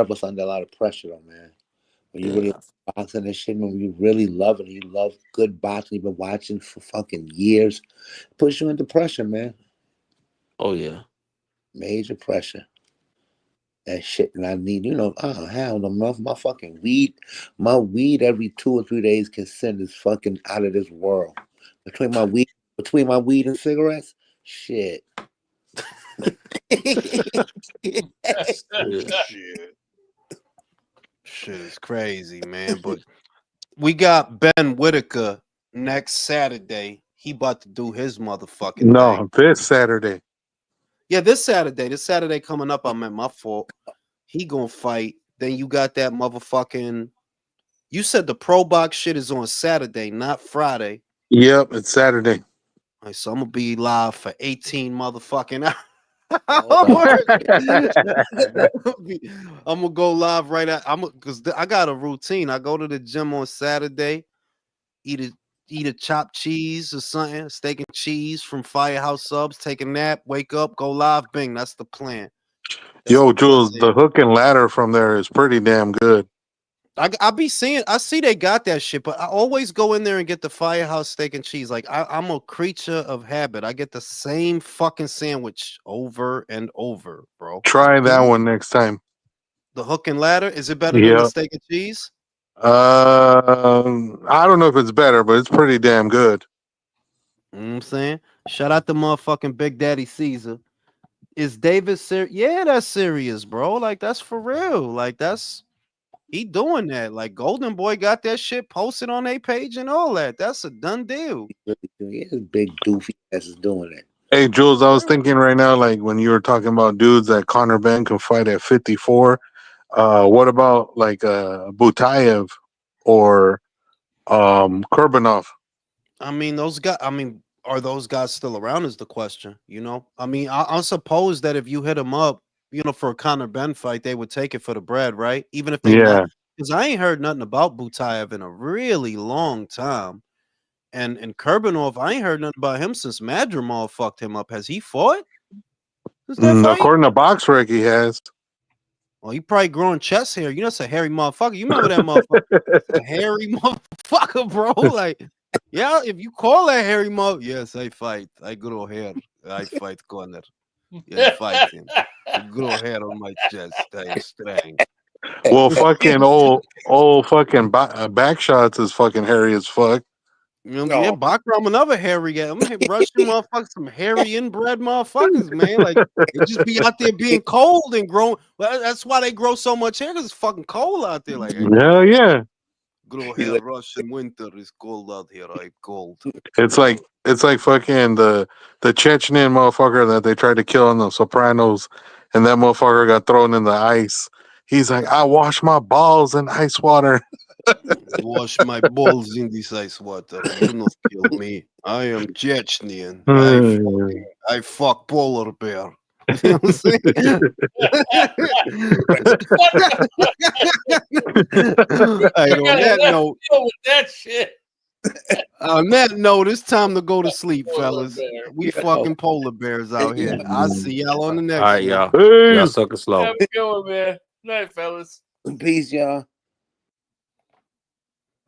of us under a lot of pressure, though, man. When you really yeah. boxing and shit, man, when you really love it, you love good boxing, you've been watching for fucking years, it puts you under pressure, man. Oh yeah. Major pressure. That shit, and I need, oh hell no, my weed every 2 or 3 days consent is fucking out of this world. Between my weed, between my weed and cigarettes, shit. Yeah. Shit. Shit is crazy, man. But we got Ben Whitaker next Saturday. He about to do his motherfucking thing. No, this Saturday. Yeah, this Saturday. This Saturday coming up, I'm at my fault. He gonna fight. Then you got that motherfucking. You said the pro box shit is on Saturday, not Friday. Yep, it's Saturday. All right, so I'm gonna be live for 18 motherfucking Oh, hours. I'm gonna go live right at. Because I got a routine. I go to the gym on Saturday, eat a eat a chopped cheese or something, steak and cheese from Firehouse Subs, take a nap, wake up, go live, bing. That's the plan. That's Yo, the Jules, plan. the hook and ladder from there is pretty damn good. I be seeing, I see they got that shit, but I always go in there and get the Firehouse steak and cheese. Like I'm a creature of habit. I get the same fucking sandwich over and over, bro. Try Do that you, one next time. the hook and ladder, is it better than the Yep. steak and cheese? I don't know if it's better, but it's pretty damn good. You know what I'm saying? Shout out to motherfucking Big Daddy Caesar. Is David serious? Yeah, that's serious, bro. Like that's for real. Like he doing that. Like Golden Boy got that shit posted on their page and all that. That's a done deal. yeah, this big doofy ass is doing it. Hey, Jules, I was thinking right now, like when you were talking about dudes that Conor Ben can fight at 54. What about like Butayev or Kurbanov? I mean, those guys. I mean, are those guys still around? Is the question. I mean, I suppose that if you hit them up, for a Conor Ben fight, they would take it for the bread, right? Even if they not, Yeah. because I ain't heard nothing about Butayev in a really long time. And Kurbanov, I ain't heard nothing about him since Madrimal fucked him up. Has he fought since that fight? According to BoxRec, he has. Well, he probably growing chest hair. It's a hairy motherfucker. You remember that motherfucker? It's a hairy motherfucker, bro. Like, yeah, if you call that hairy mother, yes, I fight. I grow hair. I fight corner. You're fighting. You grow hair on my chest. I am strength. Well, fucking old fucking back shots is fucking hairy as fuck. You know, yeah, Bakram, another hairy guy. I'm Russian motherfuckers, some hairy inbred motherfuckers, man. Like they just be out there being cold and growing. Well, that's why they grow so much hair, because it's fucking cold out there. Like, Hell yeah. grow hair, Russian winter is cold out here. I'm cold. It's like fucking the Chechen motherfucker that they tried to kill in The Sopranos, and that motherfucker got thrown in the ice. He's like, I wash my balls in ice water. Wash my balls in this ice water. You not kill me. I am Chechnyan. I fuck polar bear. You know what I'm saying? On that note, with that shit. On that note, it's time to go to sleep, Polar fellas. bear. We fucking polar bears out here. I'll see y'all on the next All right, one. y'all. Peace. Y'all suck it slow. Have a good one, man. Night, fellas. Peace, y'all.